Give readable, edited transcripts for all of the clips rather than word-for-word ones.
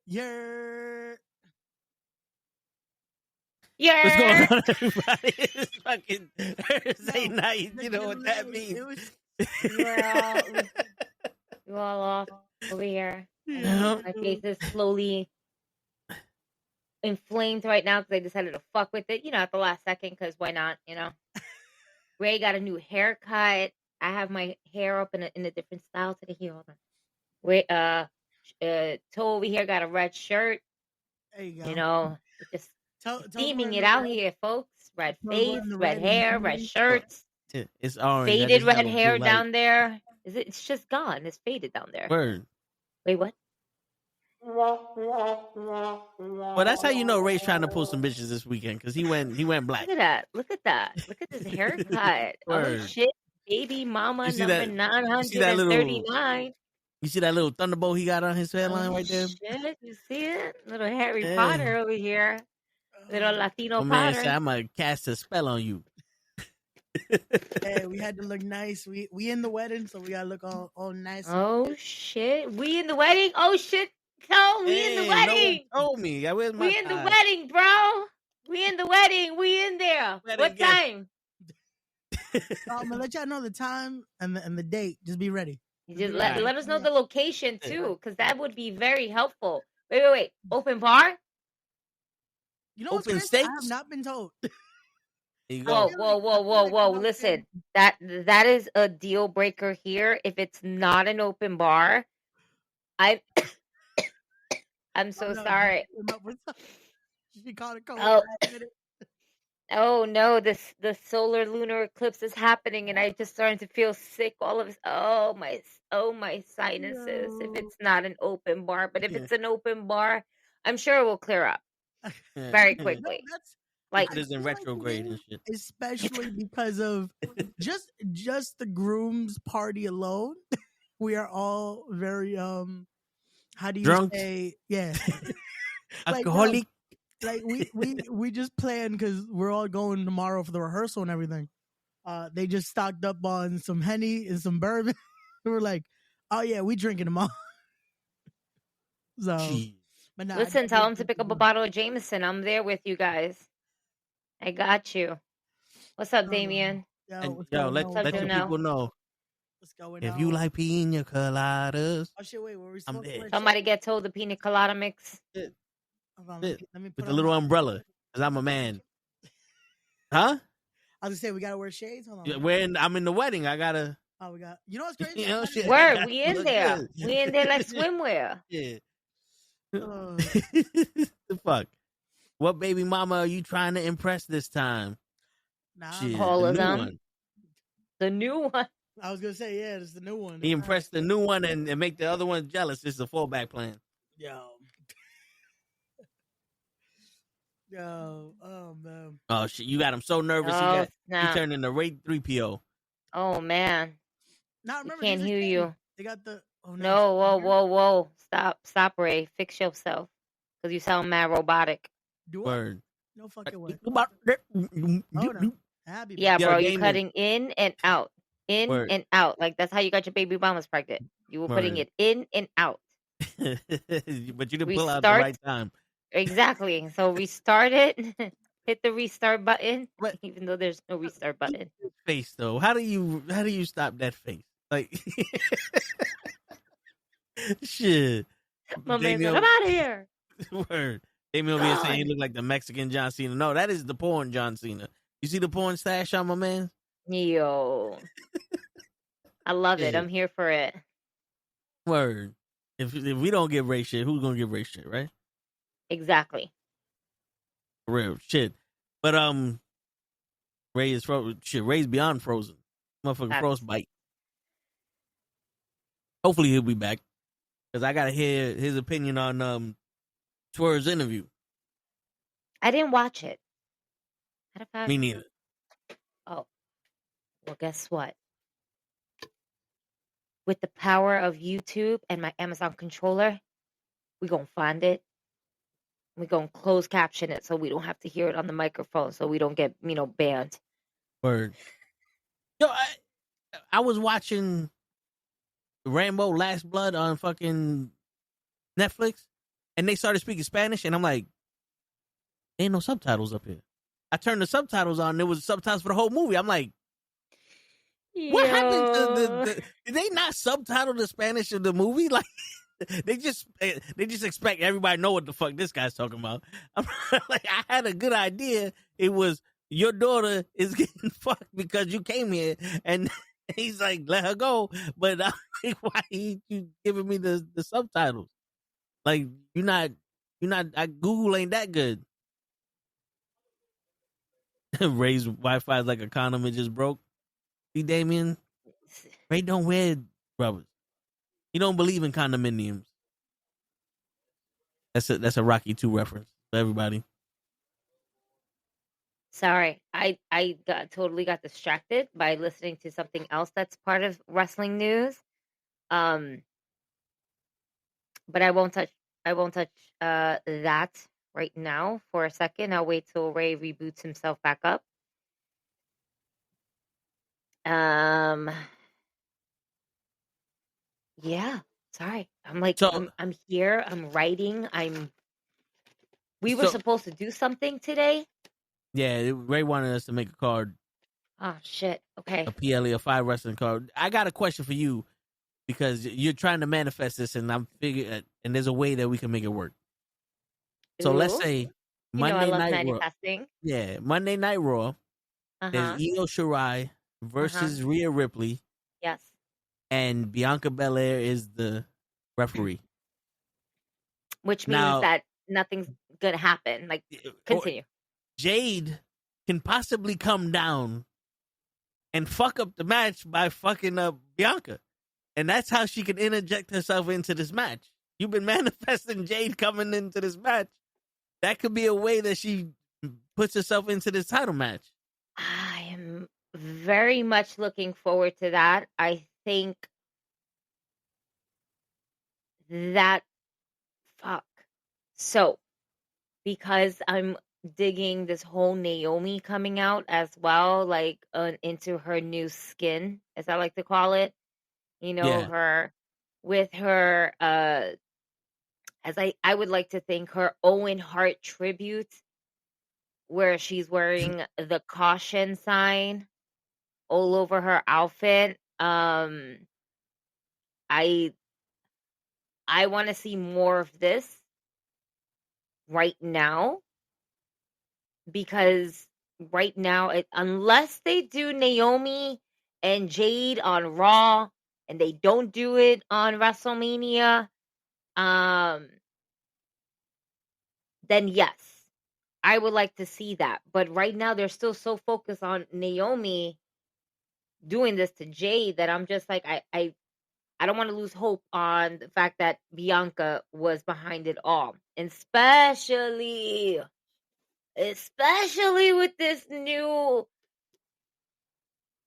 You're What's going Yeah. on, everybody? It's fucking Thursday night. You know what that means. You all off over here. Yeah. My face is slowly inflamed right now because I decided to fuck with it, at the last second, because why not, Ray got a new haircut. I have my hair up in a different style today. Here, hold on. Ray, Toe over here got a red shirt. There you go. Just Tell steaming it out here, folks. Red face, red hair, red shirts. It's orange. Faded red hair down there. It's just gone. It's faded down there. Word. Wait, what? Well, that's how you know Ray's trying to pull some bitches this weekend because he went black. Look at that. Look at this haircut. Oh shit, baby mama number 939. You see that little thunderbolt he got on his hairline right there? Shit, you see it? Little Harry Potter over here. Little Latino man Potter. said, I'm gonna cast a spell on you. Hey, we had to look nice. We in the wedding, so we gotta look all nice. Oh shit, we in the wedding. Oh shit, Cole, we in the wedding. No one told me. Where's my we in the wedding, bro. We in the wedding. We in there. What time? I'm gonna let y'all know the time and the date. Just be ready. Just let us know the location too, because that would be very helpful. Wait. Open bar? You know, open stakes? I have not been told. Whoa! Listen, that is a deal breaker here. If it's not an open bar, I'm so sorry. She called it cold. Oh no, the solar lunar eclipse is happening, and I just starting to feel sick. All of this. Oh my sinuses. No. If it's not an open bar, but if it's an open bar, I'm sure it will clear up very quickly. Like it is in retrograde and shit. Especially because of just the groom's party alone. We are all very how do you drunk? say? Yeah. Alcoholic. Like we just planned because we're all going tomorrow for the rehearsal and everything. They just stocked up on some Henny and some bourbon. We were like, oh yeah, we drinking them all. So, but nah, listen, tell them to pick up a bottle of Jameson. I'm there with you guys. I got you. What's up, Damien? Let the people know. What's going if on? you like pina coladas, oh shit! Wait, were we I'm there. Somebody get told the pina colada mix. Let me with the little umbrella, because I'm a man. Huh? I was gonna say we gotta wear shades. Hold on. I'm in the wedding. I gotta. Oh, we got. You know what's crazy? Shit. Word, we in there. Good. We in there like swimwear. Yeah. The fuck. What baby mama are you trying to impress this time? Nah, all of them. The new one. I was gonna say, yeah, it's the new one. He impressed the new one and make the other one jealous. It's a fallback plan. Yo, oh man. Oh shit! You got him so nervous. He turned into Ray 3PO. Oh man. Now remember, can't hear you. They got the. Oh no! Whoa! Stop, Ray. Fix yourself, because you sound mad robotic. Word. No fucking way. Yeah, bro, you're cutting in and out. And out. Like, that's how you got your baby mamas pregnant. You were putting it in and out. But you didn't pull out the right time. Exactly. So restart it. Hit the restart button. Even though there's no restart button. Face though. How do you stop that face? Like shit. My man said, I'm out of here. Word. Damien over here saying he looked like the Mexican John Cena. No, that is the porn John Cena. You see the porn stash on my man? Yo. I love it. I'm here for it. Word. If we don't get Ray shit, who's gonna get Ray shit, right? Exactly. For real shit. But Ray is frozen. Shit, Ray's beyond frozen. Motherfucking frostbite. Hopefully he'll be back. Because I gotta hear his opinion on Twer's interview. I didn't watch it. Me neither. Oh. Well, guess what? With the power of YouTube and my Amazon controller, we're going to find it. We're going to close caption it so we don't have to hear it on the microphone so we don't get, banned. Word. Yo, I was watching Rambo Last Blood on fucking Netflix, and they started speaking Spanish, and I'm like, ain't no subtitles up here. I turned the subtitles on, and there was subtitles for the whole movie. I'm like, what happened to the did they not subtitle the Spanish of the movie? Like, they just expect everybody to know what the fuck this guy's talking about. I'm like, I had a good idea. It was, your daughter is getting fucked because you came here, and he's like, let her go. But I'm like, why you giving me the subtitles? Like, you're not Google ain't that good. Ray's Wi-Fi is like a condom, it just broke. See, Damien, Ray don't wear rubbers. He don't believe in condominiums. That's a Rocky 2 reference for everybody. Sorry, I totally got distracted by listening to something else that's part of wrestling news. But I won't touch that right now for a second. I'll wait till Ray reboots himself back up. Yeah. Sorry. I'm like, So, I'm here. I'm writing. We were supposed to do something today. Yeah, Ray wanted us to make a card. Oh shit. Okay. A PLE, a 5 wrestling card. I got a question for you because you're trying to manifest this, and I'm figuring, and there's a way that we can make it work. So let's say Monday Night manifesting. Raw. Yeah, Monday Night Raw. There's Io Shirai versus Rhea Ripley. Yes. And Bianca Belair is the referee. Which means that nothing's gonna happen. Like, continue. Jade can possibly come down and fuck up the match by fucking up Bianca. And that's how she can interject herself into this match. You've been manifesting Jade coming into this match. That could be a way that she puts herself into this title match. I am very much looking forward to that. I think that So, because I'm digging this whole Naomi coming out as well, like into her new skin, as I like to call it. You know, her with her as I would like to think her Owen Hart tribute, where she's wearing the caution sign all over her outfit. I want to see more of this right now, because right now, unless they do Naomi and Jade on Raw and they don't do it on WrestleMania, then yes, I would like to see that. But right now, they're still so focused on Naomi doing this to Jade that I'm just like, I don't want to lose hope on the fact that Bianca was behind it all. And especially with this new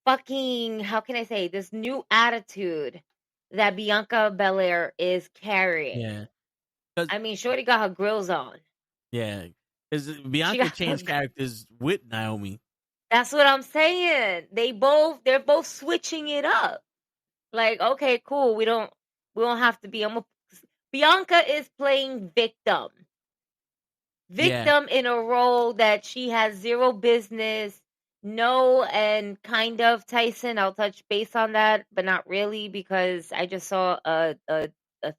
fucking, how can I say, this new attitude that Bianca Belair is carrying. Yeah. I mean, shorty got her grills on. Yeah. Because Bianca changed characters with Naomi. That's what I'm saying. They're both switching it up. Like, okay, cool. We don't have to be. Bianca is playing victim in a role that she has zero business. No, and kind of Tyson. I'll touch base on that, but not really, because I just saw a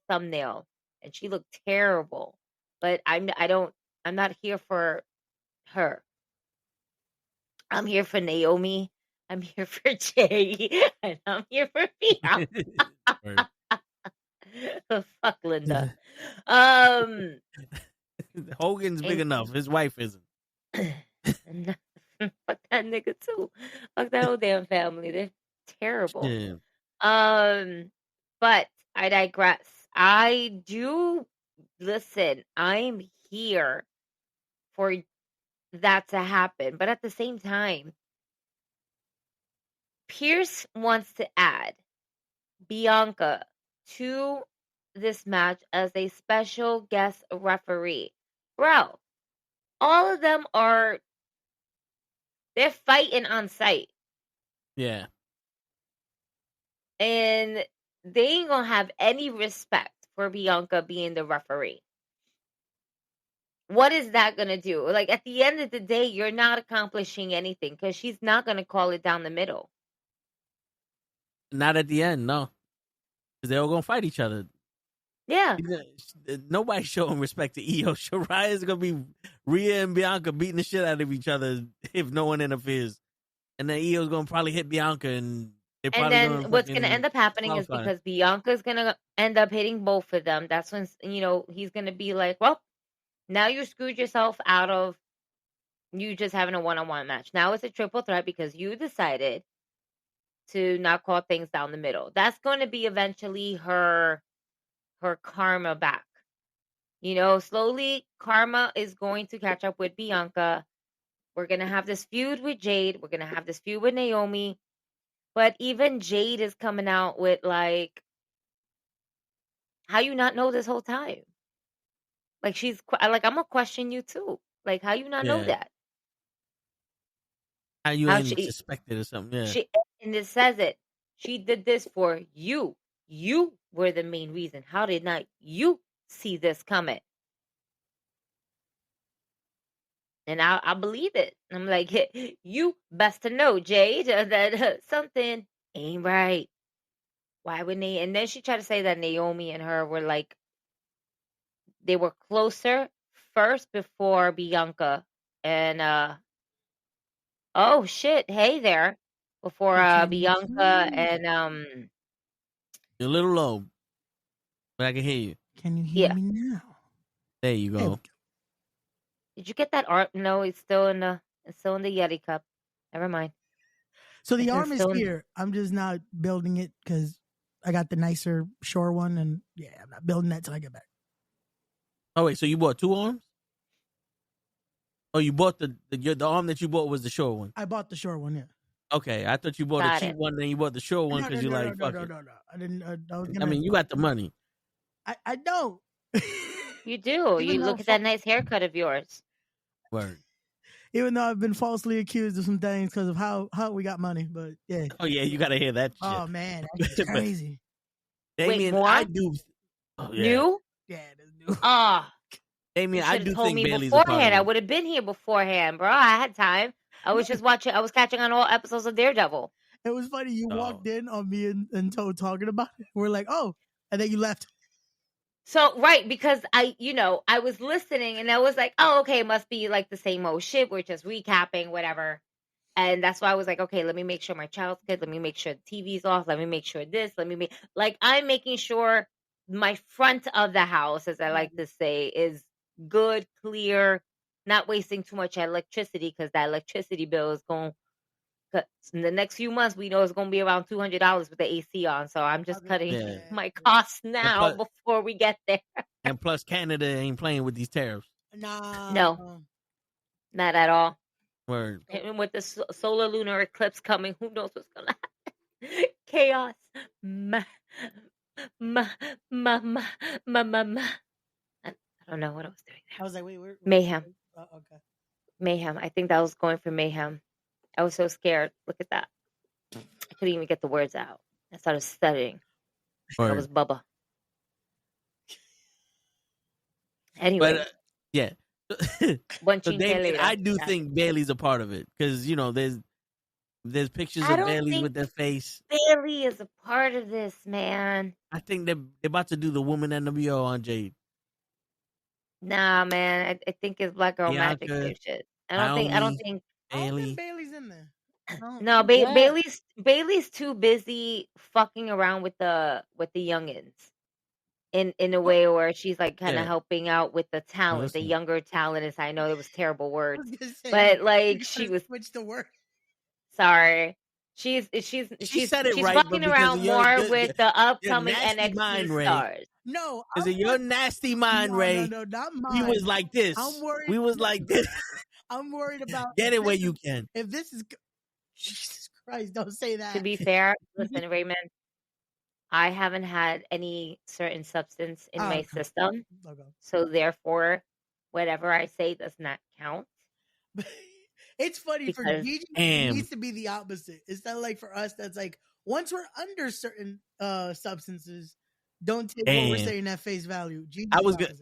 thumbnail and she looked terrible. But I'm not here for her. I'm here for Naomi. I'm here for Jay, and I'm here for Bianca. Fuck Linda. Hogan's big enough. His wife isn't. Fuck that nigga too. Fuck that whole damn family. They're terrible. Yeah. But I digress. Listen, I'm here for that to happen. But at the same time, Pierce wants to add Bianca to this match as a special guest referee. Bro, all of them they're fighting on site. Yeah. And they ain't gonna have any respect for Bianca being the referee. what is that going to do? Like, at the end of the day, you're not accomplishing anything because she's not going to call it down the middle. Not at the end, no. Because they're all going to fight each other. Yeah. Nobody's showing respect to Io. Shariah's going to be Rhea and Bianca beating the shit out of each other if no one interferes. And then Io's going to probably hit Bianca and they're probably And then what's going to end up happening is because Bianca's going to end up hitting both of them. That's when, he's going to be like, well, now you screwed yourself out of you just having a one-on-one match. Now it's a triple threat because you decided to not call things down the middle. That's going to be eventually her karma back. Slowly karma is going to catch up with Bianca. We're going to have this feud with Jade. We're going to have this feud with Naomi. But even Jade is coming out with like, how you not know this whole time? Like she's like, I'm going to question you too. Like, how you not know that? How you ain't suspected or something? Yeah. And it says it. She did this for you. You were the main reason. How did not you see this coming? And I believe it. I'm like, hey, you best to know, Jade, that something ain't right. Why would they? And then she tried to say that Naomi and her were like, they were closer first before Bianca. And, oh shit, hey there. Before Bianca and You're a little low, but I can hear you. Can you hear me now? There you go. Hey. Did you get that art? No, it's still in the Yeti cup. Never mind. So the arm is here. I'm just not building it because I got the nicer shore one, and I'm not building that till I get back. Oh wait, so you bought two arms? Oh, you bought the arm that you bought was the short one. I bought the short one, yeah. Okay, I thought you bought a cheap one, then you bought the short one because fuck it. No. I didn't. I mean, you got the money. I don't. You do. You look at that nice haircut of yours. Word. Even though I've been falsely accused of some things because of how we got money, but yeah. Oh yeah, you gotta hear that shit. Oh man, that's crazy. Damien, wait, more? I do. Oh, yeah. New? Yeah, that's new. Damien, I do told think me Bailey's beforehand. I would have been here beforehand, bro. I had time. I was just watching. I was catching on all episodes of Daredevil. It was funny. You walked in on me and Toad talking about it. We're like, oh, and then you left. So, right, because I was listening and I was like, oh, okay, it must be like the same old shit. We're just recapping, whatever. And that's why I was like, okay, let me make sure my child's good. Let me make sure the TV's off. Let me make sure this. I'm making sure my front of the house, as I like to say, is good, clear, not wasting too much electricity because that electricity bill is going in the next few months. We know it's going to be around $200 with the AC on. So I'm just cutting my costs now before we get there. And plus, Canada ain't playing with these tariffs. No, not at all. Word. And with the solar lunar eclipse coming, who knows what's going to happen? Chaos. I don't know what I was doing there. I was like, wait, where? Mayhem. Okay. Mayhem. I think that was going for mayhem. I was so scared. Look at that. I couldn't even get the words out. I started studying. Word. That was Bubba. Anyway. But, yeah. So David, I do think Bailey's a part of it because there's pictures of Bailey with their face. Bailey is a part of this, man. I think they're about to do the woman NWO on Jade. Nah, man. I think it's Black Girl Magic shit. I don't think Bailey's in there. No, Bailey's too busy fucking around with the youngins. In a way where she's like kind of helping out with the talent, the younger talent. I know it was terrible words, but like she was switch the word. Sorry, she's said it right, fucking around more with the upcoming NXT stars. No, is it your nasty mind, Ray? No, not mine. We was like this. I'm worried. We was like this. I'm worried about get it where you can. If this is Jesus Christ, don't say that. To be fair, listen, Raymond. I haven't had any certain substance in my system. Okay. So therefore, whatever I say does not count. It's funny for Gigi, it needs to be the opposite. It's not like for us that's like once we're under certain substances, don't take what we're saying at face value. Gigi's I was good.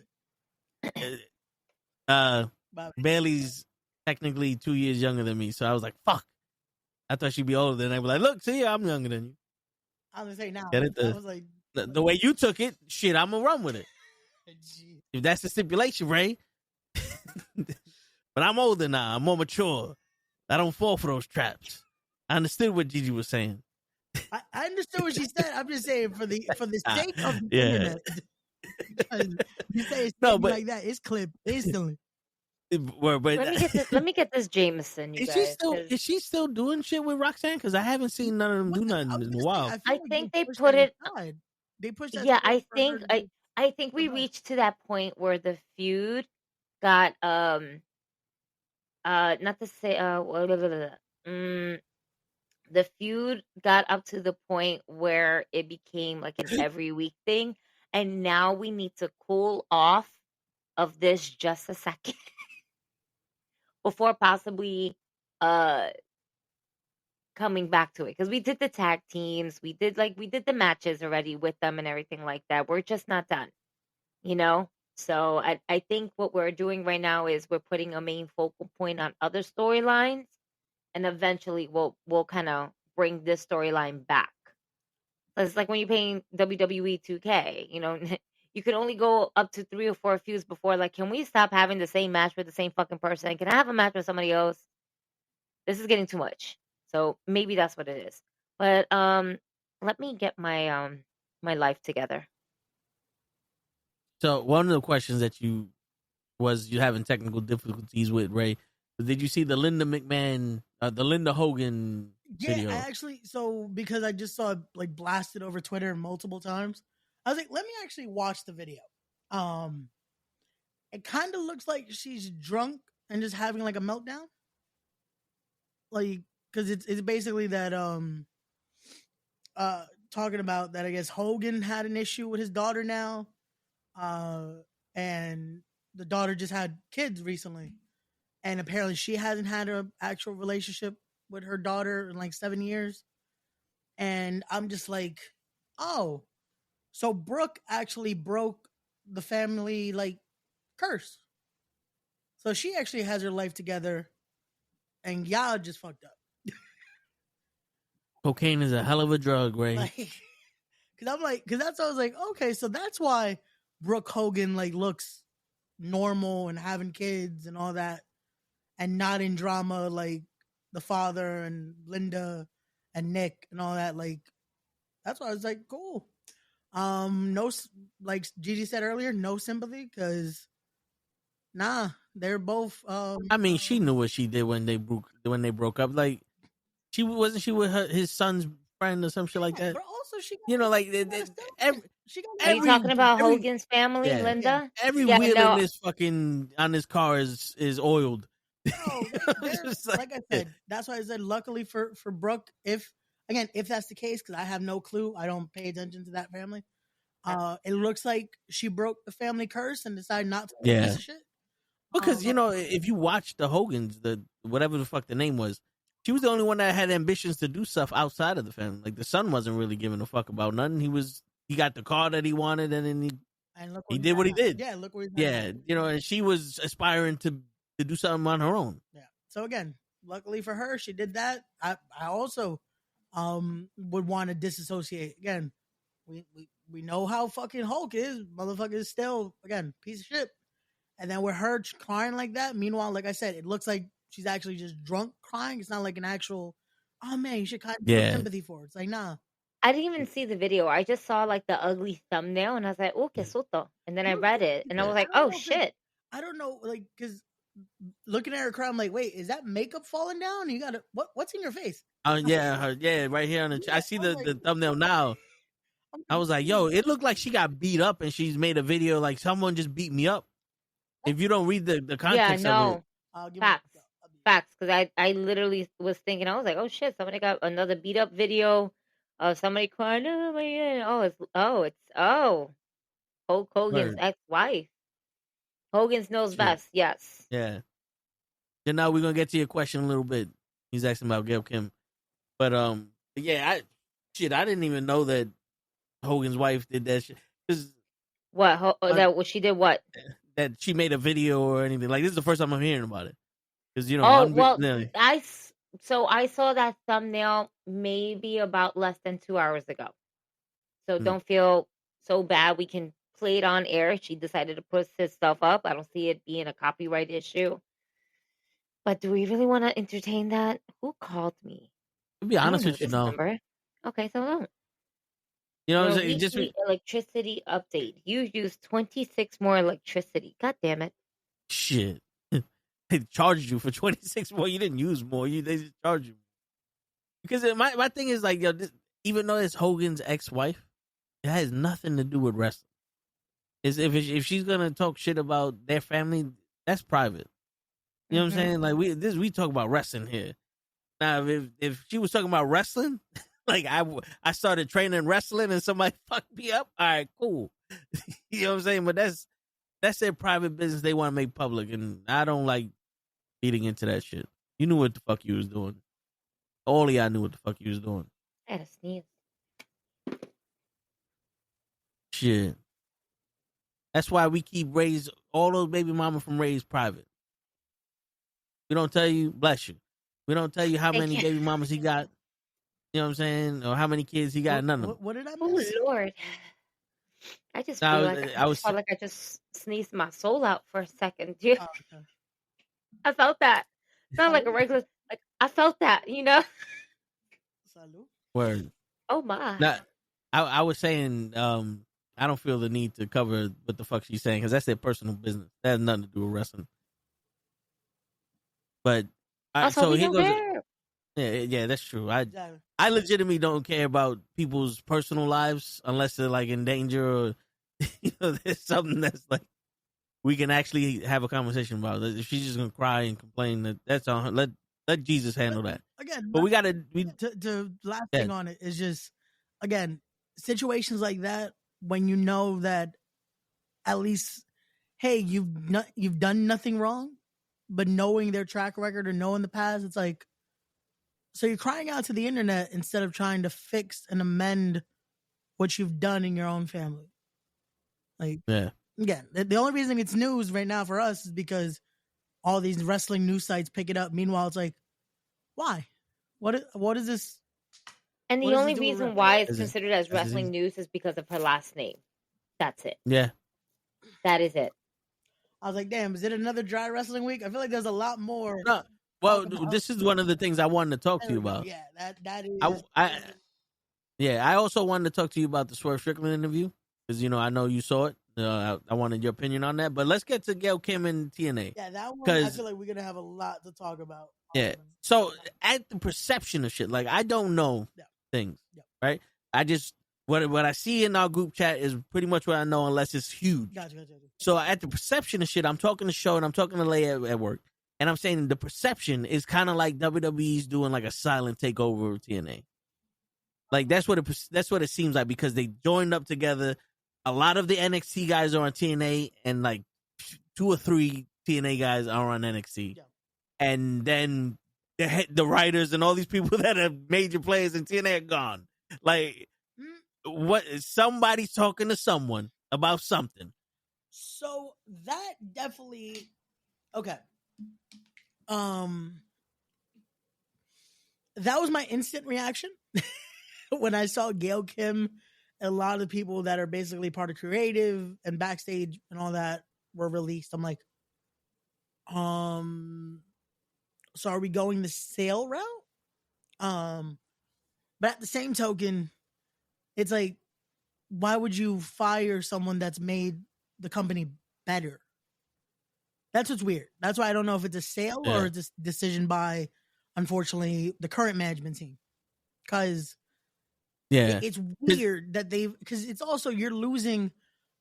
Bailey's technically 2 years younger than me, so I was like, "Fuck." I thought she'd be older than I was like, "Look, see, I'm younger than you." I was gonna say now. Get it? I was like, the way you took it, shit, I'm gonna run with it. If that's the stipulation, Ray. But I'm older now. I'm more mature. I don't fall for those traps. I understood what Gigi was saying. I understood what she said. I'm just saying for the sake of the internet. You say it's like that, it's clipped instantly. But let me get this Jameson. Is she still doing shit with Roxanne? Because I haven't seen none of them do nothing in a while. I think they put it. They pushed that. Yeah, I think we reached to that point where the feud got not to say the feud got up to the point where it became like an every week thing, and now we need to cool off of this just a second before possibly coming back to it, because we did the tag teams, we did the matches already with them and everything like that. We're just not done, so I think what we're doing right now is we're putting a main focal point on other storylines, and eventually we'll kind of bring this storyline back. It's like when you're playing WWE 2K, you can only go up to 3 or 4 feuds before, like, can we stop having the same match with the same fucking person? Can I have a match with somebody else? This is getting too much. So maybe that's what it is. But let me get my my life together. So one of the questions that you having technical difficulties with, Ray, but did you see the Linda Hogan video? Yeah, because I just saw it like blasted over Twitter multiple times, I was like, let me actually watch the video. It kind of looks like she's drunk and just having like a meltdown. Like, because it's basically that talking about that I guess Hogan had an issue with his daughter now, and the daughter just had kids recently, and apparently she hasn't had an actual relationship with her daughter in like 7 years, and I'm just like, oh, so Brooke actually broke the family like curse, so she actually has her life together, and y'all just fucked up. Cocaine is a hell of a drug, Ray. Because that's why I was like, okay, so that's why Brooke Hogan like looks normal and having kids and all that, and not in drama like the father and Linda and Nick and all that. Like, that's why I was like, cool. No, like Gigi said earlier, no sympathy, because they're both. I mean, she knew what she did when they broke up. Like, wasn't she with his son's friend or some shit like that? But also, she Are you talking about Hogan's family, yeah, Linda? Every wheel in this fucking on this car is oiled. No, like I said, that's why I said luckily for Brooke, if that's the case, because I have no clue, I don't pay attention to that family. It looks like she broke the family curse and decided not to do this shit. Because if you watch the Hogans, the whatever the fuck the name was, she was the only one that had ambitions to do stuff outside of the family. Like, the son wasn't really giving a fuck about nothing. He got the car that he wanted, and then he did what he did. Yeah, look where he's at. And she was aspiring to do something on her own. Yeah. So again, luckily for her, she did that. I also would want to disassociate. Again, we know how fucking Hulk is. Motherfucker is still, again, piece of shit. And then with her crying like that, meanwhile, like I said, it looks like she's actually just drunk crying. It's not like an actual, oh man, you should kind of have sympathy for her. It's like, nah. I didn't even see the video. I just saw like the ugly thumbnail, and I was like, "Oh, que susto!" And then I read it, and I was like, "Oh shit!" I don't know, like, because looking at her cry, I'm like, "Wait, is that makeup falling down? You got what's in your face?" Right here on the. I see the thumbnail now. I was like, "Yo, it looked like she got beat up, and she's made a video like someone just beat me up." If you don't read the context of it, facts. Because I literally was thinking, I was like, "Oh shit!" Somebody got another beat up video of somebody crying. Oh my god! Hulk Hogan's ex-wife. Hogan's knows best. Yes. Yeah. And now we're gonna get to your question a little bit. He's asking about Gail Kim, but I didn't even know that Hogan's wife did that shit. What? That she did what? that she made a video or anything. Like, this is the first time I'm hearing about it. Because, you know, Oh, I'm well, really, I saw that thumbnail maybe about less than 2 hours ago. So Mm. don't feel so bad. We can play it on air. She decided to put his stuff up. I don't see it being a copyright issue. But do we really want to entertain that? Who called me? to be I don't honest know with you, this no. number. Okay, so don't. You know what I'm Your saying? weekly electricity update. You use 26 more electricity. God damn it. Shit. They charged you for 26 more. You didn't use more. They just charged you. Because my thing is like, yo, even though it's Hogan's ex-wife, it has nothing to do with wrestling. If she's gonna talk shit about their family, that's private. You know what I'm saying? Like we talk about wrestling here. Now, if she was talking about wrestling, like I started training wrestling and somebody fucked me up, all right, cool. You know what I'm saying? But that's their private business they want to make public, and I don't like feeding into that shit. You knew what the fuck you was doing. All of y'all knew what the fuck you was doing. I had to sneeze. Shit. That's why we keep all those baby mama from Ray's private. We don't tell you, bless you. We don't tell you how many baby mamas he got. You know what I'm saying? Or how many kids he got. None of them. What did I Oh, miss? Lord. I just feel like I felt like I just sneezed my soul out for a second. Dude. Oh, okay. I felt that. Not like a regular, like I felt that, you know? Salud. Word. Oh, my. Now, I was saying, I don't feel the need to cover what the fuck she's saying because that's their personal business. That has nothing to do with wrestling. But so here goes. Yeah, that's true. I legitimately don't care about people's personal lives unless they're like in danger or there's something that's like we can actually have a conversation about. If she's just gonna cry and complain, that's on her. Let Jesus handle that. Again, but we gotta. The last thing on it is just again situations like that when you know that at least hey you've done nothing wrong, but knowing their track record or knowing the past, it's like. So you're crying out to the internet instead of trying to fix and amend what you've done in your own family. Like, again, the only reason it's news right now for us is because all these wrestling news sites pick it up. Meanwhile, it's like, why? What is this? And the only reason why it's considered as wrestling news is because of her last name. That's it. Yeah. That is it. I was like, damn, is it another dry wrestling week? I feel like there's a lot more. No. Well, this is one of the things I wanted to talk to you about. Yeah, that is. I also wanted to talk to you about the Swerve Strickland interview because I know you saw it. I wanted your opinion on that, but let's get to Gail Kim and TNA. Yeah, that one. I feel like we're gonna have a lot to talk about. Yeah. So at the perception of shit, like I don't know things, right? I just what I see in our group chat is pretty much what I know, unless it's huge. Gotcha. So at the perception of shit, I'm talking to Show and I'm talking to Lay at work. And I'm saying the perception is kind of like WWE's doing like a silent takeover of TNA. Like that's what it seems like because they joined up together. A lot of the NXT guys are on TNA, and like 2 or 3 TNA guys are on NXT. Yeah. And then the writers and all these people that are major players in TNA are gone. Like what? Somebody's talking to someone about something. So that definitely okay. That was my instant reaction when I saw Gail Kim and a lot of the people that are basically part of creative and backstage and all that were released. I'm like, so are we going the sale route? But at the same token, it's like, why would you fire someone that's made the company better? That's what's weird. That's why I don't know if it's a sale or it's a decision by, unfortunately, the current management team. Because it's weird that because it's also, you're losing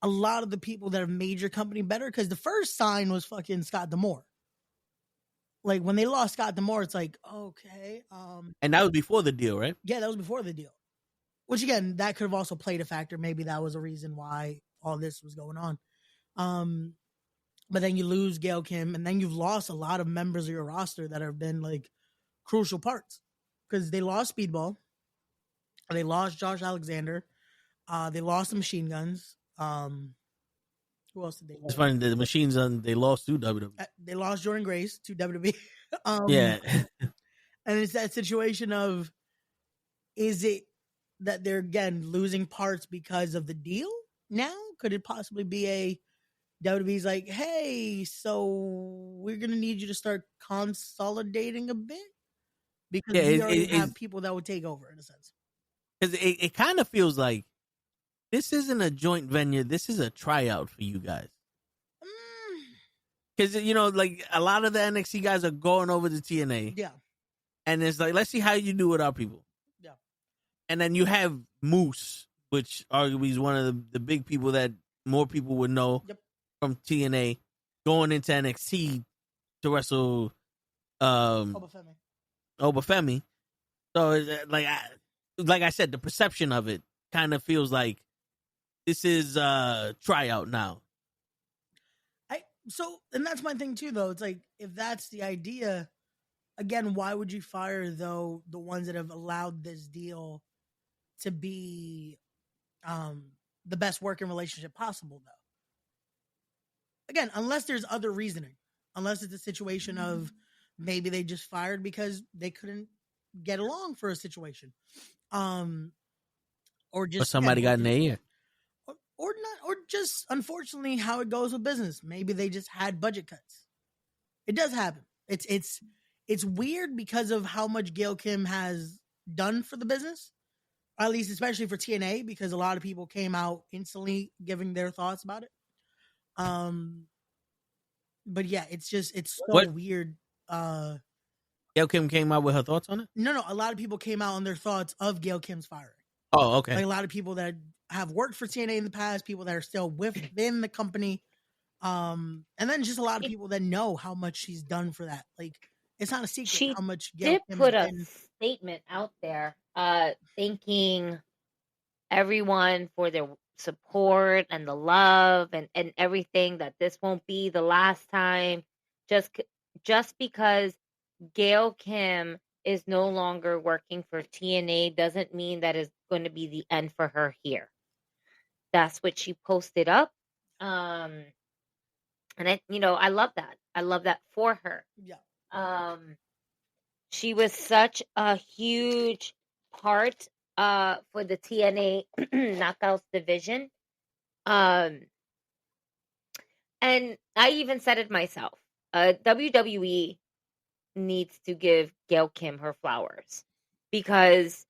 a lot of the people that have made your company better. Because the first sign was fucking Scott D'Amore. Like when they lost Scott D'Amore, it's like, okay. And that was before the deal, right? Yeah, that was before the deal. Which again, that could have also played a factor. Maybe that was a reason why all this was going on. But then you lose Gail Kim, and then you've lost a lot of members of your roster that have been like crucial parts because they lost Speedball, they lost Josh Alexander, they lost the Machine Guns, Who else did they It's lose? funny the machines they lost to WWE. They lost Jordan Grace to WWE. Yeah. And it's that situation of, is it that they're again losing parts because of the deal now? Could it possibly be a WWE's like, hey, so we're gonna need you to start consolidating a bit because Yeah, we already have people that would take over in a sense. Because it kind of feels like this isn't a joint venue. This is a tryout for you guys. Because, like a lot of the NXT guys are going over to TNA. Yeah. And it's like, let's see how you do with our people. Yeah. And then you have Moose, which arguably is one of the big people that more people would know from TNA, going into NXT to wrestle Obafemi. So, like I said, the perception of it kind of feels like this is a tryout now. And that's my thing too, though. It's like, if that's the idea, again, why would you fire the ones that have allowed this deal to be the best working relationship possible, though? Again, unless there's other reasoning, unless it's a situation of maybe they just fired because they couldn't get along for a situation, or just somebody got in their ear. Or not, or just unfortunately how it goes with business. Maybe they just had budget cuts. It does happen. It's weird because of how much Gail Kim has done for the business, or at least especially for TNA, because a lot of people came out instantly giving their thoughts about it. But yeah, it's so weird. Gail Kim came out with her thoughts on it? No, a lot of people came out on their thoughts of Gail Kim's firing. Oh, okay. Like a lot of people that have worked for TNA in the past, people that are still within the company, and then just a lot of people that know how much she's done for that. Like, it's not a secret how much Gail Kim put a statement out there, thanking everyone for their support and the love and everything, that this won't be the last time. Just because Gail Kim is no longer working for TNA doesn't mean that is going to be the end for her here. That's what she posted up. And I love that. I love that for her. Yeah. She was such a huge part for the TNA Knockouts division. And I even said it myself. WWE needs to give Gail Kim her flowers, because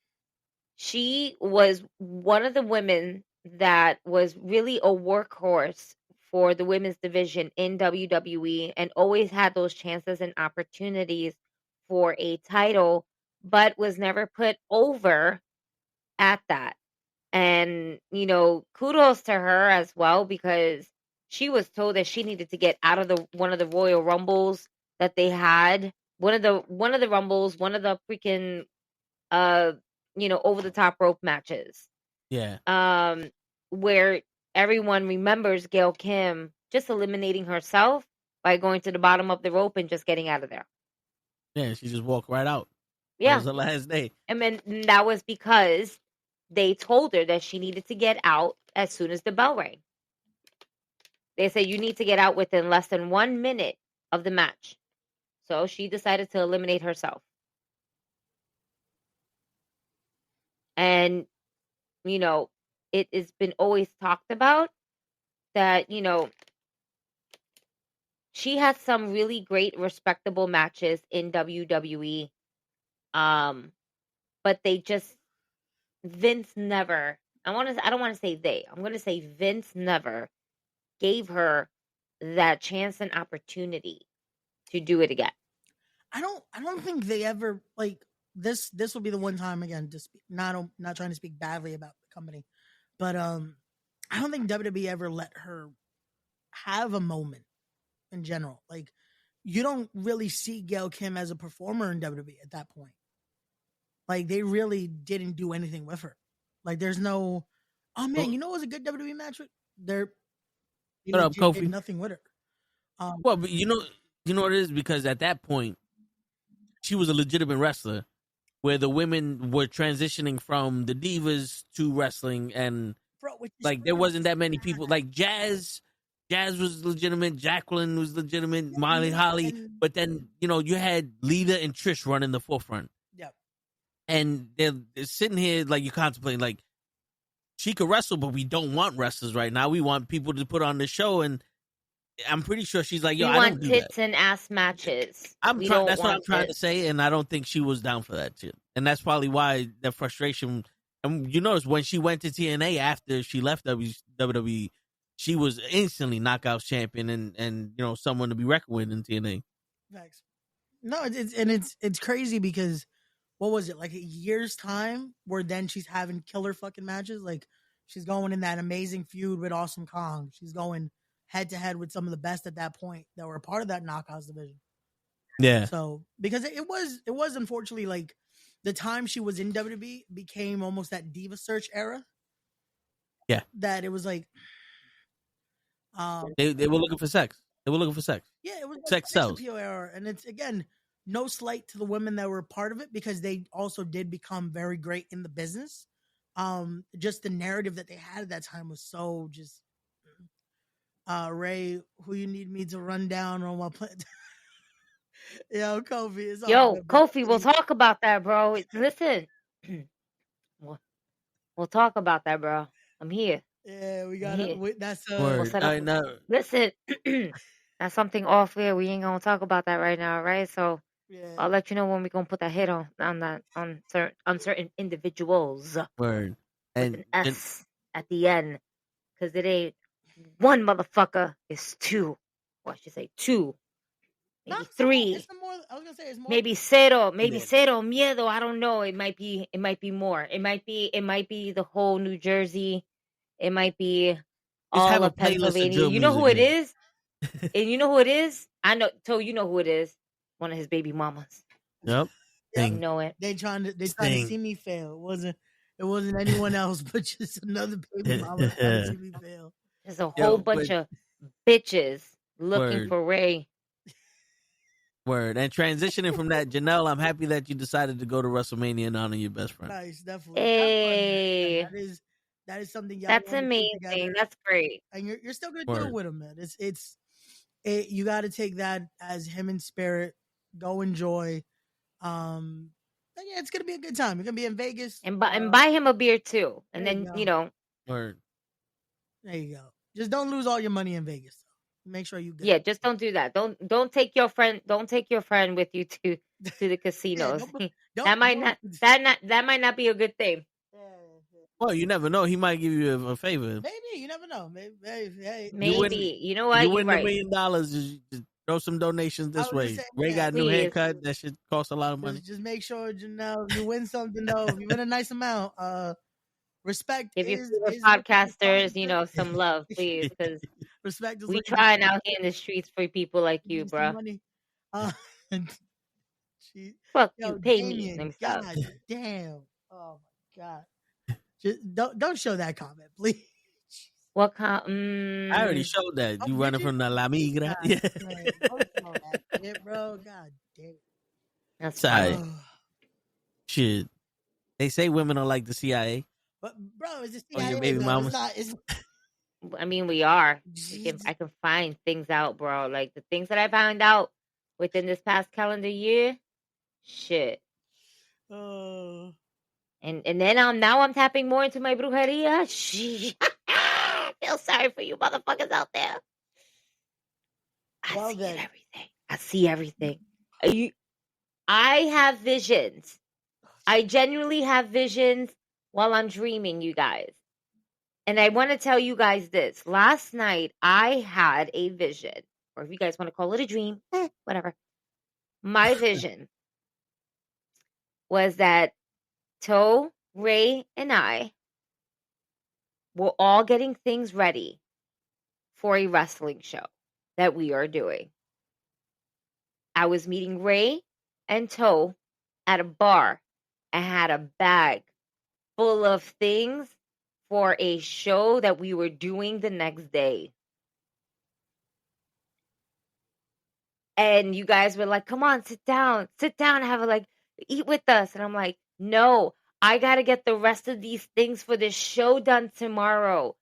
she was one of the women that was really a workhorse for the women's division in WWE, and always had those chances and opportunities for a title, but was never put over at that. And, kudos to her as well, because she was told that she needed to get out of one of the Royal Rumbles that they had. One of the Rumbles, one of the freaking over the top rope matches. Yeah. Where everyone remembers Gail Kim just eliminating herself by going to the bottom of the rope and just getting out of there. Yeah, she just walked right out. Yeah. That was the last day. And then that was because they told her that she needed to get out as soon as the bell rang. They said, you need to get out within less than 1 minute of the match. So she decided to eliminate herself. And, it has been always talked about that, she has some really great, respectable matches in WWE. But they just, Vince never, I don't want to say they, I'm going to say Vince never gave her that chance and opportunity to do it again. I don't think they ever, like, this will be the one time, again, to speak, not trying to speak badly about the company, but I don't think WWE ever let her have a moment in general. Like, you don't really see Gail Kim as a performer in WWE at that point. Like, they really didn't do anything with her. Like, there's no, oh man, what was a good WWE match? They did nothing with her. Well, but you know what it is, because at that point she was a legitimate wrestler, where the women were transitioning from the divas to wrestling, and there wasn't that many people. Like Jazz Jazz was legitimate, Jacqueline was legitimate, Molly Yeah, Holly, and- but then you had Lita and Trish running the forefront. Yep. And they're sitting here like you're contemplating, like, she could wrestle, but we don't want wrestlers right now. We want people to put on the show, and I'm pretty sure she's like, yo, We I want don't do tits that. and ass matches. That's what I'm trying to say, and I don't think she was down for that shit. And that's probably why the frustration. And you notice when she went to TNA after she left WWE, she was instantly Knockouts champion and someone to be reckoned with in TNA. Thanks. No, it's crazy because what was it, like a year's time where then she's having killer fucking matches? Like she's going in that amazing feud with Awesome Kong. She's going head to head with some of the best at that point that were a part of that Knockouts division. Yeah. So because it was unfortunately like the time she was in WWE became almost that diva search era. Yeah. That it was like They were looking for sex. They were looking for sex. Yeah, it was sex sells. appeal era, and it's again no slight to the women that were part of it because they also did become very great in the business. Just the narrative that they had at that time was so just. Ray, who you need me to run down on my plan? Yo, Kofi. It's all good, Kofi, we'll talk about that, bro. Listen, we'll talk about that, bro. I'm here. Yeah, we got it. That's Word. I know. Listen, that's something off air. We ain't gonna talk about that right now, right? So yeah. I'll let you know when we're gonna put that hit on certain individuals. Word. And an S at the end, because it ain't one motherfucker. It's two. Or I should say two. Maybe three. It's more, I was gonna say it's more. Maybe cero. Maybe cero miedo. I don't know. It might be more. It might be the whole New Jersey. It might be all of Pennsylvania. You know who it is? And you know who it is? I know. So you know who it is? One of his baby mamas. Yep. You know it. They trying to see me fail. It wasn't anyone else, but just another baby mama trying to see me fail. There's a whole bunch of bitches looking for Ray. Word. And transitioning from that, Janelle, I'm happy that you decided to go to WrestleMania and honor your best friend. Nice, definitely. Hey. That is something y'all. That's amazing. That's great. And you're still gonna do it with him, man. You got to take that as him in spirit. Go enjoy. Yeah, it's gonna be a good time. You're gonna be in Vegas and buy him a beer too, and then Word. There you go. Just don't lose all your money in Vegas. Make sure you. Yeah, just don't do that. Don't take your friend. Don't take your friend with you to the casinos. That might not be a good thing. Well, you never know. He might give you a favor. Maybe you never know. Maybe you know what? You win right. $1 million. Just throw some donations this way. Ray got a new haircut. That shit costs a lot of money. Just make sure, Janelle, you win something though. You win a nice amount. Respect. Give your podcasters, some love, please, because respect. We trying out here in the streets for people like you, bro. Fuck you, pay me. God damn. Oh my god. Just don't show that comment, please. What comment? I already showed that. You running from the La Migra. Yeah. Don't show that shit, bro. God damn. That's sorry. Shit. They say women are like the CIA. But bro, is the CIA? Your baby mama. I mean, we are. I can find things out, bro. Like the things that I found out within this past calendar year. Shit. And then I'm tapping more into my brujeria. Shit. I feel sorry for you motherfuckers out there. I see everything. I have visions. I genuinely have visions while I'm dreaming, you guys. And I want to tell you guys this. Last night, I had a vision. Or if you guys want to call it a dream, whatever. My vision was that Toe, Ray, and I were all getting things ready for a wrestling show that we are doing. I was meeting Ray and Toe at a bar. I had a bag full of things for a show that we were doing the next day. And you guys were like, come on, sit down, have eat with us. And I'm like, no, I got to get the rest of these things for this show done tomorrow.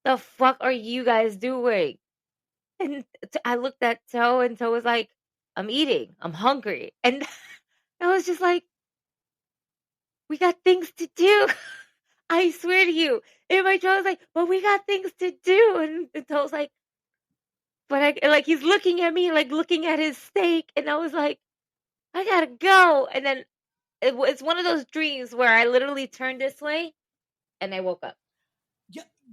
The fuck are you guys doing? And I looked at Toe, and Toe was like, "I'm eating. I'm hungry." And I was just like, "We got things to do." I swear to you. And my child was like, "But we got things to do." And Toe's like, "But I," like, he's looking at me, like, looking at his steak. And I was like, "I gotta go." And then it's one of those dreams where I literally turned this way and I woke up.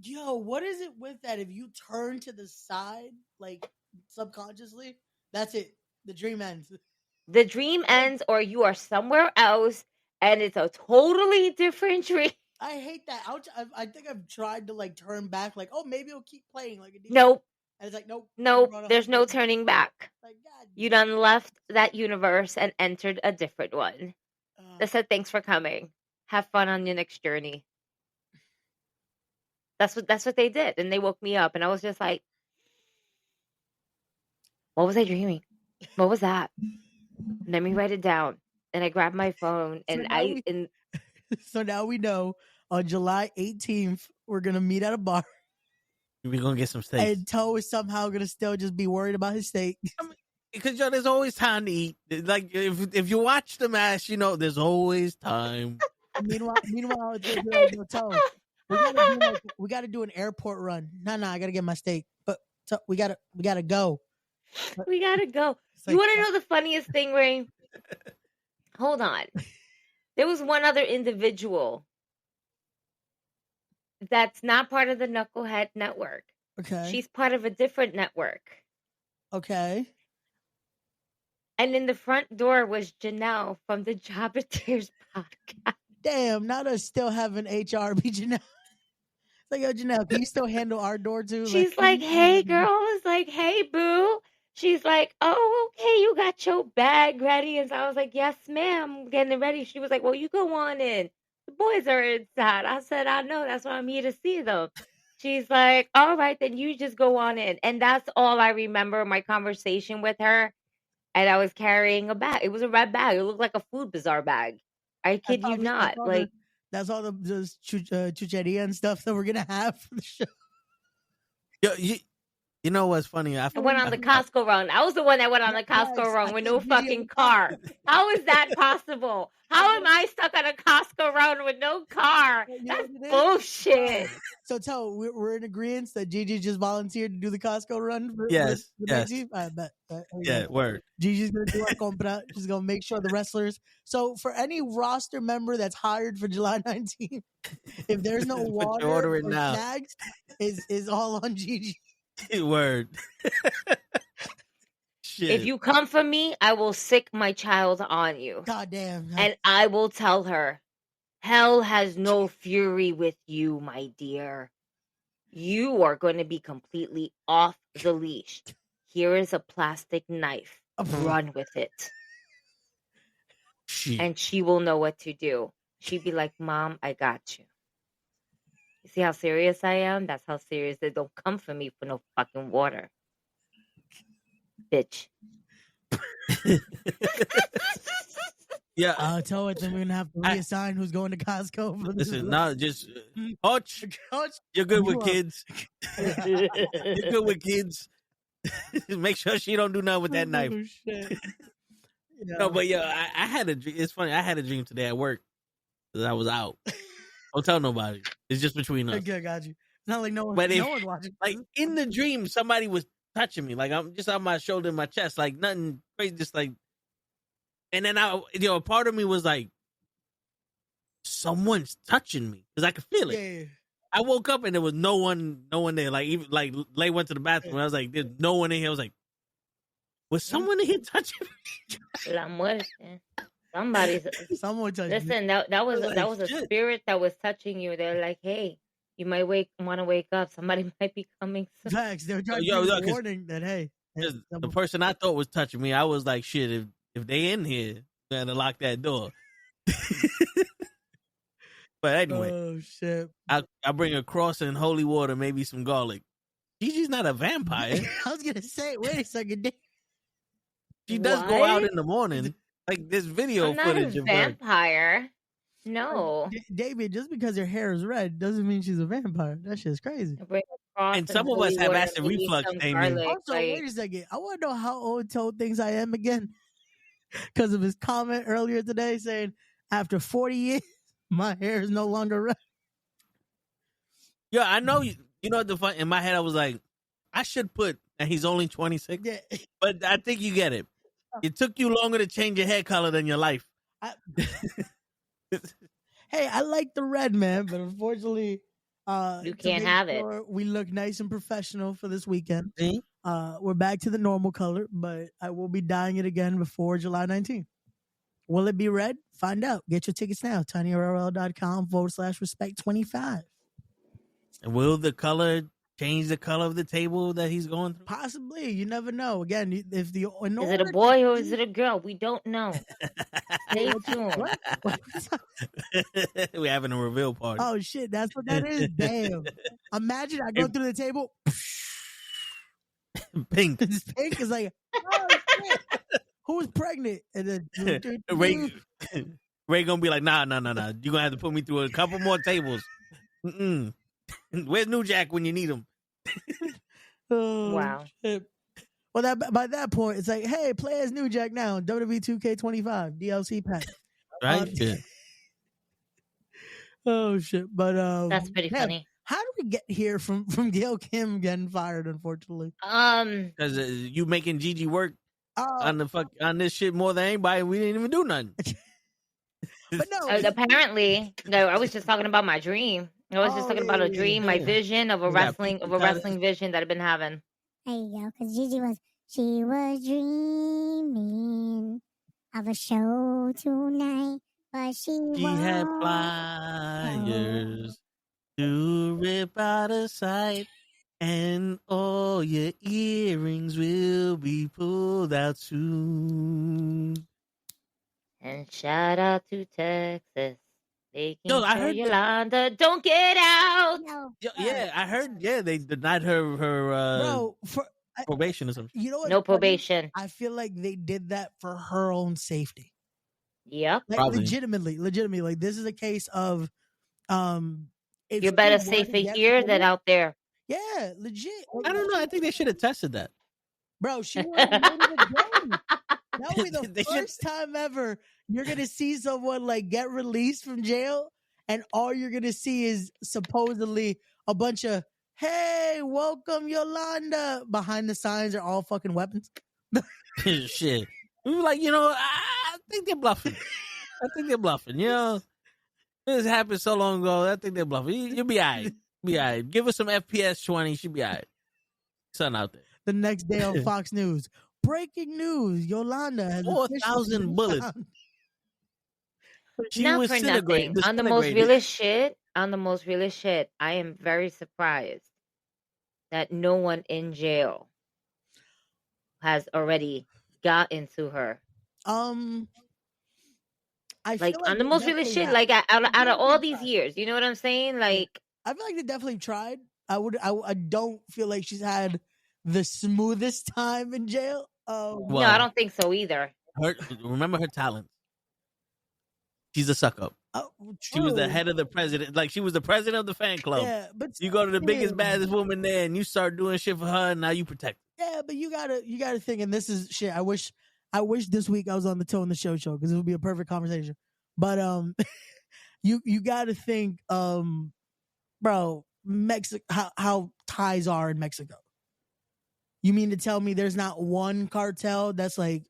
Yo, what is it with that? If you turn to the side, like subconsciously, that's it. The dream ends. The dream ends, or you are somewhere else, and it's a totally different dream. I hate that. I think I've tried to like turn back, like, oh, maybe it'll keep playing. Like, Nope. And it's like, nope. There's no turning back. Like, God, you done left that universe and entered a different one. They said, "Thanks for coming. Have fun on your next journey." That's what they did, and they woke me up, and I was just like, "What was I dreaming? What was that? Let me write it down." And I grabbed my phone, and So now we know on July 18th we're gonna meet at a bar. We're gonna get some steak. And Toe is somehow gonna still just be worried about his steak. Because there's always time to eat. Like if you watch the match, there's always time. Meanwhile, Toe, we gotta do an airport run. No, I gotta get my steak. But we gotta go. We gotta go. You want to know the funniest thing, Ray? Hold on. There was one other individual that's not part of the Knucklehead network. Okay. She's part of a different network. Okay. And in the front door was Janelle from the Job It Tears podcast. Damn, not us still having HR be Janelle. It's like, yo, Janelle, can you still handle our door too? She's like, "Hey, girl." It's like, "Hey, boo." She's like, "Oh, okay, you got your bag ready." And so I was like, "Yes, ma'am, I'm getting it ready." She was like, "Well, you go on in. The boys are inside." I said, "I know. That's why I'm here to see them." She's like, "All right, then you just go on in." And that's all I remember, my conversation with her. And I was carrying a bag. It was a red bag. It looked like a Food Bazaar bag. I kid you not. That's all the chucheria and stuff that we're gonna have for the show. Yo, you know what's funny? I went on the Costco run. I was the one that went on the Costco run with no fucking car. How is that possible? How am I stuck on a Costco run with no car? That's bullshit. So Toe, we're in agreement that Gigi just volunteered to do the Costco run. Yes. I bet. Yeah, word. Gigi's gonna do our compra. She's gonna make sure the wrestlers. So for any roster member that's hired for July 19th, if there's no water or snacks, is all on Gigi. Word. Shit. If you come for me, I will sick my child on you. God damn. And I will tell her, hell has no fury with you, my dear. You are going to be completely off the leash. Here is a plastic knife. Run with it. Shit. And she will know what to do. She'd be like, "Mom, I got you. You see how serious I am? That's how serious they don't come for me for no fucking water. Bitch." Yeah. Tell it then we're gonna have to reassign who's going to Costco. Listen, no, just Hutch, you're good with kids. You're good with kids. Make sure she don't do nothing with that knife. Shit. No, but I had a dream. It's funny. I had a dream today at work that I was out. Don't tell nobody. It's just between us. Okay, got you. It's not like no one's watching. Like in the dream, somebody was touching me. Like I'm just on my shoulder and my chest. Like nothing crazy. Just like, and then a part of me was like, someone's touching me because I could feel it. Yeah. I woke up and there was no one there. Like even like Lay went to the bathroom. I was like, there's no one in here. I was like, was someone in here touching me? La muerte. Someone touched. Listen, that was a spirit that was touching you. They're like, "Hey, you might want to wake up. Somebody might be coming soon." Facts. They're trying to give a warning that hey, the person I thought was touching me, I was like, shit. If they in here, I'm gonna lock that door. But anyway, oh shit! I bring a cross and holy water, maybe some garlic. Gigi's not a vampire. I was gonna say, wait a second. She does go out in the morning. Like this video footage of vampire. No, David. Just because her hair is red doesn't mean she's a vampire. That shit's crazy. I bring a sauce And some of holy us have water and acid maybe reflux, some Damien. garlic. Also, wait a second. I want to know how old Toad thinks I am again because of his comment earlier today saying after 40 years, my hair is no longer red. Yeah, I know you. You know what the fun in my head? I was like, I should put, and he's only 26. Yeah. But I think you get it. It took you longer to change your hair color than your life. Hey, I like the red, man, but unfortunately, You to can't make have it. sure we look nice and professional for this weekend, See? we're back to the normal color, but I will be dyeing it again before July 19th. Will it be red? Find out. Get your tickets now. tinyrl.com/respect25. And will the color change the color of the table that he's going through? Possibly. You never know. Again, if the Is it a boy or is it a girl? We don't know. Stay tuned. What? We're having a reveal party. Oh shit, that's what that is. Damn. Imagine I go through the table. Pink. This pink is like, oh shit. Who's pregnant? And then Ray gonna be like, nah. You gonna have to put me through a couple more tables. Mm-mm. Where's New Jack when you need him? Oh, Wow. shit. Well, by that point, it's like, hey, play as New Jack now. WWE 2K25 DLC pack. Right? Yeah. Oh shit! But That's pretty funny. How do we get here from Gail Kim getting fired? Unfortunately, Because you making Gigi work on this shit more than anybody. We didn't even do nothing. But no, apparently, no. I was just talking about my dream. I was just talking about a dream, my vision of a wrestling vision that I've been having. There you go. Because she was dreaming of a show tonight, but she had pliers to rip out of sight, and all your earrings will be pulled out soon. And shout out to Texas. Making I sure heard Yolanda don't get out. No. Yeah, I heard. Yeah, they denied her probation or something. you know what? No probation. I feel like they did that for her own safety. Yep. Like, legitimately. Like, this is a case of, if You're better she were to safe get here fired- than out there. Yeah, legit. I don't know. I think they should have tested that. Bro, she would have made it a game. That would be the They should- first time ever you're gonna see someone like get released from jail, and all you're gonna see is supposedly a bunch of "Hey, welcome Yolanda" behind the signs are all fucking weapons. Shit. We were like, I think they're bluffing. This happened so long ago. I think they're bluffing. You'll be all right. Give us some FPS 20. She'll be all right. Sun out there. The next day on Fox News, breaking news: Yolanda has 4,000 bullets. She Not was for nothing. On the most realest shit, I am very surprised that no one in jail has already gotten to her. I Like, feel on the they most realest definitely shit, like out of definitely all these tried. years, you know what I'm saying? Like, I feel like they definitely tried. I don't feel like she's had the smoothest time in jail. no, I don't think so either. Remember her talent. She's a suck up. She was the head of the president. Like, she was the president of the fan club. Yeah, but you go to the biggest, baddest woman there, and you start doing shit for her, and now you protect her. Yeah, but you gotta think, and this is shit. I wish this week I was on the Toe in the Show because it would be a perfect conversation. But you gotta think, bro, Mexico, how ties are in Mexico. You mean to tell me there's not one cartel that's like,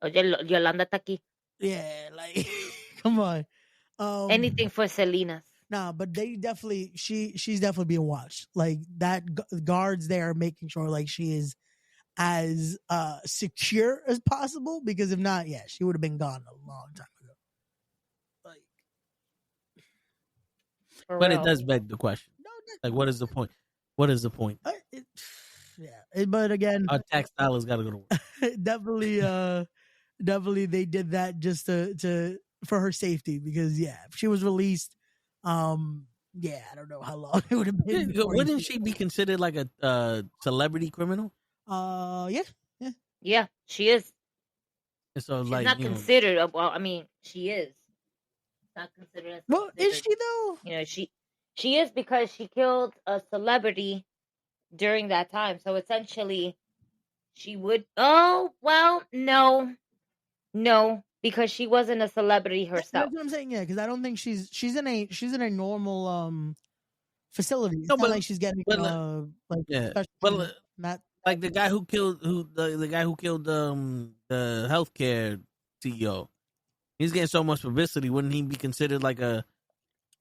Yolanda está aquí. yeah, like, come on. Anything for Salinas. Nah, but they definitely she's definitely being watched. Like, that guards there are making sure like she is as secure as possible, because if not, yeah, she would have been gone a long time ago. Like, but it does beg the question. Like, what is the point? What is the point? But again, our tax dollars got to go to work. definitely they did that just to for her safety, because if she was released, I don't know how long it would have been. Wouldn't she be considered like a celebrity criminal? Yeah, she is. And so, she's like, not considered. Well, I mean, she is not considered. Well, is she though? You know, She is, because she killed a celebrity during that time. So essentially, she would. Oh well, no, because she wasn't a celebrity That's herself. what I'm saying. Yeah, because I don't think she's in a normal facility. It's No, not like she's getting but like yeah, special but treatment. Not like the guy who killed the guy who killed the healthcare CEO. He's getting so much publicity. Wouldn't he be considered like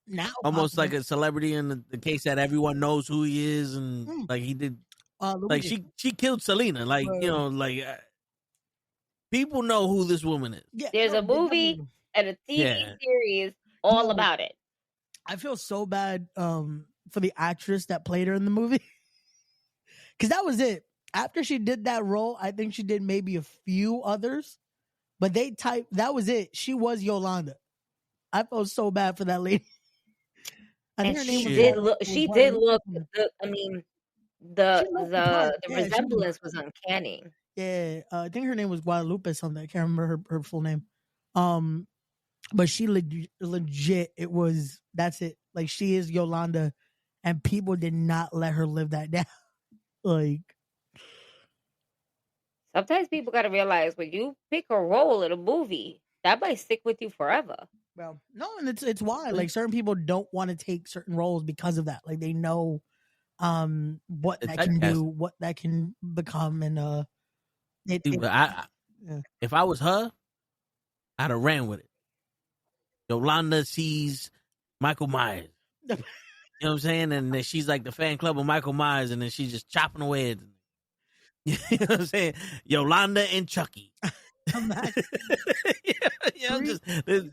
now almost possibly. like a celebrity in the case that everyone knows who he is, and like he did, like Luigi. she killed Selena, like like people know who this woman is. Yeah, There's no, a they movie definitely do. and a TV Yeah. series all No. about it. I feel so bad for the actress that played her in the movie. Because that was it. After she did that role, I think she did maybe a few others, but that was it. She was Yolanda. I felt so bad for that lady. I think And her name she was did Guadalupe- look. She Guadalupe did look. something. I mean, She the looked the part. the Yeah, she resemblance was uncanny. Yeah, I think her name was Guadalupe something. I can't remember her full name. But she legit. It was that's it. Like she is Yolanda, and people did not let her live that down. Like Sometimes people got to realize when you pick a role in a movie, that might stick with you forever. well, no, and it's why like certain people don't want to take certain roles because of that. Like they know what The that can typecast. do, what that can become, and See, but if I was her, I'd have ran with it. Yolanda sees Michael Myers. You know what I'm saying? And then she's like the fan club of Michael Myers, and then she's just chopping away at you know what I'm saying? Yolanda and Chucky.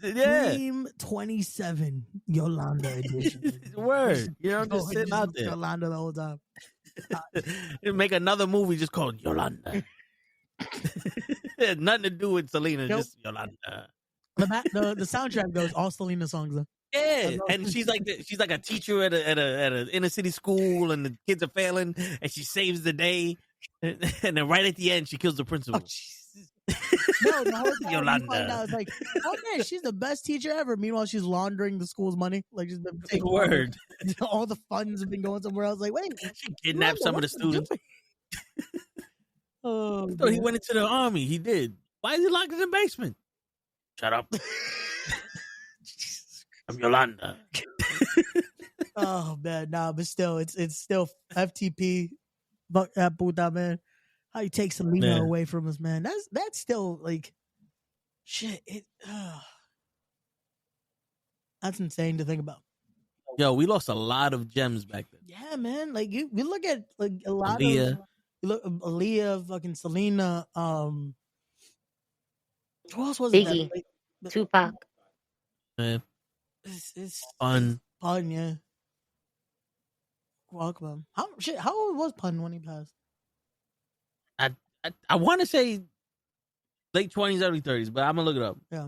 Dream 27 Yolanda edition. Word. You know, just sitting out there. Yolanda the whole time. Make another movie just called Yolanda. It had nothing to do with Selena, just Yolanda. The soundtrack goes all Selena songs though. Yeah, and she's like a teacher at a inner city school, and the kids are failing, and she saves the day, and then right at the end she kills the principal. No, the whole time Yolanda. you find out it's like, oh man, she's the best teacher ever. Meanwhile, she's laundering the school's money. Like she's been taking Word. all the funds have been going somewhere else. Like, wait, She kidnapped some of the students. Oh, I thought he went into the army. He did. Why is he locked in the basement? Shut up. I'm Yolanda. Oh man, nah, but still, it's still FTP. Fuck that puta, man. How you take Selena away from us, man? That's still like shit. That's insane to think about. Yo, we lost a lot of gems back then. Yeah, man. Like we look at like a lot Aaliyah. of you look Aaliyah, fucking Selena. Who else was Biggie, it? Like, Tupac. Man, it's Pun. Pun, yeah. Welcome. How old was Pun when he passed? I want to say late 20s, early 30s, but I'm gonna look it up. Yeah.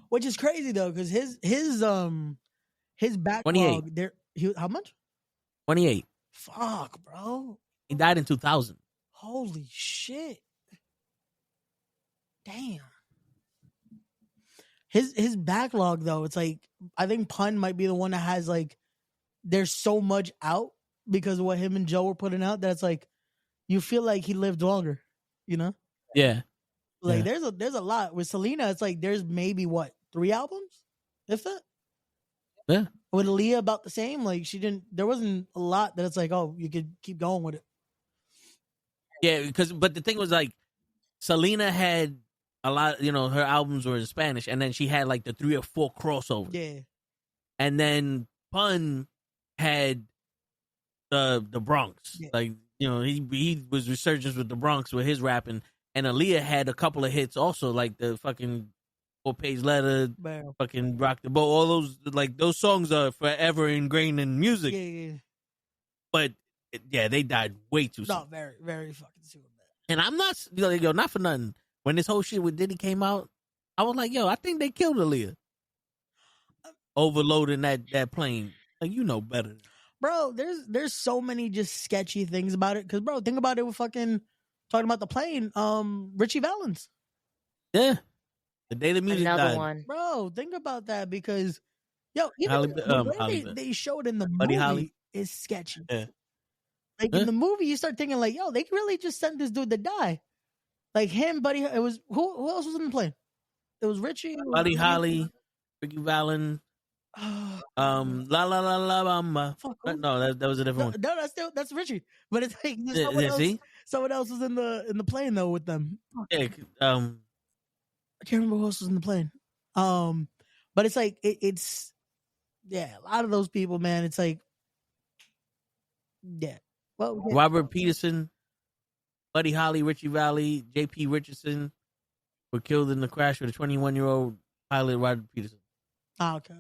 Which is crazy though, because his backlog 28. there. How much? 28. Fuck, bro. He died in 2000. Holy shit. Damn. His backlog though, it's like I think Pun might be the one that has like there's so much out because of what him and Joe were putting out that it's like you feel like he lived longer, you know? Yeah. Like there's a lot. With Selena, it's like there's maybe what, 3 albums? If that? Yeah. With Aaliyah about the same. Like there wasn't a lot that it's like, oh, you could keep going with it. Yeah, but the thing was like Selena had a lot, her albums were in Spanish, and then she had like the 3 or 4 crossovers. Yeah. And then Pun had the Bronx. Yeah. Like, he was resurgence with the Bronx with his rapping, and Aaliyah had a couple of hits also, like the fucking 4-page letter, fucking Rock the Boat. All those, like, those songs are forever ingrained in music. Yeah. But they died way too soon. No, very, very fucking soon, man. And I'm not, not for nothing. When this whole shit with Diddy came out, I was like, I think they killed Aaliyah. Overloading that plane. Like, better. Bro, there's so many just sketchy things about it. Cause bro, think about it with fucking talking about the plane. Richie Valens. Yeah. The day the music Another died. one. Bro, think about that because Yo, even Holly, the way Holly Berry. they showed in the Buddy movie Holly. is sketchy. Yeah. Like in the movie, you start thinking like, yo, they really just sent this dude to die. Like him, Buddy. It was who else was in the plane? It was Richie. Buddy Holly, Ricky Valen. La la la la bamba. No, that was a different one. No, that's Richie. But it's like someone else was in the plane though with them. Yeah, I can't remember who else was in the plane. But it's like it's a lot of those people, man. It's like well, Robert Peterson, Buddy Holly, Richie Valley, J.P. Richardson were killed in the crash with a 21-year-old pilot, Robert Peterson. Oh, okay.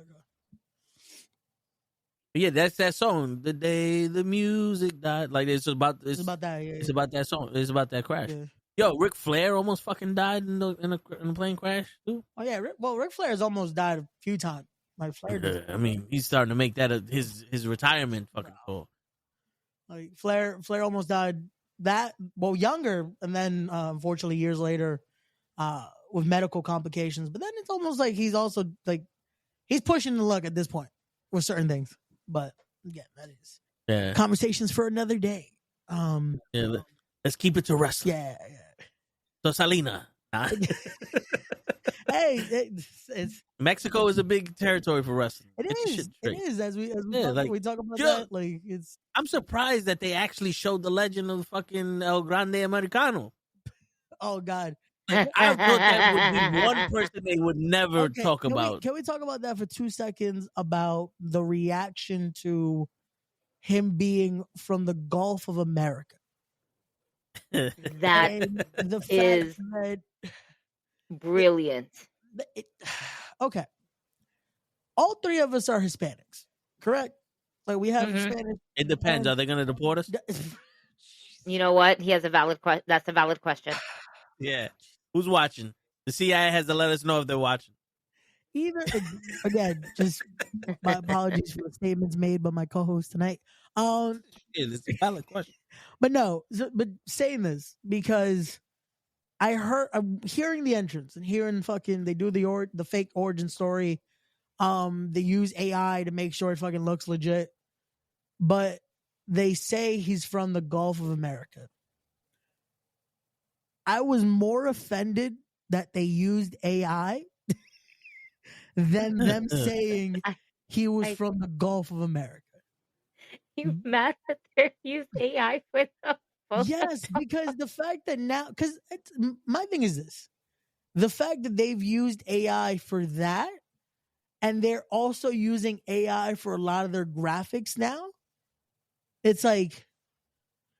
But yeah, that's that song. The day the music died. Like it's about that. Yeah, it's about that song. It's about that crash. Yeah. Yo, Ric Flair almost fucking died in a plane crash too. Oh yeah, Ric Flair's almost died a few times. Like Flair. I mean, he's starting to make that his retirement fucking call. Like Flair almost died younger, and then unfortunately years later, with medical complications. But then it's almost like he's also like he's pushing the luck at this point with certain things. But yeah, that is conversations for another day. Let's keep it to wrestling. Yeah. So Salina. Hey, it's Mexico is a big territory for wrestling. It is. As we talk about that, like it's. I'm surprised that they actually showed the legend of fucking El Grande Americano. Oh God. Like, I thought that would be one person they would never talk about. Can we talk about that for 2 seconds about the reaction to him being from the Gulf of America? That is brilliant. Okay. All 3 of us are Hispanics, correct? Like we have Hispanic. It depends. Are they going to deport us? You know what? He has a valid question. That's a valid question. Yeah. Who's watching? The CIA has to let us know if they're watching. Again, just my apologies for the statements made by my co-host tonight. It's a valid question. But no, but saying this because I'm hearing the entrance and hearing they do the fake origin story. They use AI to make sure it fucking looks legit. But they say he's from the Gulf of America. I was more offended that they used AI than them saying he was from the Gulf of America. You mad that they used AI for them? Yes, because the fact that now, because my thing is this, the fact that they've used AI for that, and they're also using AI for a lot of their graphics now, it's like,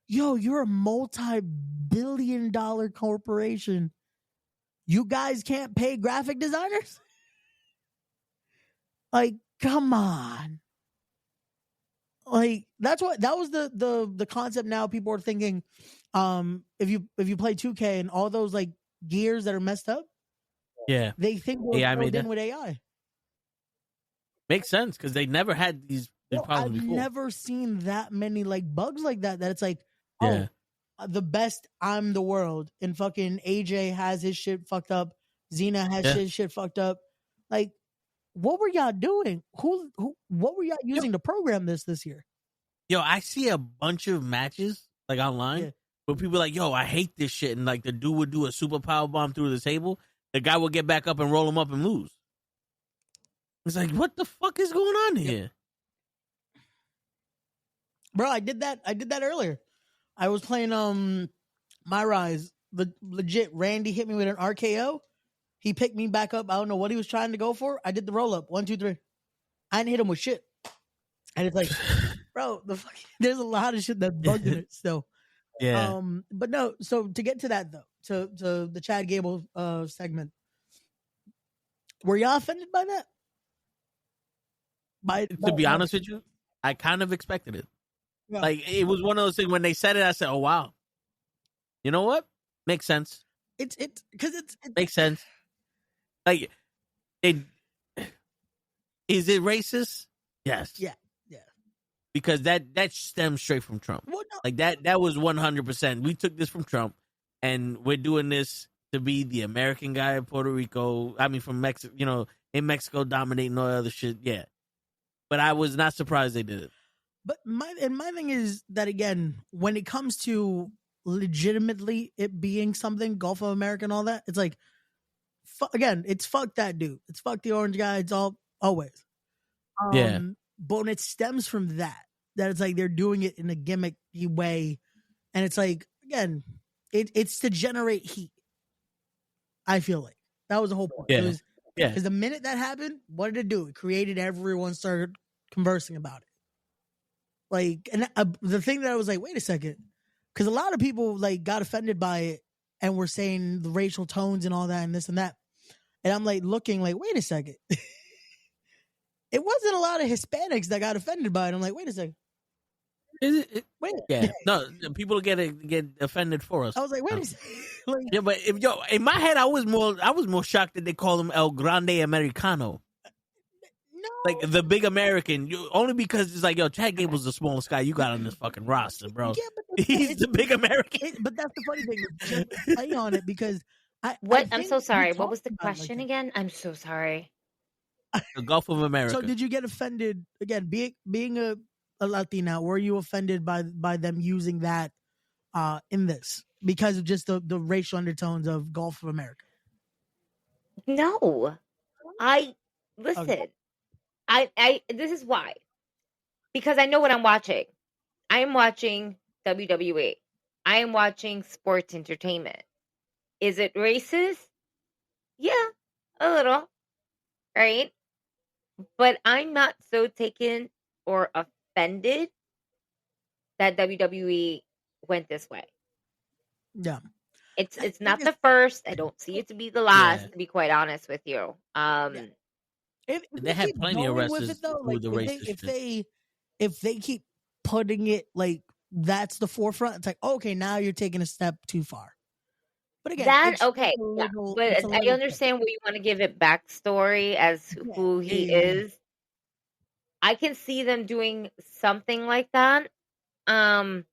yo, you're a multi-billion-dollar corporation. You guys can't pay graphic designers? Like, come on. Like that was the concept. Now people are thinking, if you play 2K and all those like gears that are messed up, they think we're filled in with AI. Makes sense because they never had these problems before. I've never seen that many like bugs like that. That it's like, the best. I'm the world, and fucking AJ has his shit fucked up. Xena has his shit fucked up. Like, what were y'all doing? What were y'all using to program this year? Yo, I see a bunch of matches like online where people are like, yo, I hate this shit. And like the dude would do a super power bomb through the table. The guy would get back up and roll him up and lose. It's like, what the fuck is going on here? Bro, I did that earlier. I was playing My Rise. Legit, Randy hit me with an RKO. He picked me back up. I don't know what he was trying to go for. I did the roll up. 1, 2, 3. I didn't hit him with shit. And it's like, bro, there's a lot of shit that's bugged in it still. Yeah. But no, so to get to that though, to the Chad Gable segment, were y'all offended by that? To be honest with you, I kind of expected it. Yeah. Like it was one of those things when they said it, I said, "Oh wow, you know what? Makes sense." It's because it makes sense. Like, is it racist? Yes. Yeah. Because that stems straight from Trump. Well, no. Like that was 100%. We took this from Trump, and we're doing this to be the American guy in Puerto Rico. I mean, from Mexico, in Mexico dominating all other shit. Yeah. but I was not surprised they did it. But my thing is that, again, when it comes to legitimately it being something, Gulf of America and all that, it's like, again, it's fuck that dude. It's fuck the orange guy. It's always. Yeah. But when it stems from that it's like they're doing it in a gimmicky way, and it's like, again, it's to generate heat. I feel like that was the whole point. Yeah. Because the minute that happened, what did it do? It created everyone started conversing about it. Like, and the thing that I was like, wait a second, because a lot of people like got offended by it and were saying the racial tones and all that and this and that, and I'm like looking like, wait a second, it wasn't a lot of Hispanics that got offended by it. I'm like, wait a second, is it? Wait, yeah, no, people get offended for us. I was like, wait a second. Like, yeah, but in my head, I was more shocked that they call him El Grande Americano. No, like the big American, only because it's like, yo, Chad Gable's the smallest guy you got on this fucking roster, bro. Yeah, but he's the big American. But that's the funny thing. Just play on it because I'm so sorry. What was the question again? I'm so sorry. The Gulf of America. So did you get offended again? Being a Latina, were you offended by them using that in this because of just the racial undertones of Gulf of America? No, listen. Okay. I this is why, because I know what I'm watching. I am watching WWE. I am watching sports entertainment. Is it racist? Yeah, a little, right? But I'm not so taken or offended that WWE went this way. Yeah. It's not the first. I don't see it to be the last, to be quite honest with you. If they had plenty of wrestlers with the racist if they keep putting it like that's the forefront, it's like, okay, now you're taking a step too far. But again, okay, but I understand where you want to give it backstory as who he is. I can see them doing something like that. I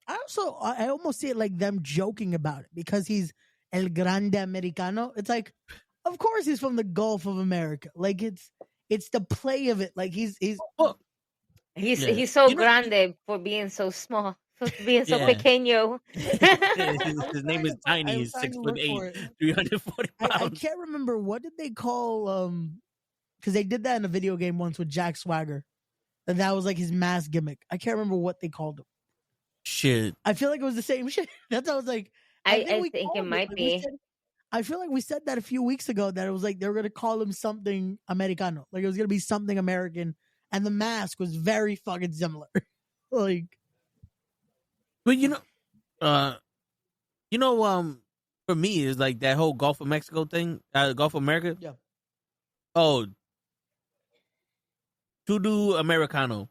almost see it like them joking about it because he's El Grande Americano. It's like, of course he's from the Gulf of America. Like it's the play of it. Like he's so grande for being so small, for being so pequeño. His name is Tiny. He's 6'8", 340 pounds. I can't remember, what did they call because they did that in a video game once with Jack Swagger, and that was like his mask gimmick. I can't remember what they called him. Shit. I feel like it was the same shit. That's what I was like. I think it might be. I feel like we said that a few weeks ago that it was like they were gonna call him something Americano, like it was gonna be something American, and the mask was very fucking similar. Like, but for me is like that whole Gulf of Mexico thing, Gulf of America. Yeah. Oh, Todo Americano.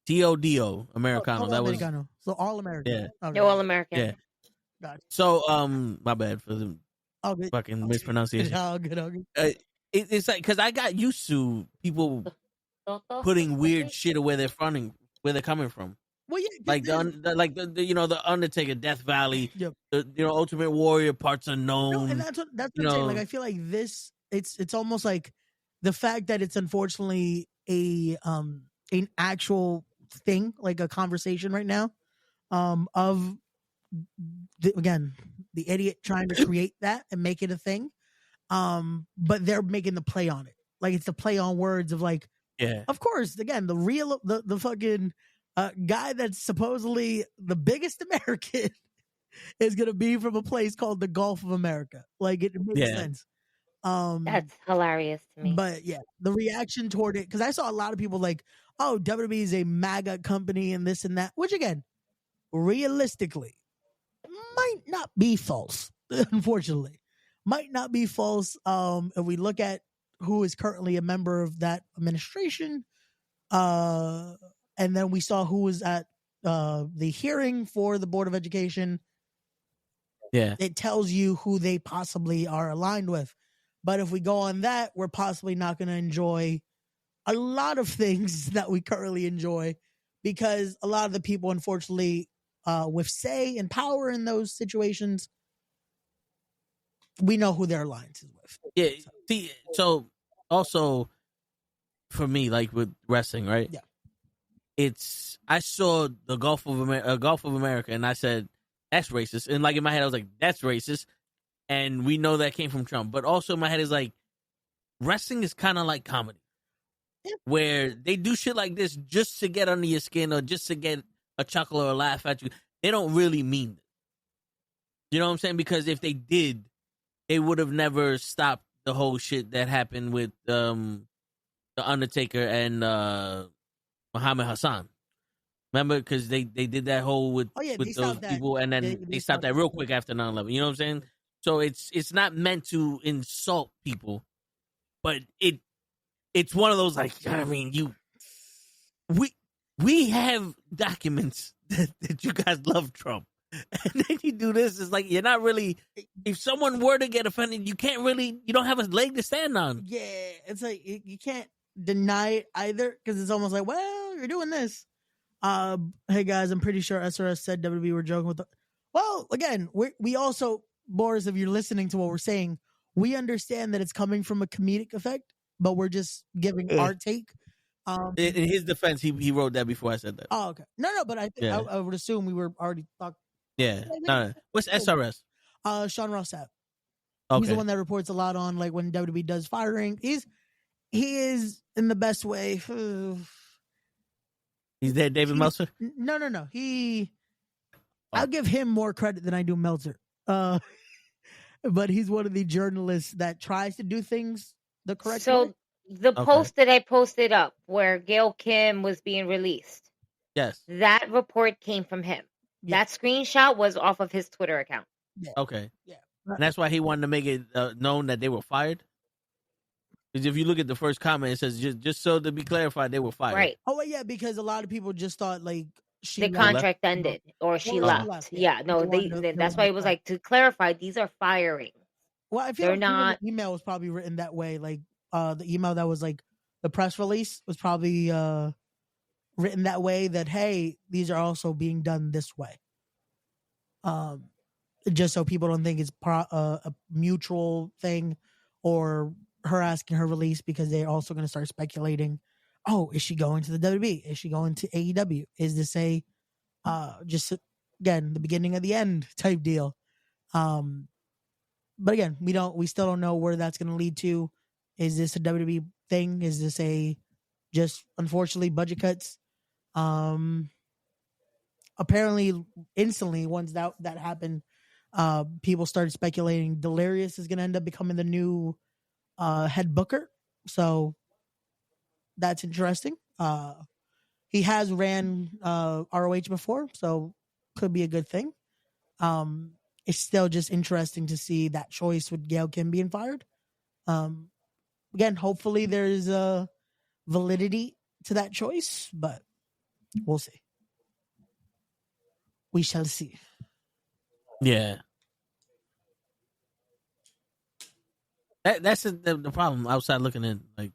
TODO Americano. That was Americano. So all American. Yeah. Okay. All American. Yeah. Gotcha. So my bad for the fucking mispronunciation. All good. It's like because I got used to people putting weird shit where they're coming from. Well, yeah, like the Undertaker, Death Valley, yep. The Ultimate Warrior, Parts Unknown. No, and that's what I'm saying. Like I feel like this, it's almost like the fact that it's unfortunately an actual thing, like a conversation right now, of the idiot trying to create that and make it a thing, but they're making the play on it, like it's the play on words of like, yeah, of course, again, the real the fucking guy that's supposedly the biggest American is gonna be from a place called the Gulf of America. Like it makes sense. That's hilarious to me. But yeah, the reaction toward it, because I saw a lot of people like, oh, WWE is a MAGA company and this and that, which again, realistically, might not be false. Unfortunately, might not be false. If we look at who is currently a member of that administration, and then we saw who was at the hearing for the Board of Education. Yeah, it tells you who they possibly are aligned with. But if we go on that, we're possibly not going to enjoy a lot of things that we currently enjoy, because a lot of the people, unfortunately, with say and power in those situations, we know who their alliance is with. Yeah. See, so also, for me, like with wrestling, right? Yeah. I saw the Gulf of America, and I said that's racist. And like in my head, I was like, that's racist. And we know that came from Trump. But also in my head is like, wrestling is kind of like comedy, where they do shit like this just to get under your skin or just to get a chuckle or a laugh at you. They don't really mean it. You know what I'm saying? Because if they did, they would have never stopped the whole shit that happened with the Undertaker and Muhammad Hassan. Remember? Because they did that whole with those people, and then they stopped that real quick after 9/11. You know what I'm saying? So it's not meant to insult people, but it's one of those, like, I mean, we have documents that you guys love Trump. And then you do this. It's like, you're not really, if someone were to get offended, you don't have a leg to stand on. Yeah, it's like you can't deny it either, because it's almost like, well, you're doing this. Hey guys, I'm pretty sure SRS said WWE were joking with well, again, we also, Boris, if you're listening to what we're saying, we understand that it's coming from a comedic effect, but we're just giving our take. In his defense, he wrote that before I said that. Oh, okay. No, but I think I would assume we were already talking. Yeah. No. What's SRS? Sean Ross Sapp. Okay. He's the one that reports a lot on, like, when WWE does firing. He is in the best way. He's there, David Meltzer? No. I'll give him more credit than I do Meltzer. But he's one of the journalists that tries to do things the correct way. So the post that I posted up where Gail Kim was being released. Yes. That report came from him. Yeah. That screenshot was off of his Twitter account. Yeah. Okay. Yeah. And that's why he wanted to make it known that they were fired? Because if you look at the first comment, it says, just so to be clarified, they were fired. Right. Oh, yeah, because a lot of people just thought, like, the contract ended or she left. Yeah, no, that's why it was like, to clarify, these are firings. Well, I feel like the email was probably written that way. Like, the email that was like the press release was probably written that way, that, hey, these are also being done this way. Just so people don't think it's a mutual thing, or her asking her release, because they're also going to start speculating, oh, is she going to the WWE? Is she going to AEW? Is this a just, again, the beginning of the end type deal? But again, we still don't know where that's going to lead to. Is this a WWE thing? Is this just unfortunately budget cuts? Apparently, instantly, once that happened, people started speculating Delirious is going to end up becoming the new head booker. So that's interesting. He has ran ROH before, so could be a good thing. It's still just interesting to see that choice with Gail Kim being fired. Again, hopefully there's a validity to that choice, but we'll see. We shall see. Yeah. That's the problem outside looking in. Like,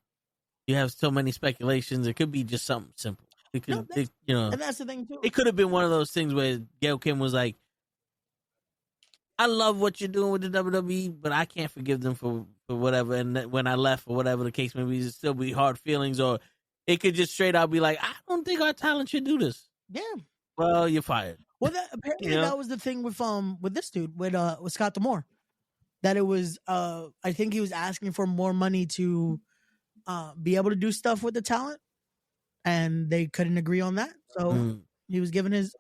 you have so many speculations. It could be just something simple. It could, and that's the thing too. It could have been one of those things where Gail Kim was like, I love what you're doing with the WWE, but I can't forgive them for whatever. And when I left, or whatever the case may be, it'd still be hard feelings. Or it could just straight out be like, I don't think our talent should do this. Yeah. Well, you're fired. Well, apparently that was the thing with this dude, with Scott D'Amore. That it was, I think he was asking for more money to be able to do stuff with the talent, and they couldn't agree on that. So he was given his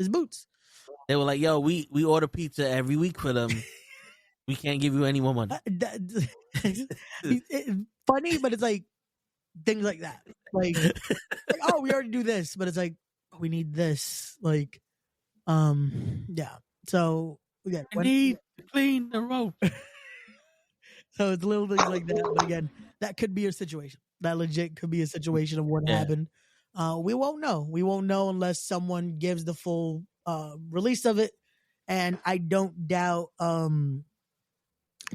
boots. They were like, yo, we order pizza every week for them. We can't give you any more money. It's funny, but it's like things like that. Like, oh, we already do this, but it's like, we need this. Like, yeah. So, again, I need to clean the rope. So it's little things like that. But again, that could be a situation. That legit could be a situation of what happened. We won't know. We won't know unless someone gives the full release of it. And I don't doubt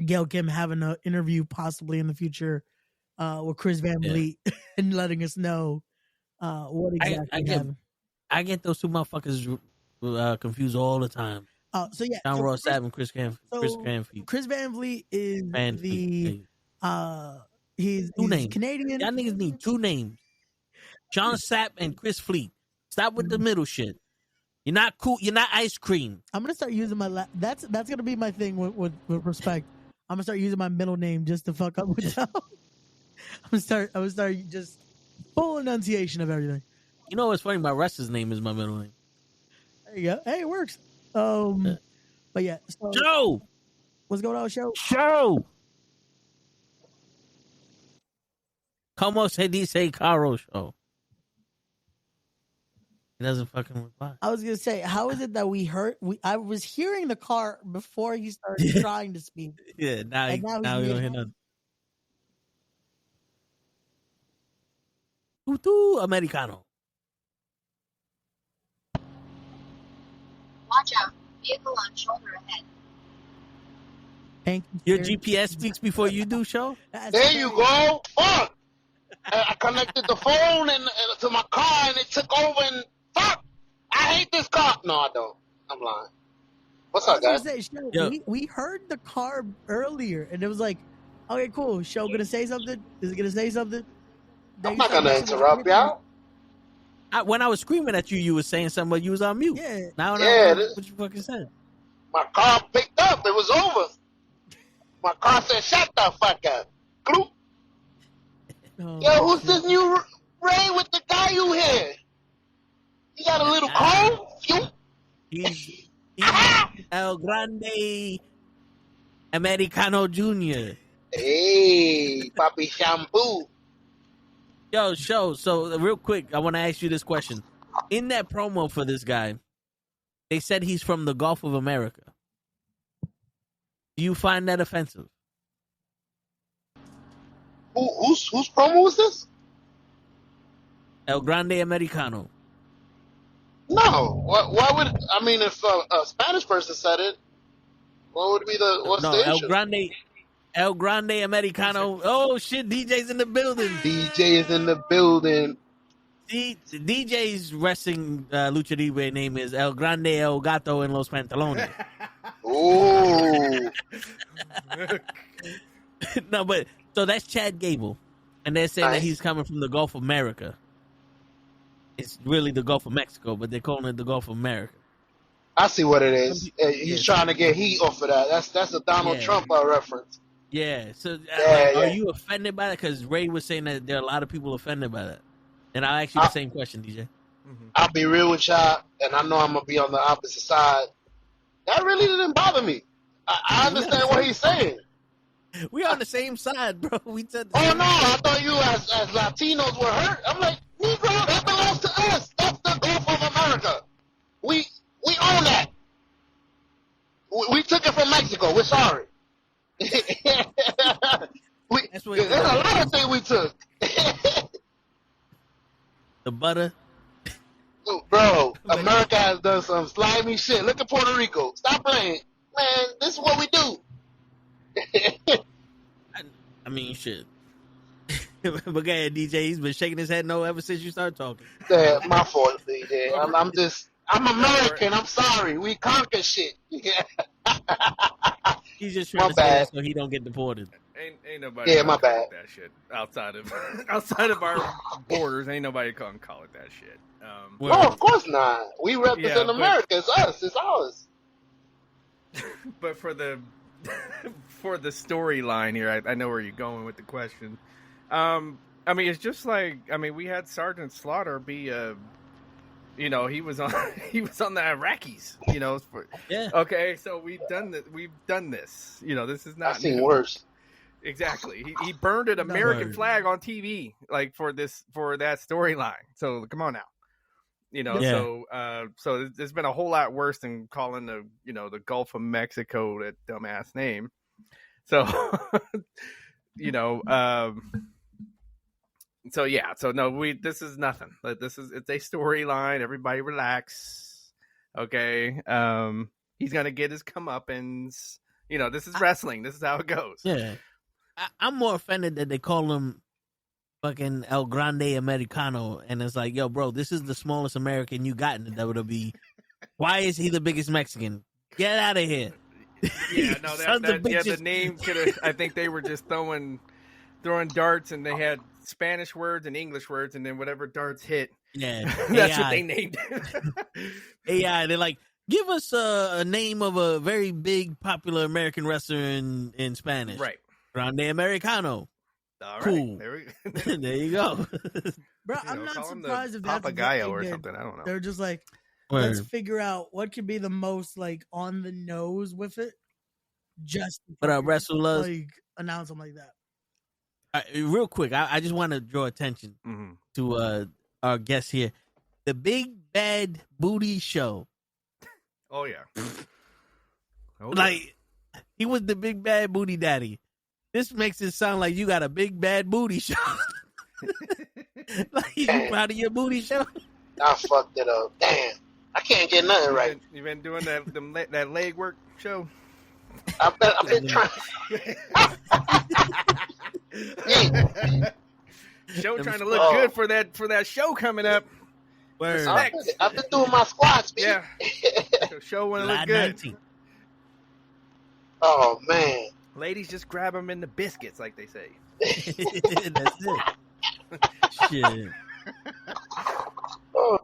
Gail Kim having an interview possibly in the future with Chris Van Vliet and letting us know what exactly happened. I get those two motherfuckers confused all the time. So yeah, John Ross Sapp and Chris Van Vliet. Chris Van Vliet is He's names. Canadian. Y'all niggas need 2 names. Sean Sapp and Chris Fleet. Stop with the middle shit. You're not cool. You're not ice cream. I'm gonna start using my that's gonna be my thing with respect. I'm gonna start using my middle name just to fuck up with y'all. I'm gonna start just full enunciation of everything. You know what's funny? My wrestler's name is my middle name. There you go. Hey, it works. But yeah. So, Joe. what's going on, show? Como se dice caro show? He doesn't fucking reply. I was gonna say, how is it that I was hearing the car before he started trying to speak. Yeah, now we don't hear nothing. Tutu Americano. Watch out. Vehicle on shoulder ahead. Thank you. Your GPS speaks before you do, show? There you go. Fuck. I connected the phone and to my car and it took over and fuck. I hate this car. No, I don't. I'm lying. What's up, guys? We heard the car earlier and it was like, okay, cool. Show gonna say something? Is it gonna say something? I'm not gonna interrupt y'all. When I was screaming at you, you were saying something, but you was on mute. Yeah. Now I know what you fucking said. My car picked up. It was over. My car said, shut the fuck up. Gloop. Oh, Yo, who's this new Ray with the guy you here? You got a little cold? He's El Grande Americano Jr. Hey, Papi Shampoo. Yo, show. So real quick, I want to ask you this question. In that promo for this guy, they said he's from the Gulf of America. Do you find that offensive? Whose promo was this? El Grande Americano. No. Why would I mean if a Spanish person said it? What would be what's the issue? El Grande Americano. Oh shit, DJ's in the building. DJ is in the building. DJ's wrestling lucha libre name is El Grande El Gato en los Pantalones. Ooh. No, but so that's Chad Gable, and they're saying that he's coming from the Gulf of America. It's really the Gulf of Mexico, but they're calling it the Gulf of America. I see what it is. He's trying to get heat off of that. That's a Donald Trump reference. Yeah. So, are you offended by that? Because Ray was saying that there are a lot of people offended by that. And I'll ask you the same question, DJ. Mm-hmm. I'll be real with y'all, and I know I'm gonna be on the opposite side. That really didn't bother me. I understand what he's saying. We're on the same side, bro. We said. Oh no, I thought you as Latinos were hurt. I'm like, Negro, that belongs to us. That's the Gulf of America. We own that. We took it from Mexico. We're sorry. There's a lot of things we took. The butter. Bro, America has done some slimy shit. Look at Puerto Rico. Stop playing. Man, this is what we do. I mean, shit. But go ahead, DJ. He's been shaking his head no ever since you started talking. Yeah, my fault, DJ. I'm American. I'm sorry. We conquer shit. He's just trying to say that so he don't get deported. Ain't nobody. Yeah, my bad. That shit outside of our borders. Ain't nobody gonna call it that shit. No, of course not. We represent America. It's us. It's ours. But for the storyline here, I know where you're going with the question. I mean, it's just like we had Sergeant Slaughter be he was on the Iraqis. Okay, so we've done this. This is not. I've seen worse. Exactly. He burned an American flag on TV, like for that storyline. So come on now. So there's been a whole lot worse than calling the Gulf of Mexico that dumbass name. So this is nothing. It's a storyline. Everybody relax. Okay. He's gonna get his comeuppance. This is wrestling. This is how it goes. Yeah. I'm more offended that they call him fucking El Grande Americano, and it's like, yo, bro, this is the smallest American you got in the WWE. Why is he the biggest Mexican? Get out of here. Yeah, no, the name could have. I think they were just throwing throwing darts, and they had Spanish words and English words, and then whatever darts hit, Yeah, that's what they named it. AI. They're like, give us a name of a very big popular American wrestler in Spanish. Right. Grande Americano. All right. Cool. There you go. Bro, You I'm know, not call him the surprised if that's what Papagayo they or did. something. I don't know. They're just like, let's figure out what could be the most like on the nose with it. Just What up, wrestlers? like announce them like that. Real quick, I just want to draw attention to our guest here. The Big Bad Booty Show. Oh yeah. Like, he was the Big Bad Booty Daddy. This makes it sound like you got a big bad booty show. Like, you proud of your booty show? I fucked it up. Damn. I can't get nothing right. You been doing that leg work show? I've been trying. Show trying to look good for that show coming up. Word. I've been doing my squats, B. Yeah. Show want to look good. 19. Oh man. Ladies, just grab them in the biscuits, like they say. That's it. Shit. Oh.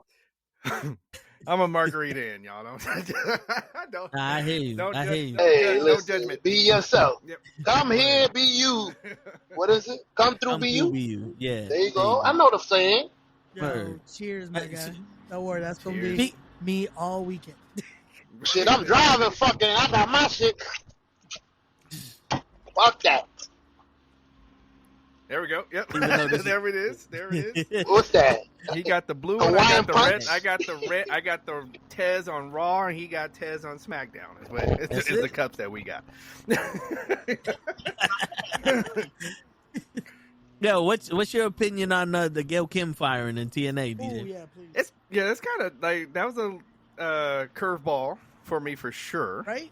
I'm a margarita in, y'all. Don't. I hear you. I hear you. Hey, no listen, judgment. be yourself. Yep. Come here, be you. What is it? Come through, be you. Yeah. There you go. I know the saying. Yo, Word. cheers, my guy. Don't worry, that's gonna Cheers. be me all weekend. Shit, I'm driving. Fucking, I got my shit. Fuck that. There we go. Yep. Even though this There it is. There it is. What's that? He got the blue one. I Hawaiian got the red. punch? I got the Tez on Raw, and he got Tez on SmackDown. It's the cups that we got. Yo, what's your opinion on the Gail Kim firing in TNA, Oh DJ? yeah, please. It's kind of like that was a curveball for me for sure. Right?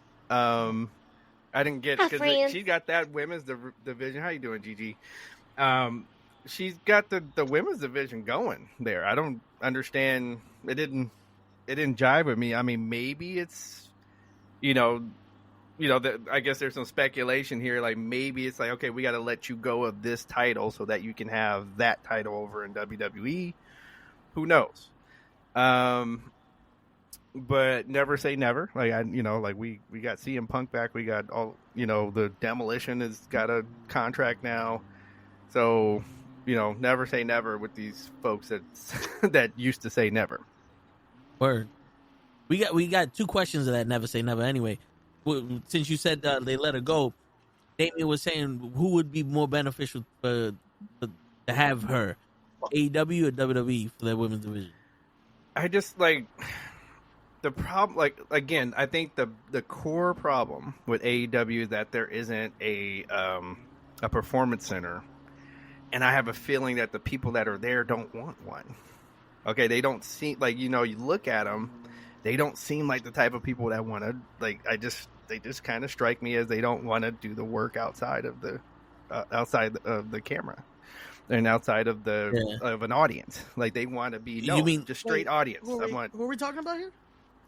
I didn't get Hi, because friends. she got that women's division. How you doing, Gigi? She's got the women's division going there. I don't understand. It didn't jive with me. I mean, maybe it's I guess there's some speculation here. Like maybe it's like, okay, we got to let you go of this title so that you can have that title over in WWE. Who knows? But never say never. Like we got CM Punk back. We got all the Demolition has got a contract now. So never say never with these folks that used to say never. Word. We got two questions of that never say never. Anyway, since you said they let her go, Damien was saying who would be more beneficial to have her, AEW or WWE for their women's division. I just like. The problem, like again, I think the core problem with AEW is that there isn't a performance center, and I have a feeling that the people that are there don't want one. Okay, they don't seem like you look at them, they don't seem like the type of people that want to like. They just kind of strike me as they don't want to do the work outside of the camera. And outside of of an audience, like they want to be You mean just straight audience. Who are we talking about here?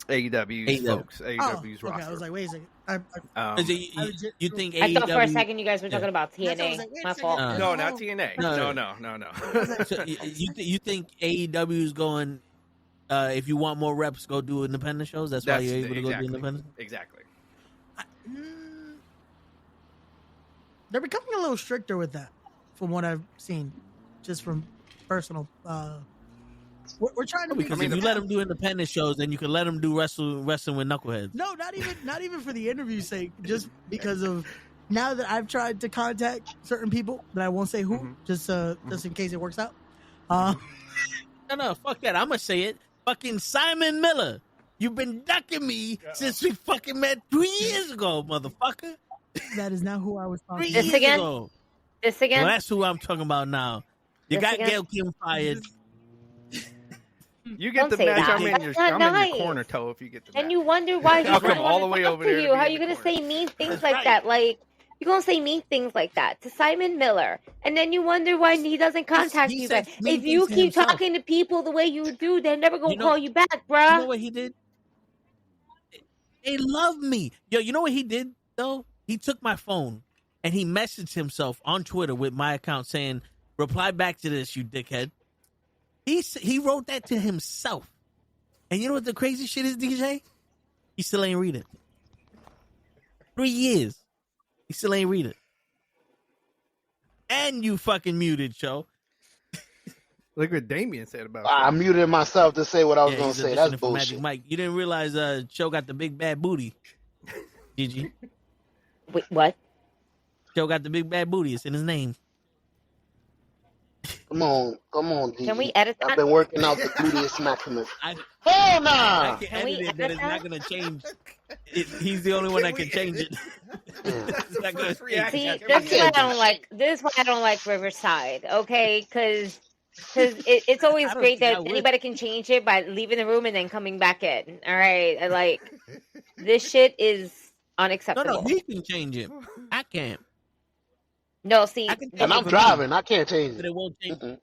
AEW's folks, AEW's roster. Okay, I was like, wait a second. You think I thought for a AEW second you guys were talking about That's what I TNA. was like, wait a My second. fault. No, not TNA. No. So you think AEW is going? If you want more reps, go do independent shows. That's why you're able to go do independent. Exactly. They're becoming a little stricter with that, from what I've seen, just from personal. We're trying to Because if you let them do independent shows, then you can let them do wrestling with knuckleheads. No, not even for the interview's sake. Just because of now that I've tried to contact certain people that I won't say who, just in case it works out. No, fuck that. I'm gonna say it. Fucking Simon Miller. You've been ducking me since we fucking met 3 years ago, motherfucker. That is not who I was talking 3 about. years ago. This again? Well, that's who I'm talking about now. You got Gail Kim fired. You get Don't the say match. that. I'm in That's your not nice. corner toe if you get the match. And you wonder why he's I'll not come all the way over there. you. How are you gonna say mean things like that? Like you're gonna say mean things like that to Simon Miller, and then you wonder why he doesn't contact He you said guys. mean If you things to keep himself. talking to people the way you do, they're never gonna call you back, You bruh. know what he did? They love me. Yo, you know what he did, though? He took my phone and he messaged himself on Twitter with my account saying, "Reply back to this, you dickhead." He wrote that to himself. And you know what the crazy shit is, DJ? He still ain't read it. 3 years. He still ain't read it. And you fucking muted, Cho. Look what Damien said about I muted myself to say what I was going to say. That's bullshit. Magic Mike. You didn't realize Cho got the big bad booty. Did you? Wait, what? Cho got the big bad booty. It's in his name. Come on, DJ. Can we edit that? I've been working out the gluteus maximus. Hell nah! I can edit it, but it's not going to change. He's the only one that can change it. That's the first reaction. See, this is why I don't like. This is why I don't like Riverside. Okay, because it's always great that anybody can change it by leaving the room and then coming back in. All right, and like this shit is unacceptable. No, he can change it. I can't. No, see, And I'm driving. I can't change But it. it won't change.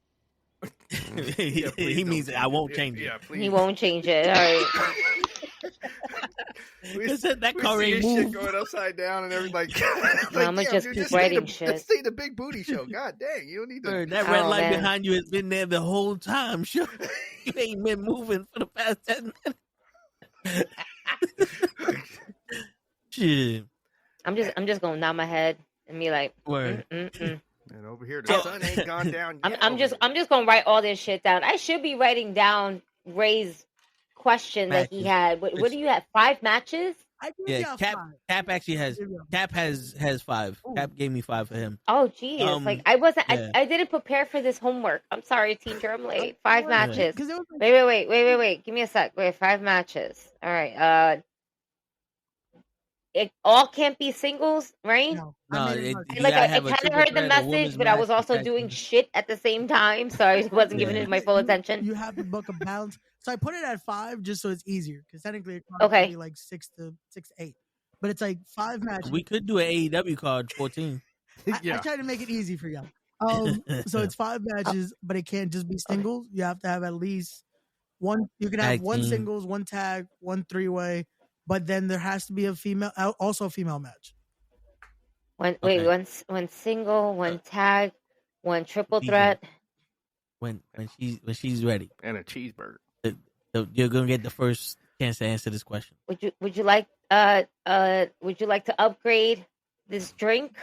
Yeah, he means I won't change it. Yeah, please. he won't change it. All right. That car see ain't his shit moved. going upside down and everything. I'ma just keep writing shit. Just see the big booty show. God dang, you don't need to. That red light man. behind you has been there the whole time. Sure, you ain't been moving for the past 10 minutes. Shit. I'm just gonna nod my head and be like, Word. And over here, the sun ain't gone down yet. I'm just gonna write all this shit down. I should be writing down Ray's question that he had. What do you have? 5 matches? I think Yeah, Cap actually has. Cap has 5. Ooh. Cap gave me 5 for him. Oh, geez. Like I wasn't. yeah. I didn't prepare for this homework. I'm sorry, teacher. I'm late. 5 matches. Because it was like, Wait. Give me a sec. Wait, 5 matches. All right. It all can't be singles, right? no, No, I made it it- hard. you Like gotta I have a kind of triple heard the threat, a message, women's but I was match, also tag doing team. shit at the same time, so I wasn't giving Yeah. it my full attention. You have to book a balance. So I put it at 5 just so it's easier. Because technically it Okay. could be like 6 to 8. But it's like 5 matches. We could do an AEW card 14. I Yeah. try to make it easy for y'all. So it's 5 matches, but it can't just be singles. You have to have at least one. You can have Tag one team. singles, one tag, one 3-way, but then there has to be a female, also a female match. Okay. One single, one tag, one triple DJ. threat. When she's ready, And a cheeseburger. you're gonna get the first chance to answer this question. Would you like to upgrade this drink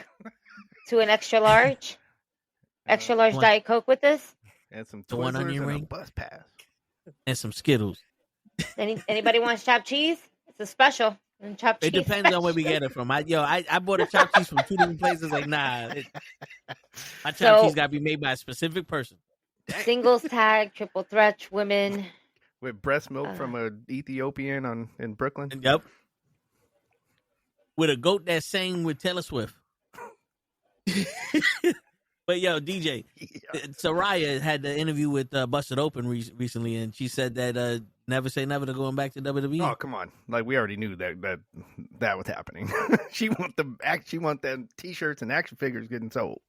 to an extra large? Extra large One. Diet Coke with this? And some The one Twizzlers onion and a ring? bus pass. And some Skittles. Anybody wants chopped cheese? It's a special. And chopped It cheese. depends on where we get it from. I bought a chopped cheese from 2 different places. Like, nah, my chopped So- cheese got to be made by a specific person. Singles tag, triple threat, women. With breast milk from an Ethiopian in Brooklyn. Yep. With a goat that sang with Taylor Swift. But yo, DJ, Saraya had the interview with Busted Open recently, and she said that never say never to going back to WWE. Oh, come on! Like we already knew that was happening. she want them T-shirts and action figures getting sold.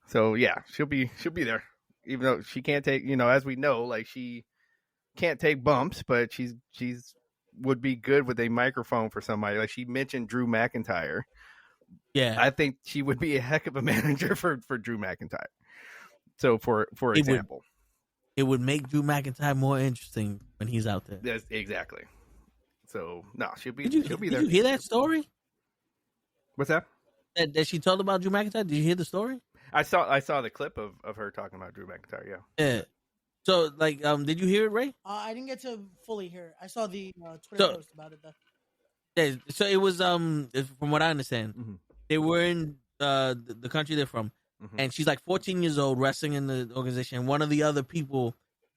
So yeah, she'll be there, even though she can't take. As we know, like she can't take bumps, but she's would be good with a microphone for somebody. Like she mentioned Drew McIntyre. Yeah, I think she would be a heck of a manager for Drew McIntyre. So for example, it would make Drew McIntyre more interesting when he's out there. that's exactly. So no, she'll be Did there. you hear that story? What's that? That she told about Drew McIntyre? Did you hear the story? I saw the clip of her talking about Drew McIntyre. Yeah. Yeah. So like, did you hear it, Ray? I didn't get to fully hear it. I saw the Twitter post about it though. Yeah. So it was from what I understand, Mhm. they were in the country they're from, and she's like 14 years old, wrestling in the organization. One of the other people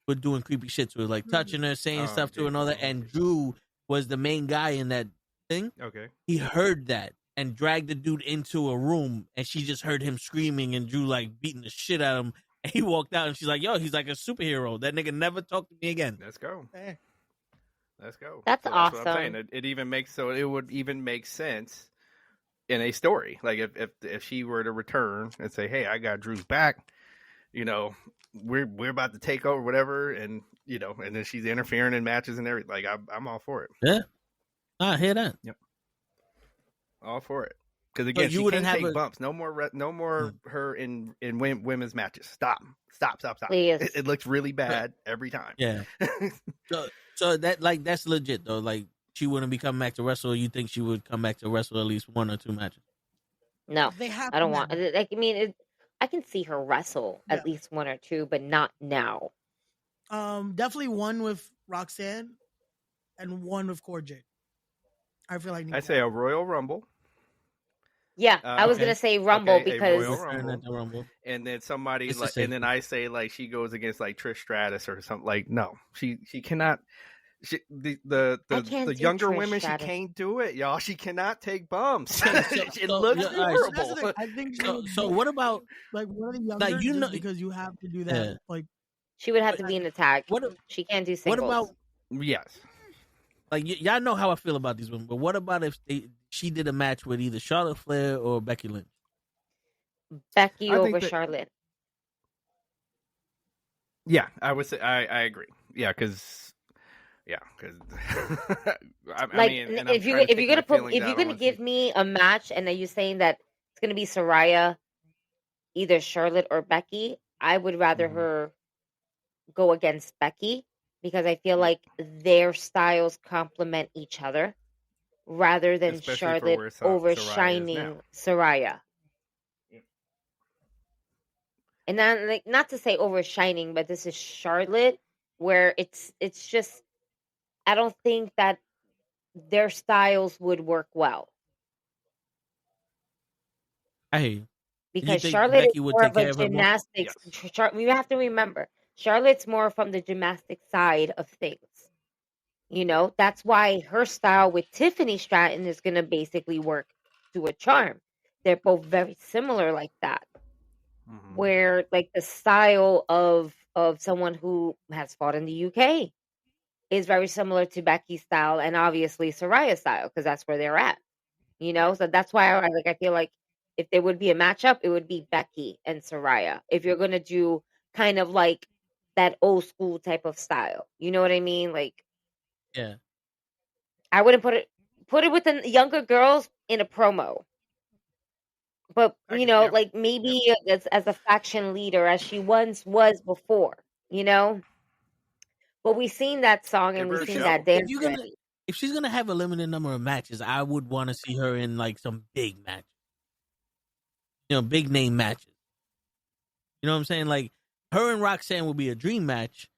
were doing creepy shit to her, like touching her, saying stuff to her, and all that. And Drew was the main guy in that thing. Okay. He heard that and dragged the dude into a room, and she just heard him screaming and Drew like beating the shit out of him. And he walked out, and she's like, "Yo, he's like a superhero. That nigga never talked to me again." Let's go. Eh. Let's go. That's What I'm awesome. saying. It would even make sense in a story. Like if she were to return and say, "Hey, I got Drew's back," we're about to take over, whatever, and and then she's interfering in matches and everything. Like I'm all for it. Yeah, I hear that. All for it. Because again, you she wouldn't can't have take bumps. No more her in women's matches. Stop. Please. It looks really bad every time. Yeah. So that's legit though. Like she wouldn't be coming back to wrestle. Or you think she would come back to wrestle at least 1 or 2 matches? No, They have I don't to want. now. Like, I mean, I can see her wrestle Yeah. at least 1 or 2, but not now. Definitely one with Roxanne and one with Core Jade. I feel like I say a Royal Rumble. Yeah, I was Okay. gonna say Rumble Okay, a because Royal Return Rumble. at the Rumble. And then somebody It's a like, safe and then I say like she goes against like Trish Stratus or something. Like no, she cannot. The do younger Trish women, Stratus. she can't do it, y'all. She cannot take bumps. Okay, It looks yeah, all right, So that's the horrible. thing. I think So what about like one of the younger, like, you know, because you have to do that. yeah. Like she would have to be in a tag. What She can't do what singles. about Yes. like y'all know how I feel about these women, but what about if she did a match with either Charlotte Flair or Becky Lynch? Becky I think over that- Charlotte? Yeah, I would say I agree. Yeah, because. I mean, and if you're gonna give me a match, and are you saying that it's gonna be Saraya, either Charlotte or Becky, I would rather Mhm. her go against Becky because I feel like their styles complement each other rather than Especially for Charlotte where Saraya is overshining now. Saraya. Yeah. And then, like, not to say overshining, but this is Charlotte, where it's just, I don't think that their styles would work well I hear you. because think Charlotte Becky is would more take of a care of her more? gymnastics. Yes. You have to remember, Charlotte's more from the gymnastic side of things. You know, that's why her style with Tiffany Stratton is going to basically work to a charm. They're both very similar like that. Mhm. Where like the style of someone who has fought in the UK is very similar to Becky's style and obviously Saraya's style because that's where they're at. You know, so that's why I feel like if there would be a matchup, it would be Becky and Saraya. If you're gonna do kind of like that old school type of style, you know what I mean? Like, Yeah. I wouldn't put it with the younger girls in a promo. But like maybe as a faction leader, as she once was before, you know. But we've seen that song and Give her we've a seen show. that dance. If she's gonna have a limited number of matches, I would want to see her in like some big matches. Big name matches. You know what I'm saying? Like her and Roxanne would be a dream match,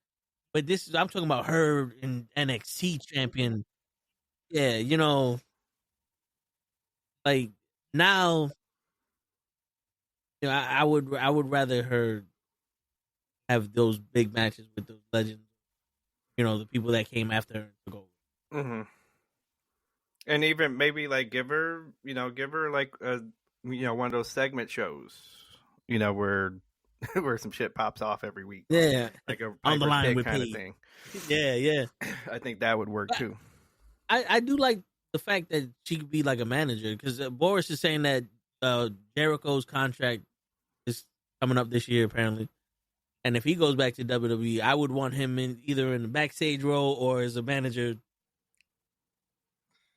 but I'm talking about her in NXT champion. Yeah, like now, I would rather her have those big matches with those legends. The people that came after her to go. Mm-hmm. And even maybe like give her like one of those segment shows, where where some shit pops off every week. Yeah, like a on the Piper's line Pit with kind Paige. of thing. Yeah. I think that would work too. I do like the fact that she could be like a manager because Boris is saying that Jericho's contract is coming up this year apparently, and if he goes back to WWE, I would want him either in the backstage role or as a manager.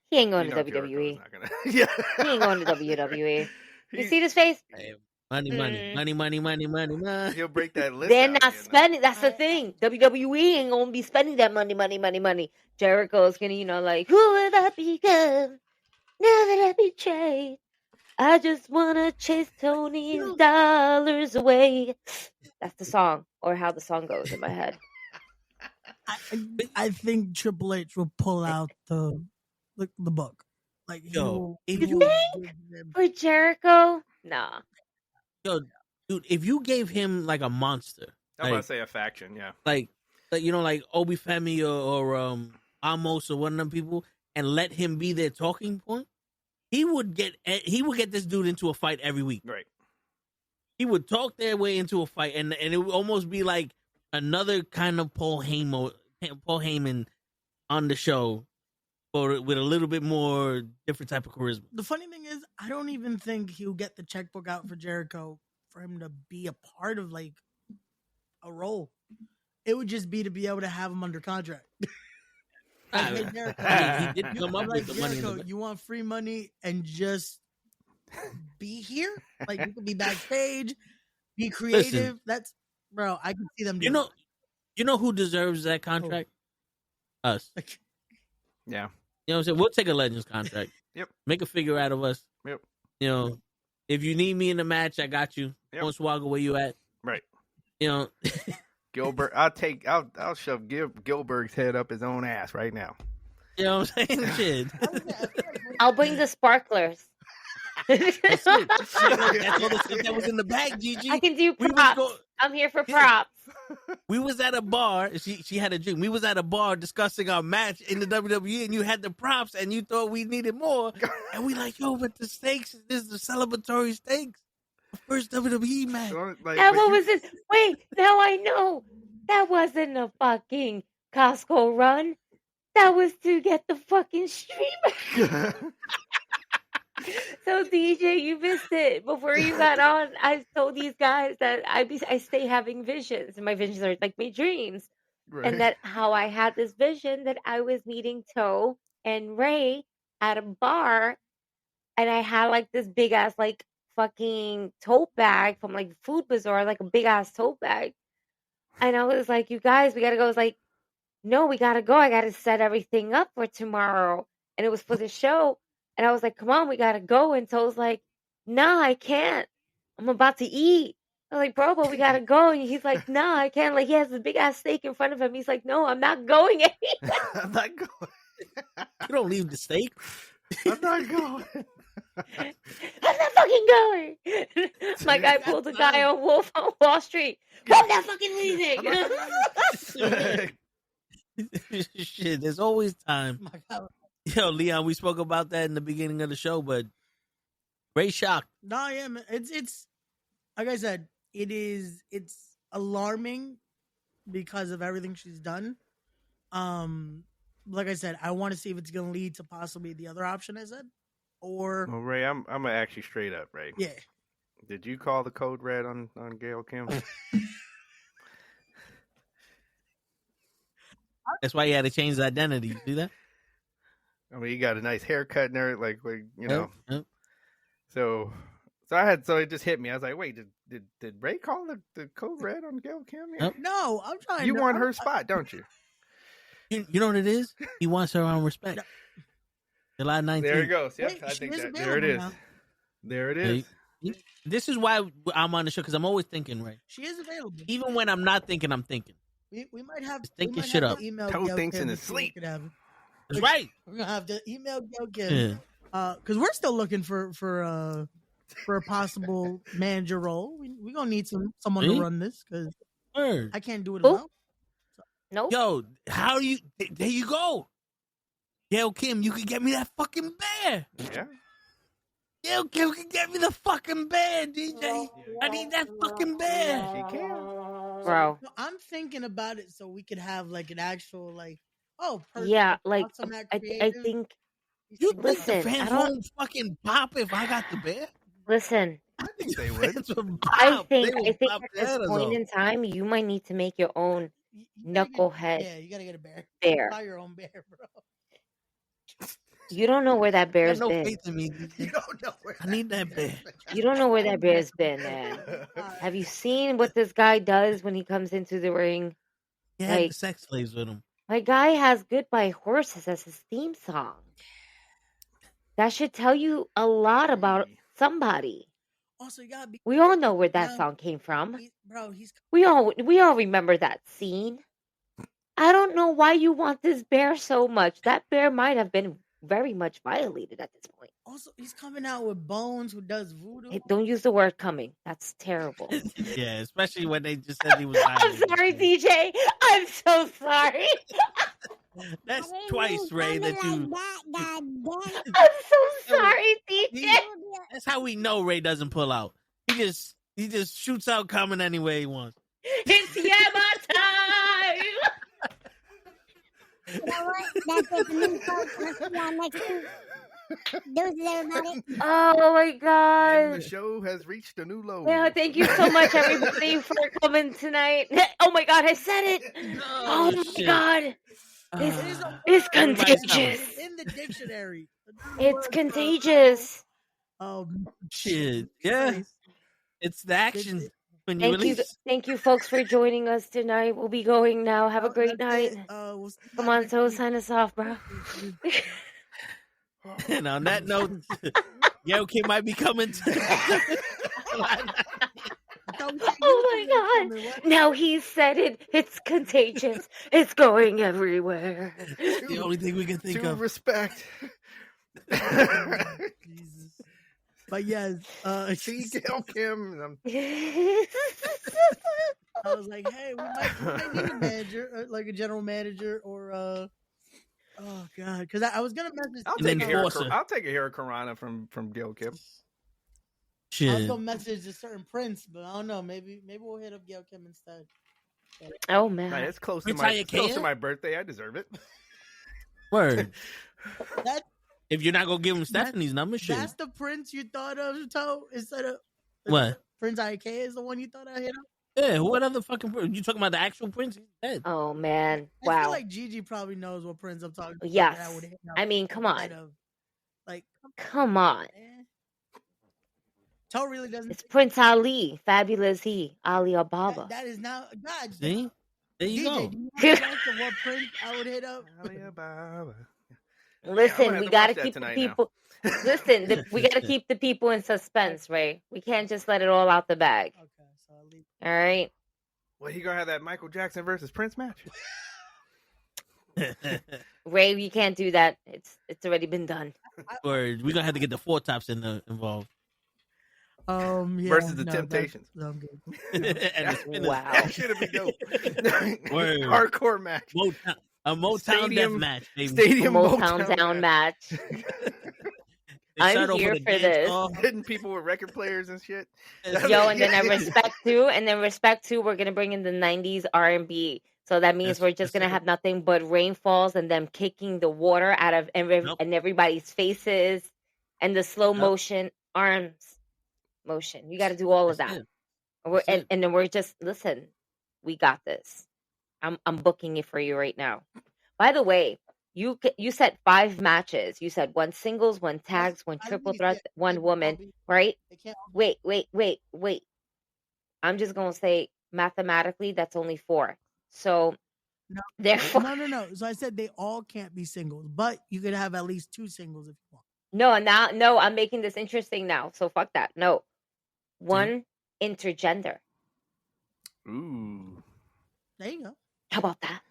He ain't going to WWE. Yeah, he ain't going to WWE. You see this face? Hey, money. He'll break that list. They're not spending. That's the thing. WWE ain't gonna be spending that money. Jericho's gonna, like, who would I become now that I betrayed? I just wanna chase Tony's dollars away. That's the song, or how the song goes in my head. I think Triple H will pull out the book. Like, you think for Jericho? Nah. Yo, dude, if you gave him like a monster, I'm about to say a faction, yeah. Like Obi Femi or Amos or one of them people, and let him be their talking point, he would get this dude into a fight every week. Right. He would talk their way into a fight, and it would almost be like another kind of Paul Heyman on the show, or with a little bit more different type of charisma. The funny thing is, I don't even think he'll get the checkbook out for Jericho for him to be a part of like a role. It would just be to be able to have him under contract. Hey, Jericho, he did come up like, with the money. Jericho, you want free money and just be here. Like you could be backstage, be creative. Listen, That's bro. I can see them. You know who deserves that contract? Us. Yeah. You know what I'm saying? We'll take a Legends contract. Yep. Make a figure out of us. Yep. You know, if you need me in the match, I got you. Yep. Swagger, where you at? Right. You know. Gilbert, I'll shove Gilbert's head up his own ass right now. You know what I'm saying? Shit. I'll bring the sparklers. That's it. That's all the shit that was in the bag, Gigi. I can do props. I'm here for props. We was at a bar. She had a drink. We was at a bar discussing our match in the WWE, and you had the props, and you thought we needed more. And we like, yo, but the stakes, this is the celebratory stakes. First WWE match. What was it? Wait, now I know. That wasn't a fucking Costco run. That was to get the fucking streamer. So DJ, you missed it. Before you got on, I told these guys that I stay having visions, and my visions are like my dreams. Right. And that how I had this vision that I was meeting Toe and Ray at a bar, and I had like this big ass like fucking tote bag from like Food Bazaar, like a big ass tote bag. And I was like, you guys, we gotta go. I was like, no, we gotta go. I gotta set everything up for tomorrow. And it was for the show. And I was like, come on, we gotta go. And Toe's like, nah, I can't. I'm about to eat. I was like, bro, but we gotta go. And he's like, nah, I can't. Like, he has a big ass steak in front of him. He's like, no, I'm not going anywhere. I'm not going. You don't leave the steak. I'm not going. I'm not fucking going. My guy pulled a guy on Wolf on Wall Street. I'm not fucking leaving. Shit, there's always time. Yo, Leon, we spoke about that in the beginning of the show, but Ray shocked. No, yeah, man. It's like I said, it's alarming because of everything she's done. Like I said, I want to see if it's gonna lead to possibly the other option I said. Or well, Ray, I'm gonna ask you straight up, Ray. Yeah. Did you call the code red on Gail Kim? That's why he had to change his identity. You see that? I mean, he got a nice haircut and everything, like you know. Yep. So it just hit me. I was like, wait, did Ray call the code red on Gail Kim? Yep. No, I'm trying. You want her spot, don't you? You know what it is? He wants her on respect. No. July 19th. There it goes. Yep, Wait, I think that. There it is. Now. There it is. This is why I'm on the show, because I'm always thinking, Ray. She is available. Even when I'm not thinking, I'm thinking. We might have thinking shit up. Toe thinks in his sleep. That's right. We're gonna have to email Gail Kim, because we're still looking for a possible manager role. We're gonna need someone to run this, because I can't do it alone. No. Yo, how do you? There you go. Gail Kim, you can get me that fucking bear. Yeah. Gail Kim can get me the fucking bear, DJ. I need that fucking bear. She can. Bro. No, I'm thinking about it so we could have like an actual yeah, like I think. You think the fans won't fucking pop if I got the bear? Listen. I think they would. I think at this point in time, you might need to make your own knucklehead. Yeah, you gotta get a bear. Bear. Buy your own bear, bro. You don't know where that bear's been. Faith in me. You don't know where I need that bear. You don't know where that bear's been, man. Have you seen what this guy does when he comes into the ring? He had the sex slaves with him. My guy has Goodbye Horses as his theme song. That should tell you a lot about somebody. Also, you gotta be. We all know where that song came from. He's. We all remember that scene. I don't know why you want this bear so much. That bear might have been very much violated at this point. Also, he's coming out with Bones, who does voodoo. Hey, don't use the word coming. That's terrible. Yeah, especially when they just said he was violated. I'm sorry, DJ. I'm so sorry. That's twice, Ray, that you... I'm so sorry, DJ. That's how we know Ray doesn't pull out. He just shoots out coming anyway he wants. It's Yabba time! You know what? That's it for me, folks. We'll see y'all next week. Deuces, everybody. Oh my God. And the show has reached a new low. Yeah, thank you so much, everybody, for coming tonight. Oh my God, I said it. Oh my God. It's contagious. In the dictionary. It's contagious. Shit. Yeah. It's the action when you release. Thank you, folks, for joining us tonight. We'll be going now. Have a great night. Come on, so sign us off, bro. And on that note, Gail might be coming to. Oh my God! Now he said it. It's contagious. It's going everywhere. It's the only thing we can think of. Respect. Jesus. But yes, see Gail Kim. I was like, hey, we might need a manager, like a general manager, or oh god, because I was gonna message. I'll take a hair Karana from Gail Kim. I was gonna message a certain Prince, but I don't know. Maybe we'll hit up Gail Kim instead. Oh man, it's close to my birthday. I deserve it. Word. If you're not gonna give him Stephanie's number, shit. That's the Prince you thought of, Toe, instead of what? Prince IK is the one you thought I hit up. Yeah, what other fucking Prince? You talking about the actual Prince? He's dead. Oh man, wow. I feel like Gigi probably knows what Prince I'm talking about. Yes, I mean, come on. Come on. Toe really doesn't. It's Prince Ali, fabulous he, Ali Ababa. That is now God. See, there you DJ, go. do you know what Prince I would hit up? Ali Ababa. Listen, we gotta keep the people. Listen, we gotta keep the people in suspense, Ray. We can't just let it all out the bag. Okay, so I'll leave. All right. Well, you gonna have that Michael Jackson versus Prince match? Ray, you can't do that. It's already been done. Or we're gonna have to get the Four Tops involved. Yeah, versus the Temptations. No. Wow, that should have been dope. Word. Hardcore match. A Motown death match, baby. Stadium Motown down match. I'm here for this. Hitting people with record players and shit. Yo, and then respect two, we're gonna bring in the '90s R&B. So that means we're just gonna have nothing but rainfalls and them kicking the water out of and everybody's faces, and the slow motion arms motion. You got to do all of that. And then we're just listen. We got this. I'm booking it for you right now. By the way, you said 5 matches. You said 1 singles, 1 tags, 1 triple threat, 1 woman, right? Wait. I'm just gonna say mathematically that's only 4. So therefore, no. So I said they all can't be singles, but you could have at least 2 singles if you want. No, I'm making this interesting now. So fuck that. No, 1 intergender. Ooh, there you go. How about that?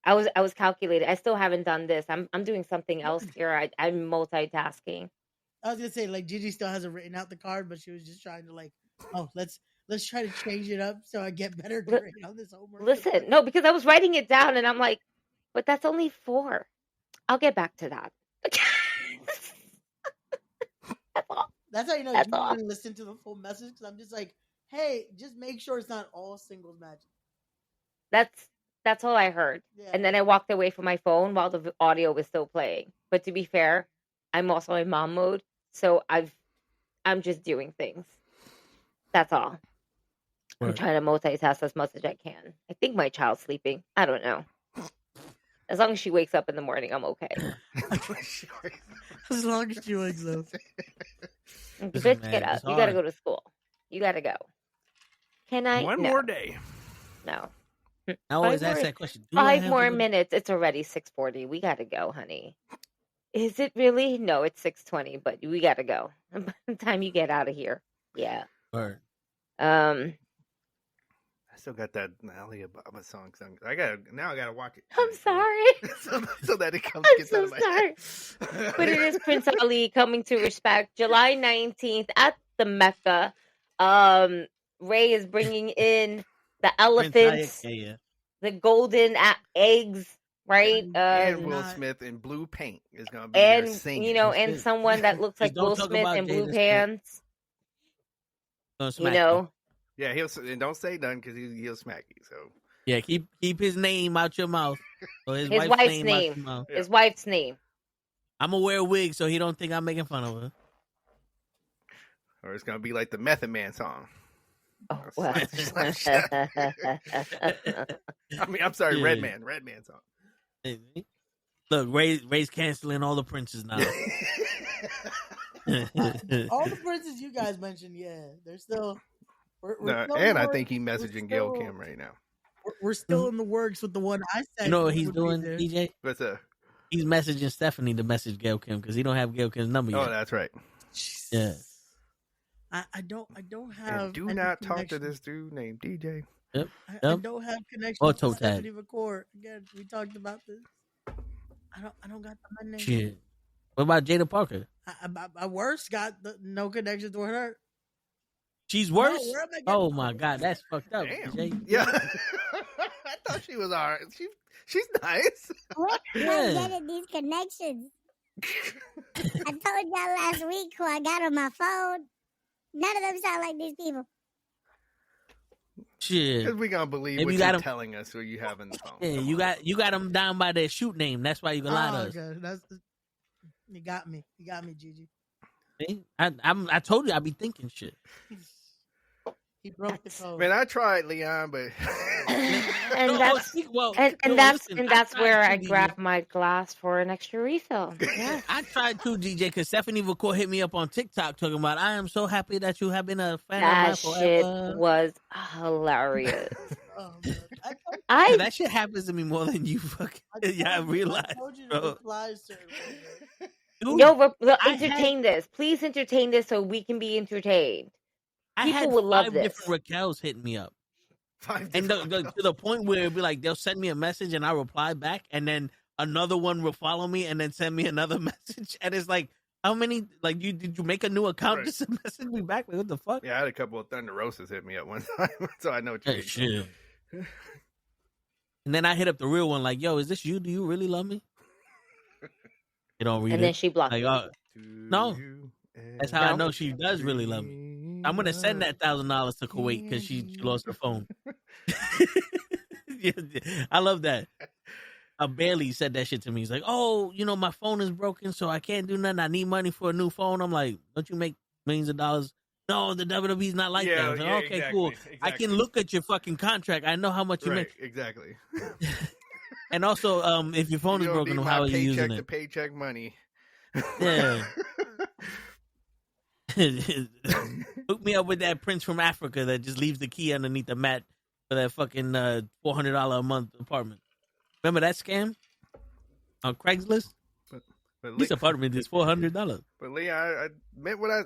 I was calculating. I still haven't done this. I'm doing something else here. I'm multitasking. I was gonna say like Gigi still hasn't written out the card, but she was just trying to let's try to change it up so I get better grade on this homework. Listen, no, because I was writing it down and I'm like, but that's only 4. I'll get back to that. That's all. That's how you know you didn't listen to the full message, because I'm just like, hey, just make sure it's not all singles matches. That's all I heard. Yeah. And then I walked away from my phone while the audio was still playing. But to be fair, I'm also in mom mode, so I'm just doing things. That's all. Right. I'm trying to multitask as much as I can. I think my child's sleeping. I don't know. As long as she wakes up in the morning, I'm okay. As long as she wakes up. Bitch, get up. You gotta go to school. You gotta go. Can I? One more day. No. I always ask that question. 5 more minutes. It's already 6:40. We gotta go, honey. Is it really? No, it's 6:20, but we gotta go. By the time you get out of here. Yeah. Word. I still got that Ali Ababa song. I gotta watch it. I'm sorry. so that it comes. I'm so sorry. But it is Prince Ali coming to respect July 19th at the Mecca. Ray is bringing in the elephants, the golden eggs, right? And Will Smith in blue paint is gonna be there singing. And someone that looks like Will Smith in blue pants. Yeah, and don't say nothing because he'll smack you. So yeah, keep his name out your mouth. Or his wife's name. Out your mouth. His wife's name. I'm gonna wear a wig so he don't think I'm making fun of her. Or it's gonna be like the Method Man song. Oh, well. I'm sorry, yeah. Redman song. Look, Ray's canceling all the Princes now. All the princes you guys mentioned, yeah, they're still. We're No, still and I work- think he's messaging Gail Kim right now. We're still in the works with the one I said. You know what he's would be doing, there. DJ? What's up? He's messaging Stephanie to message Gail Kim because he don't have Gail Kim's number Oh, yet. that's right. Yeah. I don't have. And do any not talk to connection. this dude named DJ. Yep. I Yep. don't have connection Or to toe tag. Stephanie McCourt. Again, we talked about this. I don't got my name. Shit. What about Jada Parker? I worse got no connection to her. She's worse. No, where am I getting Oh my- my God, that's fucked up. Damn. DJ. Yeah. I thought she was all right. She's nice. Where am Yeah. I getting these connections? I told y'all last week who I got on my phone. None of them sound like these people. Because Shit. we gonna believe Maybe what you you're got him- telling us who you have in the phone. Yeah, you got them down by their shoot name. That's why you can lie to us. Okay. You got me. You got me, Gigi. See? I told you I be thinking shit. He broke the code. Man, I tried Leon, but And No, that's speak- well, and no, that's listen, and that's tried where too, I DJ. grab my glass for an extra refill. Yeah. I tried to, DJ, because Stephanie McCourt hit me up on TikTok talking about, I am so happy that you have been a fan That of mine shit forever. was hilarious. Oh, man. I That shit happens to me more than you fucking I realize. I told you to bro. reply certain ways. Dude, I entertain this. Please entertain this so we can be entertained. I people had would love 5 this. different Raquels hitting me up. And different- to the point where it'd be like, they'll send me a message and I reply back, and then another one will follow me and then send me another message. And it's like, how many, like, did you make a new account Right. just to message me back? Like, what the fuck? Yeah, I had a couple of Thunder Roses hit me up one time, so I know what you Hey, mean. shit. And then I hit up the real one, like, yo, is this you? Do you really love me? You don't read And it. then she blocked Like, me. No. That's how I know she does really love me. I'm gonna send that $1,000 to Kuwait because she lost her phone. Yeah, I love that. Bailey said that shit to me. He's like, "Oh, you know, my phone is broken, so I can't do nothing. I need money for a new phone." I'm like, "Don't you make millions of dollars?" No, the WWE's not like that. I was like, okay, cool. I can look at your fucking contract. I know how much you Right, make. exactly. And also, if your phone You is don't broken, need how my are you using paycheck to it? paycheck money. Yeah. Hook me up with that prince from Africa that just leaves the key underneath the mat for that fucking $400 a month apartment. Remember that scam on Craigslist? But This apartment is $400. But Lee, I meant what I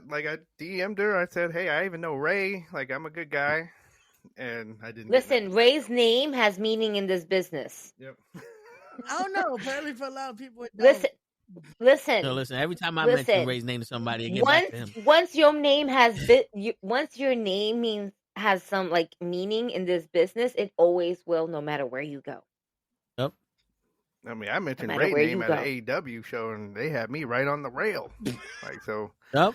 DM'd her. I said, "Hey, I even know Ray. Like, I'm a good guy," and I didn't. Listen, Ray's name has meaning in this business. Yep. I don't know. Apparently, for a lot of people, it don't. Listen. No, listen. Every time I Listen. mention Ray's name to somebody, I get back to him. Once your name once your name has some like meaning in this business, it always will, no matter where you go. Yep. I mean, I mentioned matter Ray's where name you at an AEW show, and they had me right on the rail. Like, so. Yep.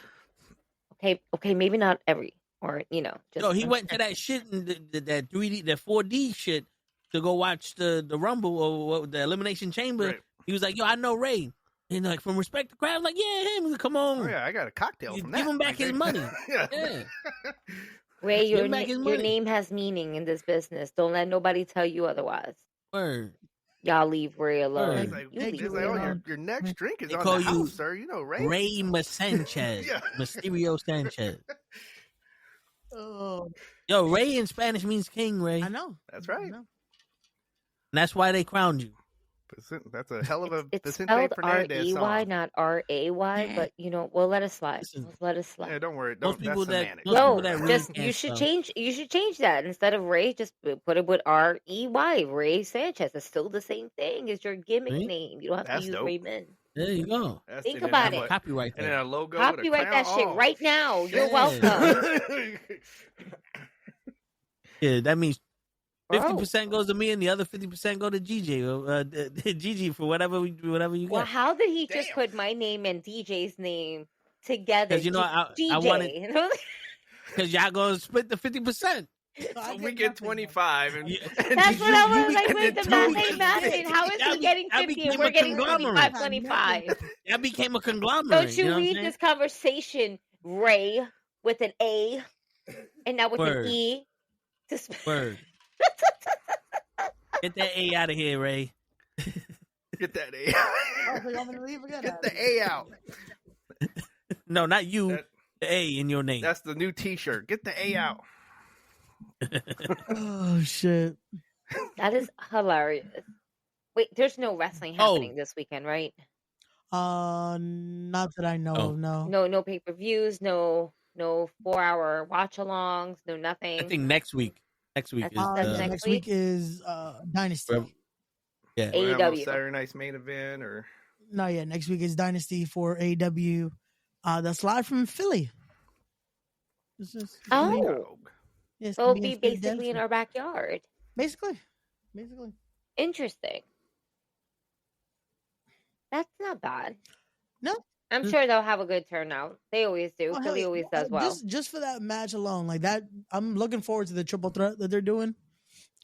Okay, maybe not every, or just. No, he went to that shit and that 3D, that 4D shit to go watch the Rumble or the Elimination Chamber. Right. He was like, "Yo, I know Ray." And like, from respect the crowd, like, yeah, him. Like, come on. Oh, yeah, I got a cocktail You from give that. him back his money. Yeah. Yeah. Ray, Give your him back his your money. name has meaning in this business. Don't let nobody tell you otherwise. Word. Y'all leave Ray alone. He's like, You Hey, leave he's Ray like, oh, alone. your next drink is They on call the you house, sir. You know, Ray. Ray Sanchez. Yeah. Mysterio Sanchez. Oh, Yo, Ray in Spanish means king, Ray. I And know. That's right. I know. that's why they crowned you. That's a hell of a It's Vicente spelled Fernandez R-E-Y, song. not R-A-Y, but we'll let it slide. Listen. Let's let it slide. Yeah, don't worry. Most Don't, people that's that- semantics. most No, people that really just can't you should spell. change that. Instead of Ray, just put it with R-E-Y. Ray Sanchez. It's still the same thing. It's your gimmick See? name. You don't have That's to use dope. Raymond. There you go. That's- Think and then about I it. put- Copyright And then that. a logo with a Copyright crown. that shit Oh. right now. You're Yeah. welcome. Yeah, that means Bro. 50% goes to me and the other 50% go to GJ. Gigi for whatever you Well, got. how did he just Damn. put my name and DJ's name together? 'Cause, you know, I DJ. wanted- Because y'all gonna split the 50%. So we get 25. And, Yeah. That's what I was like. and Wait, then the math two- ain't matching. How is Y'all he getting y'all 50 became and we're a getting conglomerate. 25? That became a conglomerate. Don't you know what I'm read saying? this conversation, Ray, with an A, and not with Word. an E? Just Word. Get that A out of here, Ray. get that A. Oh, so you want me to leave again? Get the A out. No, not you. That- The A in your name. That's the new T-shirt. Get the A out. Oh shit. That is hilarious. Wait, there's no wrestling happening this weekend, right? Not that I know of. No. No pay-per-views, no 4-hour watch-alongs, no nothing. I think next week. Next week That's is next week is Dynasty. Yeah. We'll have no AEW. Saturday night's main event or No, yeah, next week is Dynasty for AEW. That's live from Philly. Oh, yes, so it'll be basically in our backyard. Basically. Interesting. That's not bad. No. I'm sure they'll have a good turnout. They always do. Oh, Philly always does well. Just for that match alone, like that, I'm looking forward to the triple threat that they're doing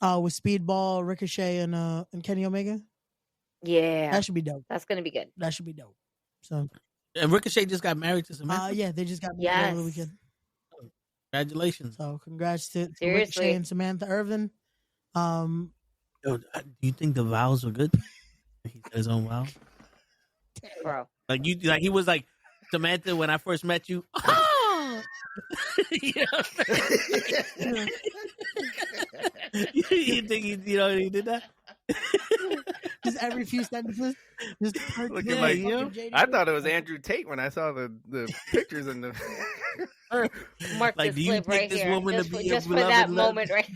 with Speedball, Ricochet, and Kenny Omega. Yeah, That should be dope. that's gonna be good. That should be dope. So, And Ricochet just got married to Samantha. yeah, they just got married over the Yes. weekend. Congratulations. So, congrats to Ricochet Seriously. and Samantha Irvin. Yo, do you think the vows were good? He said his own vows. Bro. Like he was like, Samantha, when I first met you. Oh! You know what I'm saying? You think he did that? Just every few sentences. Just looking Yeah, like yo. I thought it was Andrew Tate when I saw the pictures in the. Mark Like, do this you clip take right this here. woman to Just, be for, your just for that beloved moment, right?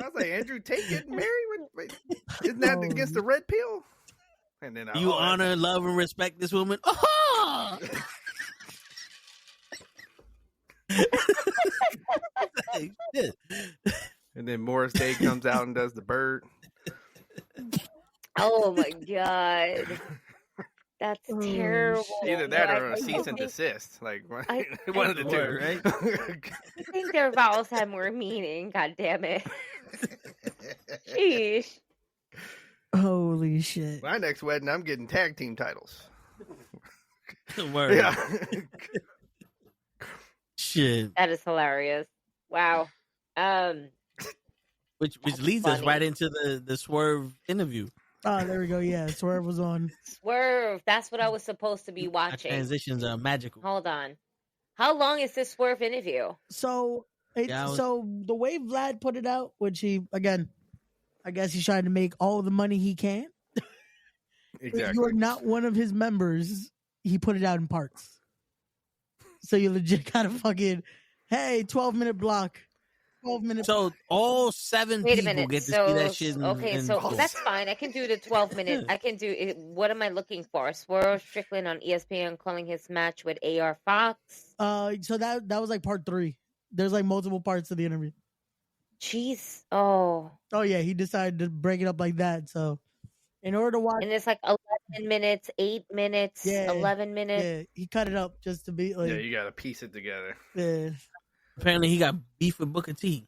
I was like, Andrew Tate getting married? Wait, isn't that against the red pill? And then You honor, love, and respect this woman. Oh! Shit. And then Morris Day comes out and does the bird. Oh my god, that's terrible. Either that Yeah, or a I cease and think- desist. Like one I of the two, right? I think their vows had more meaning. God damn it. Sheesh. Holy shit. My next wedding, I'm getting tag team titles. Word. Yeah. Shit. That is hilarious. Wow. Which That's leads us funny. right into the Swerve interview. Oh, there we go. Yeah, Swerve was on. Swerve. That's what I was supposed to be Our watching. transitions are magical. Hold on. How long is this Swerve interview? So, Yeah, I was- so the way Vlad put it out, which he, again, I guess he's trying to make all the money he can. If Exactly. you're not one of his members, he put it out in parts. So you legit kind of fucking, hey, 12-minute block. 12-minute. So all 7 Wait a people minute. get to So see that shit. okay, so that's fine. I can do the 12-minute. I can do it. What am I looking for? Swerve Strickland on ESPN calling his match with AR Fox. So that was like part 3. There's like multiple parts of the interview. Jeez. Oh. Oh yeah, he decided to break it up like that. So in order to watch, And it's like 11 minutes, 8 minutes, Yeah, 11 minutes. yeah, he cut it up just to be like, Yeah, you got to piece it together. yeah. Apparently, he got beef with Booker T.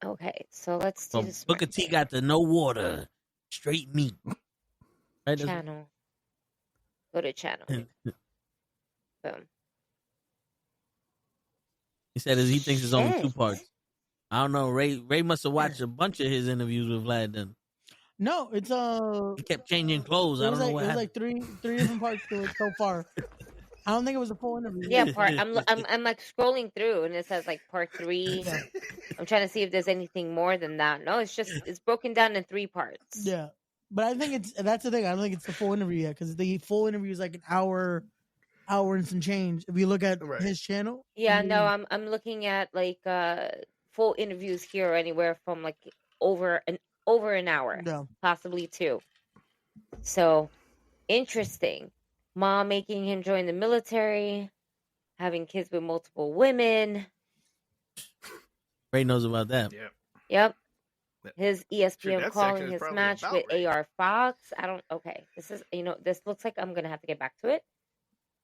Okay, so let's do Well, this. Booker T got the no water, straight meat. Right? That's- Channel. Go to channel. Boom. He said he thinks it's only 2 Shit. parts. I don't know. Ray must have watched a bunch of his interviews with Vlad. Then No, it's he kept changing clothes. I it don't was know like what it was happened. like three different parts to it so far. I don't think it was a full interview. Yeah, I'm like scrolling through and it says like part 3. Yeah. I'm trying to see if there's anything more than that. No, it's broken down in 3 parts. Yeah. But I think that's the thing. I don't think it's the full interview yet because the full interview is like an hour and some change. If you look at Right. his channel, Yeah, no, I'm looking at like full interviews here anywhere from like over an hour, no. possibly 2. So interesting. Mom making him join the military, having kids with multiple women. Ray knows about that. Yeah. Yep. That- His Sure, ESPN that calling section is his probably match about with right. AR Fox. I don't. Okay, this is this looks like I'm gonna have to get back to it.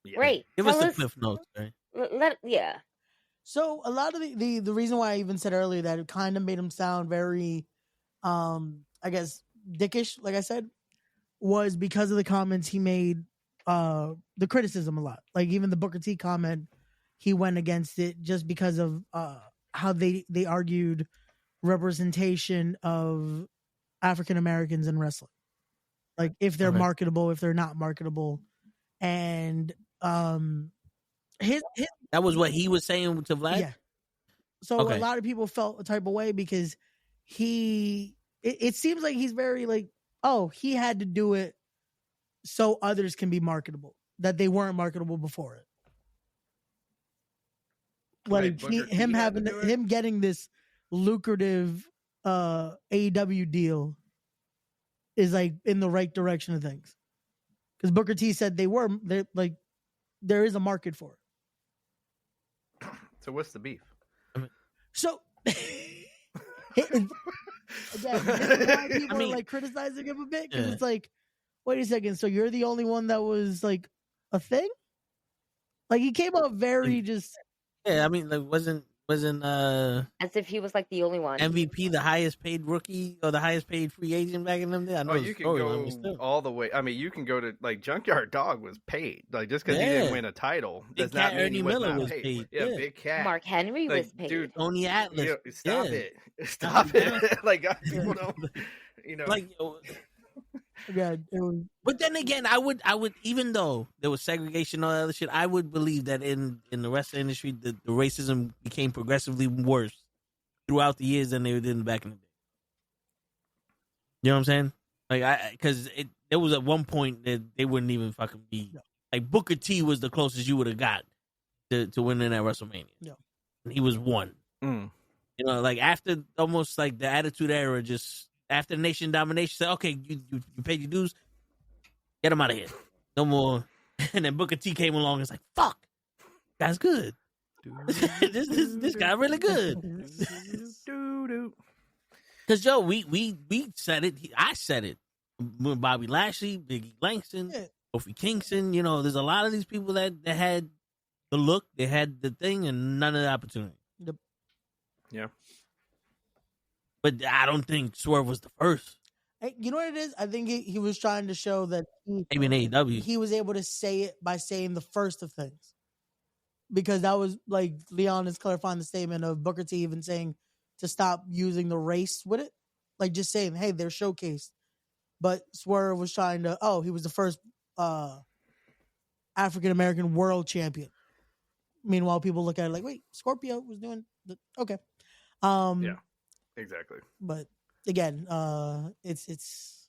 Yeah. Great. Give Tell us the us. cliff notes, right? Yeah. So a lot of the reason why I even said earlier that it kind of made him sound very, I guess dickish, like I said, was because of the comments he made, the criticism a lot. Like even the Booker T comment, he went against it just because of how they argued representation of African Americans in wrestling, like if they're Okay. marketable, if they're not marketable, and his That was what he was saying to Vlad? yeah. So Okay. a lot of people felt a type of way because it seems like he's very like, oh, he had to do it so others can be marketable, that they weren't marketable before it. Like him getting this lucrative AEW deal is like in the right direction of things. Because Booker T said there is a market for it. So what's the beef? So again, this is why people are like criticizing him a bit, because it's like, wait a second, so you're the only one that was like a thing? Like he came up very just I mean, like wasn't as if he was like the only one. MVP the highest paid rookie or the highest paid free agent back in them days? I know you can go all the way. I mean, you can go to like Junkyard Dog was paid. Like just because he didn't win a title does not mean he was not paid. Yeah, Big Cat. Mark Henry was paid. Dude, Tony Atlas. Stop it. Stop it. Like people don't. Like. Yeah, but then again, I would even though there was segregation and all that other shit, I would believe that in the rest of the industry, the racism became progressively worse throughout the years than they did back in the day. You know what I'm saying? Like because there was at one point that they wouldn't even fucking be like Booker T was the closest you would have got to winning at WrestleMania. Yeah, and he was one. You know, like after almost like the Attitude Era, just. After Nation Domination, said, "Okay, you paid your dues, get him out of here, no more." And then Booker T came along and was like, "Fuck, guy's good. this guy really good." Because Joe, we said it. I said it. When Bobby Lashley, Biggie Langston, Kofi Kingston. You know, there's a lot of these people that had the look, they had the thing, and none of the opportunity. Yeah. But I don't think Swerve was the first. You know what it is? I think he was trying to show that maybe in AEW he was able to say it by saying the first of things, because that was like Leon is clarifying the statement of Booker T even saying to stop using the race with it, like just saying, "Hey, they're showcased." But Swerve was trying to, he was the first African American world champion. Meanwhile, people look at it like, "Wait, Scorpio was doing okay." Yeah. Exactly. But again, it's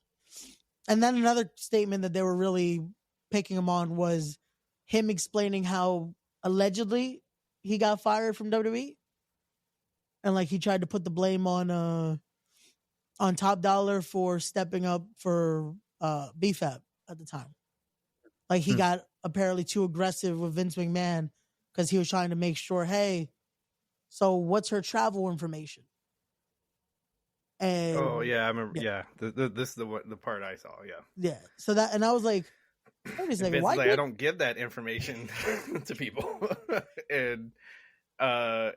and then another statement that they were really picking him on was him explaining how allegedly he got fired from WWE, and like he tried to put the blame on Top Dollar for stepping up for BFAB at the time. Like he got apparently too aggressive with Vince McMahon because he was trying to make sure, hey, so what's her travel information? And, I remember. Yeah, this is the part I saw. Yeah. So that, and I was like, wait a second, why? I don't give that information to people. And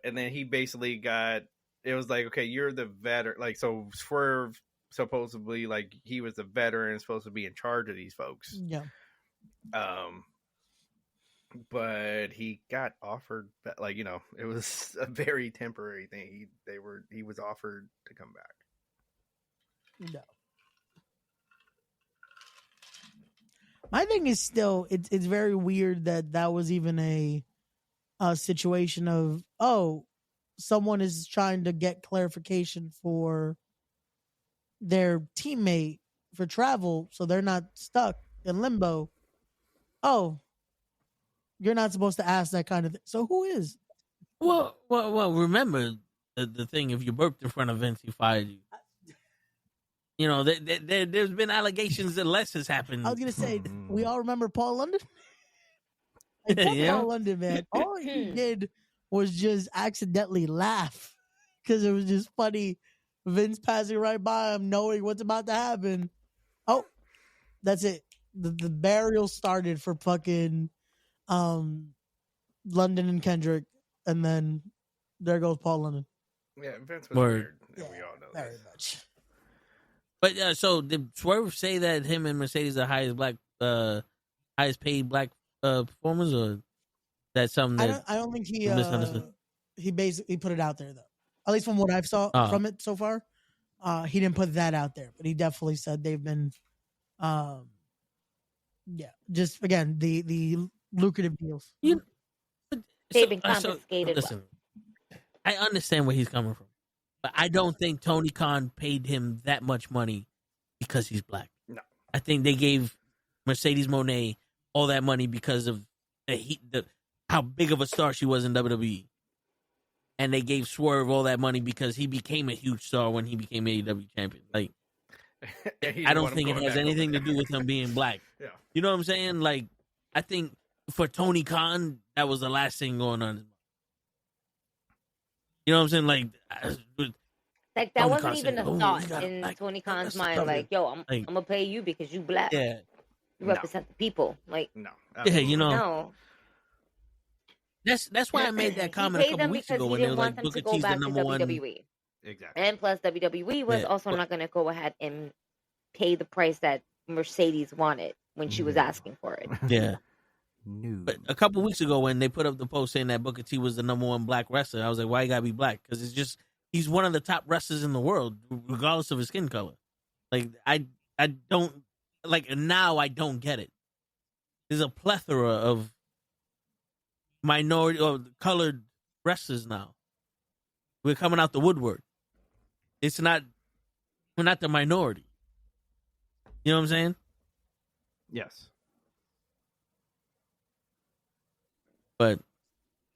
then he basically got. It was like, okay, you're the veteran. Like, so Swerve supposedly like he was the veteran, supposed to be in charge of these folks. Yeah. But he got offered, like, it was a very temporary thing. He was offered to come back. No. My thing is still, it's very weird that was even a situation of, someone is trying to get clarification for their teammate for travel so they're not stuck in limbo. Oh, you're not supposed to ask that kind of thing. So who is? Well, remember the thing, if you burped in front of Vince, he fired you. You know, there's been allegations that less has happened. I was going to say, we all remember Paul London? Paul London, man. All he did was just accidentally laugh because it was just funny. Vince passing right by him, knowing what's about to happen. Oh, that's it. The burial started for fucking London and Kendrick, and then there goes Paul London. Yeah, Vince was weird. Yeah, we all know very much. But so did Swerve say that him and Mercedes are highest paid black performers, or that's something that I don't think he basically put it out there though. At least from what I've saw from it so far, he didn't put that out there, but he definitely said they've been, just again the lucrative deals. They've been confiscated. Listen, I understand where he's coming from, but I don't think Tony Khan paid him that much money because he's black. No. I think they gave Mercedes Moné all that money because of how big of a star she was in WWE. And they gave Swerve all that money because he became a huge star when he became AEW champion. Like, I don't think it has anything to do with him being black. Yeah. You know what I'm saying? Like, I think for Tony Khan, that was the last thing going on. You know what I'm saying? Like that Tony wasn't Khan even said, a thought in like, Tony Khan's that's mind. something. Like, yo, I'm gonna pay you because you black. Yeah. You represent the people. Like, No. Yeah, you know. No. That's why I made that comment a couple weeks ago when they were like, Booker T's the number one. Exactly. And plus, WWE was also not going to go ahead and pay the price that Mercedes wanted when she was asking for it. Yeah. No. But a couple weeks ago when they put up the post saying that Booker T was the number one black wrestler, I was like, why you got to be black? Because it's just, he's one of the top wrestlers in the world, regardless of his skin color. Like, I don't, like, now I don't get it. There's a plethora of minority or colored wrestlers now. We're coming out the woodwork. We're not the minority. You know what I'm saying? Yes. But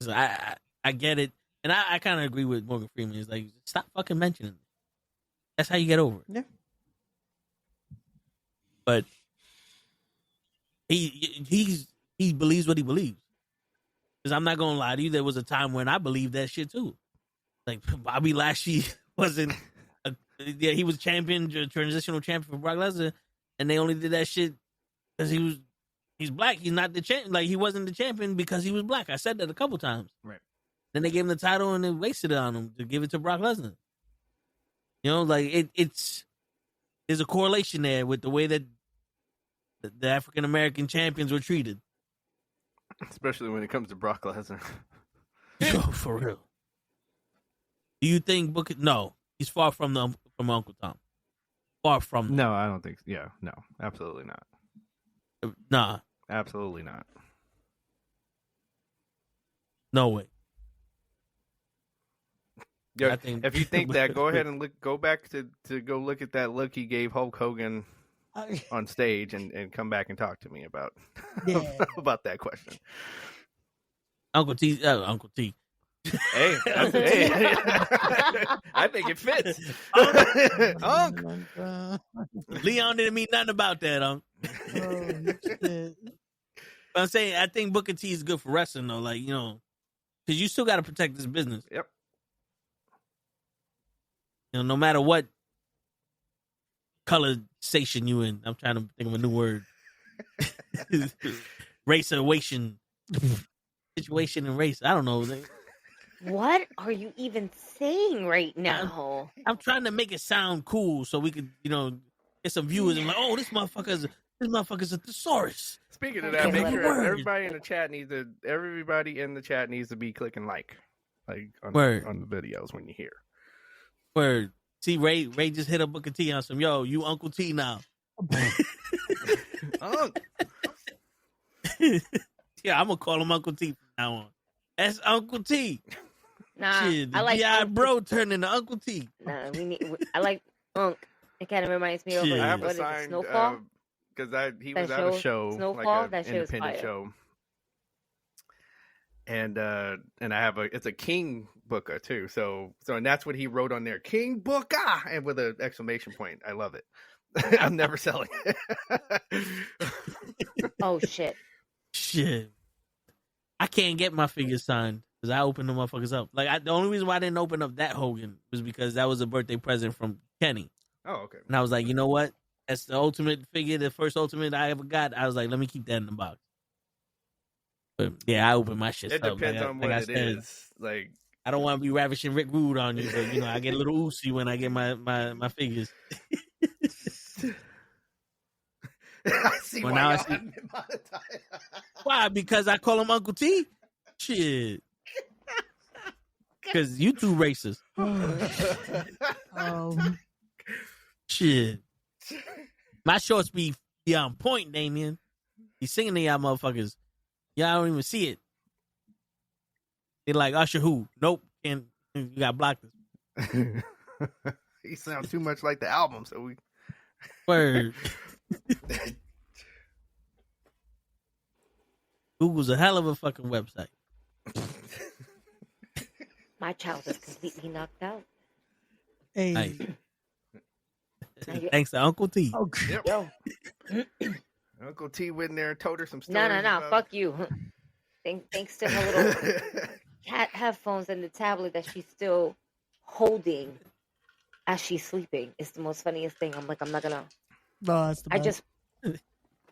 so I get it. And I kind of agree with Morgan Freeman. He's like, stop fucking mentioning it. That's how you get over it. Yeah. But he believes what he believes. Because I'm not going to lie to you, there was a time when I believed that shit too. Like, Bobby Lashley wasn't, he was transitional champion for Brock Lesnar, and they only did that shit because he's black. He's not the champion. Like, he wasn't the champion because he was black. I said that a couple times. Right. Then they gave him the title and they wasted it on him to give it to Brock Lesnar. You know, like, there's a correlation there with the way that the African American champions were treated. Especially when it comes to Brock Lesnar. Yo, for real. Do you think Booker? No, he's far from Uncle Tom. Far from. No, I don't think. Yeah, no, absolutely not. Nah, Absolutely not. no way. Yeah, I think- if you think that, go ahead and go back to go look at that look he gave Hulk Hogan on stage and come back and talk to me about about that question. Uncle T. Hey, I think it fits. Unc. Leon didn't mean nothing about that, Oh, shit. But I'm saying I think Booker T is good for wrestling though, like, you know, because you still got to protect this business. Yep. You know, no matter what color station you in. I'm trying to think of a new word. Raceation. Situation and race. I don't know. What are you even saying right now? I'm trying to make it sound cool so we could, you know, get some viewers and like, oh, this motherfucker's a thesaurus. Speaking of that, make sure everybody in the chat needs to be clicking like on the videos when you hear. Word. See, Ray just hit up Booker T on some, yo, you Uncle T now. Yeah, I'm gonna call him Uncle T from now on. That's Uncle T. Nah, shit, I like G.I. Bro turned into Uncle T. Nah, I like Unc. It kind of reminds me of Shit. I have what a is it, sign Snowfall? because he That was at a show, show, Snowfall? like That an show is independent fire. show, and I have it's a King Booker too. So and that's what he wrote on there, King Booker, and with an exclamation point. I love it. I'm never selling it. Oh shit! Shit. I can't get my figures signed because I opened the motherfuckers up. Like, the only reason why I didn't open up that Hogan was because that was a birthday present from Kenny. Oh, okay. And I was like, you know what? That's the ultimate figure, the first ultimate I ever got. I was like, let me keep that in the box. But yeah, I opened my shit It up. depends on what it is. Like, I don't want to be ravishing Rick Rude on you, but you know, I get a little oozy when I get my figures. I see Well, why now I y'all see- haven't been monetized. Why? Because I call him Uncle T? Shit. Because you two racist. Shit. My shorts be on point, Damien. He's singing to y'all motherfuckers. Y'all don't even see it. They're like, Usher who? Nope. And you got blocked. He sounds too much like the album, so we. Word. Google's a hell of a fucking website. My child is completely knocked out. Hey. Nice. Thanks to Uncle T. Oh, Yep. Yo. Uncle T went in there and told her some stories. No. about- Fuck you. Thanks to her little cat headphones and the tablet that she's still holding as she's sleeping. It's the most funniest thing. I'm like, I'm not gonna. No, that's the best.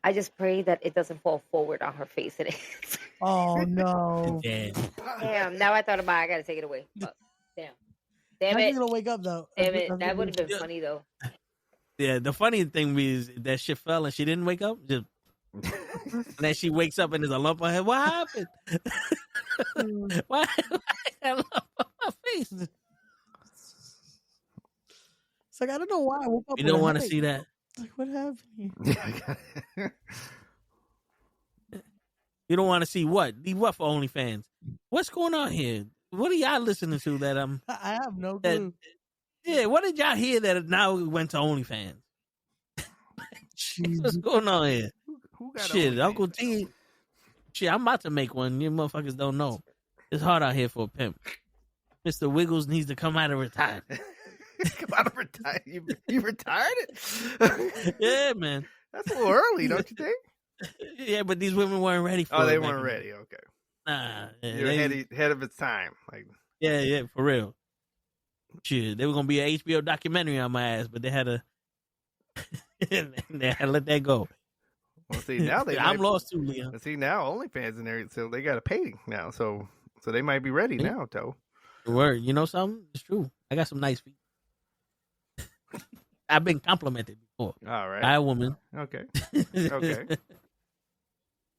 I just pray that it doesn't fall forward on her face. It is. Oh no. Damn. Now I thought about it. I gotta take it away. Fuck. Damn How's it. he gonna wake up though? Damn it. That would have been funny though. Yeah, the funny thing is that shit fell and she didn't wake up. Just and then she wakes up and there's a lump on her head. What happened? Why a lump on my face? It's like I don't know why I woke up. You don't want to see that. Like what happened here? You don't want to see what? The what for OnlyFans? What's going on here? What are y'all listening to that I have no that clue. yeah, what did y'all hear that now went to OnlyFans? What's going on here? Who got Shit, OnlyFans? Uncle T. Shit, I'm about to make one. You motherfuckers don't know. It's hard out here for a pimp. Mr. Wiggles needs to come out of retirement. Come out of retirement. You retired it? Yeah, man. That's a little early, don't you think? Yeah, but these women weren't ready for it. Oh, they back weren't in- ready. Okay. Nah. Yeah, You're ahead of its time. Like, yeah, for real. Shit, they were gonna be an HBO documentary on my ass, but they had to let that go. well, see now they. I'm might- lost too, Leon. See now, OnlyFans in there, so they got to pay now. So they might be ready now, Toe. Word, you know something? It's true. I got some nice feet. I've been complimented before All right. by a woman. Okay. Okay.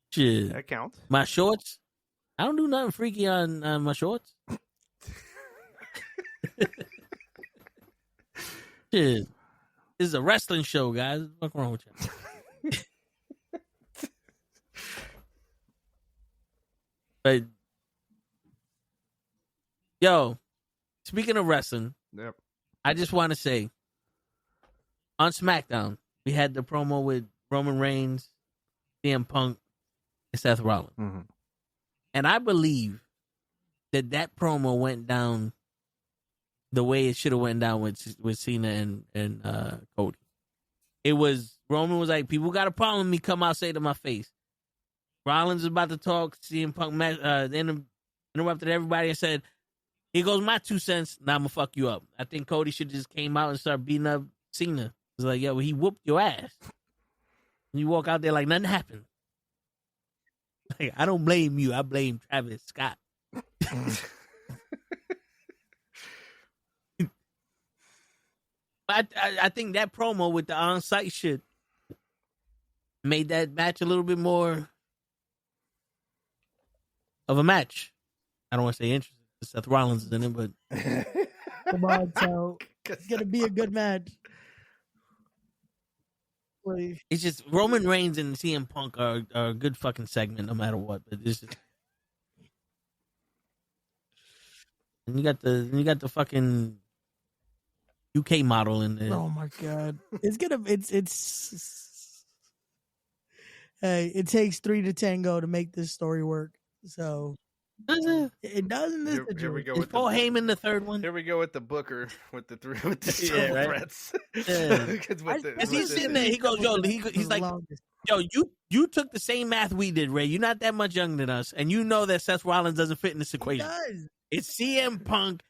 Shit, That counts. my shorts. I don't do nothing freaky on my shorts. Shit, this is a wrestling show, guys. What's wrong with you? But yo, speaking of wrestling, Yep. I just want to say on SmackDown we had the promo with Roman Reigns, CM Punk, and Seth Rollins, Mm-hmm. and I believe that promo went down the way it should have went down with Cena and Cody. It was Roman was like, people got a problem with me, come out, say it to my face. Rollins is about to talk. CM Punk interrupted everybody and said, here goes my 2 cents. Now I'm going to fuck you up. I think Cody should just came out and start beating up Cena. It's like, yo, he whooped your ass. And you walk out there like nothing happened. Like, I don't blame you. I blame Travis Scott. But I think that promo with the on-site shit made that match a little bit more of a match. I don't want to say interesting. Seth Rollins is in it, but Come on, so it's gonna be a good match. Please. it's just Roman Reigns and CM Punk are a good fucking segment no matter what. But it's just, and you got the fucking UK model in there. Oh my god, it's hey, it takes 3 to tango to make this story work. So it doesn't. This Here we go Is with Paul Heyman the third one? Here we go with the Booker with the triple right? threats. Yeah. 'Cause with the- As with he's the- sitting there, he goes, yo, he's like, yo, you took the same math we did, Ray. You're not that much younger than us, and you know that Seth Rollins doesn't fit in this He equation. does. It's CM Punk,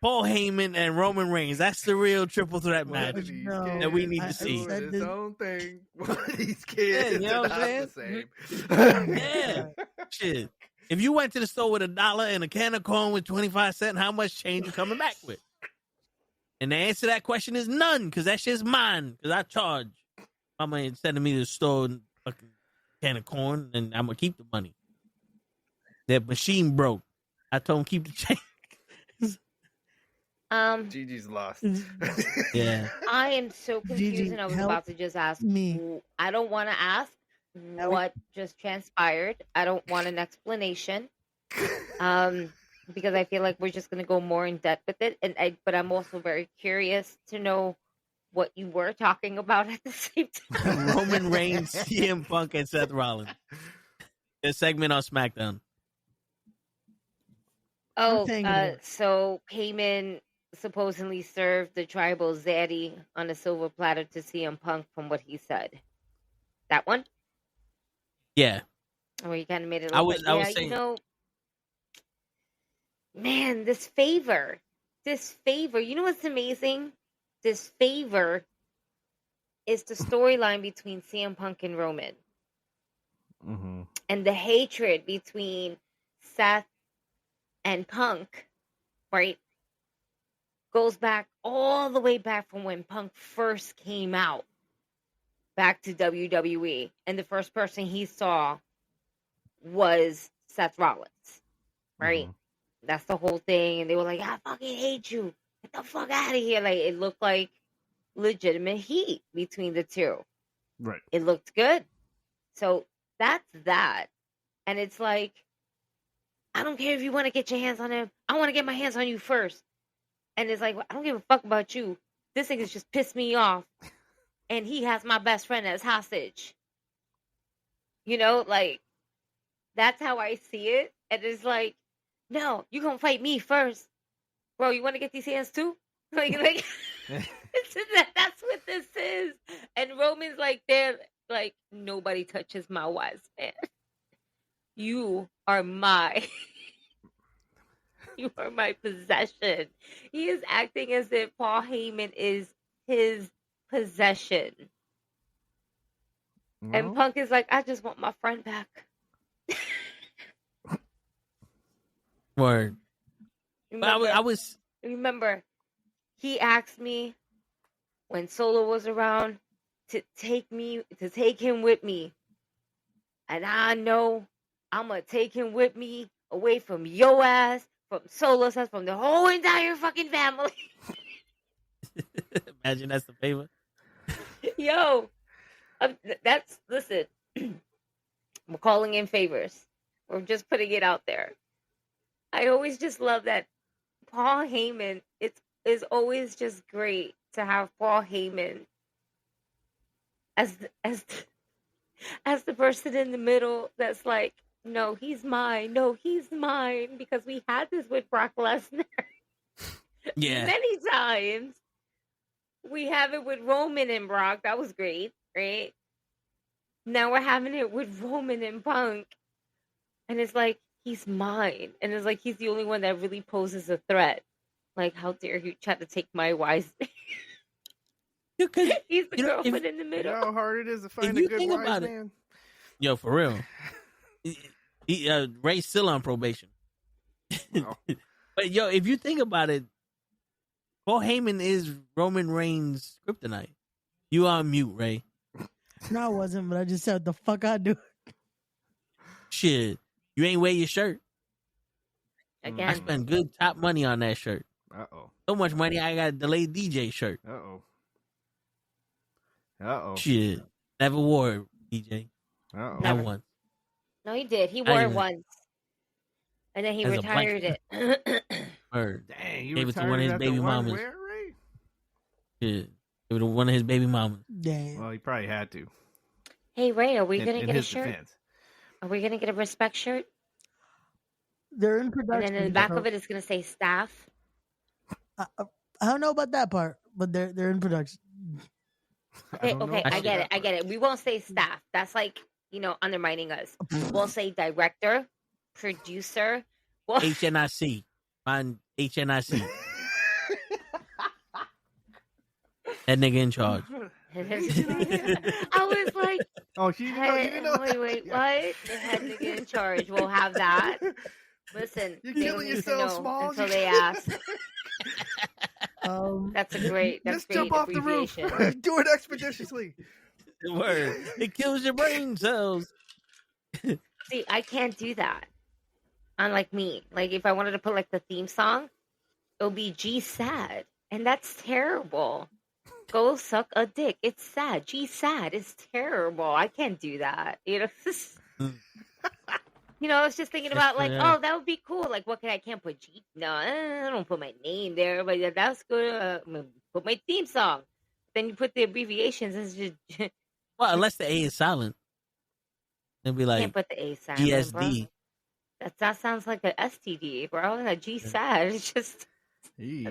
Paul Heyman, and Roman Reigns. That's the real triple threat One of match. these No. kids that we need to is see. doing That his does- own thing. One of these kids Yeah, you know are what I'm not the saying? same. Yeah. Shit. If you went to the store with $1 and a can of corn with 25 cents, how much change you coming back with? And the answer to that question is none, because that shit's mine, because I charge. Mama ain't sending me to the store and fucking can of corn, and I'm going to keep the money. That machine broke. I told him keep the change. Gigi's lost. Yeah. I am so confused, Gigi, and I was help about to just ask me. I don't want to ask, what just transpired. I don't want an explanation. Because I feel like we're just gonna go more in depth with it. But I'm also very curious to know what you were talking about at the same time. Roman Reigns, CM Punk, and Seth Rollins. The segment on SmackDown. Oh, so Heyman supposedly served the tribal zaddy on a silver platter to CM Punk, from what he said. That one? Yeah. Where he kind of made it look I was saying, you know, man, this favor, you know what's amazing? This favor is the storyline between CM Punk and Roman. Mm-hmm. And the hatred between Seth and Punk, right, goes back all the way back from when Punk first came out back to WWE. And the first person he saw was Seth Rollins, right? Mm-hmm. That's the whole thing. And they were like, I fucking hate you. Get the fuck out of here. Like, it looked like legitimate heat between the two. Right. It looked good. So that's that. And it's like, I don't care if you want to get your hands on him. I want to get my hands on you first. And it's like, I don't give a fuck about you. This thing has just pissed me off. And he has my best friend as hostage. You know, like, that's how I see it. And it's like, no, you gonna fight me first. Bro, you want to get these hands too? Like that's what this is. And Roman's like, they're like, nobody touches my wise man. You are you are my possession. He is acting as if Paul Heyman is his possession. No. And Punk is like, I just want my friend back. Word. Remember, he asked me when Solo was around to take him with me. And I know I'm going to take him with me away from your ass, from Solo's ass, from the whole entire fucking family. Imagine that's the favor. Yo, listen, we're calling in favors. We're just putting it out there. I always just love that Paul Heyman, is always just great to have Paul Heyman as the person in the middle that's like, no, he's mine. No, he's mine. Because we had this with Brock Lesnar. Yeah. Many times. We have it with Roman and Brock. That was great, right? Now we're having it with Roman and Punk. And it's like, he's mine. And it's like, he's the only one that really poses a threat. Like, how dare you try to take my wise man? He's the girlfriend in the middle. You know how hard it is to find a good wise man? Yo, for real. Ray's still on probation. Oh. But yo, if you think about it, Paul Heyman is Roman Reigns' kryptonite. You on mute, Ray. No, I wasn't, but I just said the fuck I do. Shit. You ain't wear your shirt. Again. I spent good top money on that shirt. Uh-oh. So much money, I got a delayed DJ shirt. Uh-oh. Shit. Never wore it, DJ. Uh-oh. Not once. No, he did. He wore it once. And then he retired it. Word. Dang, you gave it to one of his baby mamas. Wear, Ray? Shit. Gave it to one of his baby mamas. Damn. Well, he probably had to. Hey, Ray, are we going to get a shirt? Defense. Are we going to get a respect shirt? They're in production. And then in the back of it, it's going to say staff. I don't know about that part, but they're in production. Okay, I get it. We won't say staff. That's like, undermining us. We'll say director, producer. HNIC. Mine, HNIC. That nigga in charge. I was like, oh, wait, what? The head nigga in charge. We'll have that. Listen, you're they don't killing need yourself, to know Smalls. until they ask. That's great Just jump off the roof. Do it expeditiously. Word. It kills your brain cells. See, I can't do that. Unlike me. Like, if I wanted to put, like, the theme song, it'll be G sad. And that's terrible. Go suck a dick. It's sad. G's sad. It's terrible. I can't do that. I was just thinking about like, oh, that would be cool. Like, what I can't put G? No, I don't put my name there, but that's good. Put my theme song. Then you put the abbreviations. It's just well, unless the A is silent, it'd be like can't put the A silent. GSD. Bro. That sounds like an STD, bro. That G sad. It's just.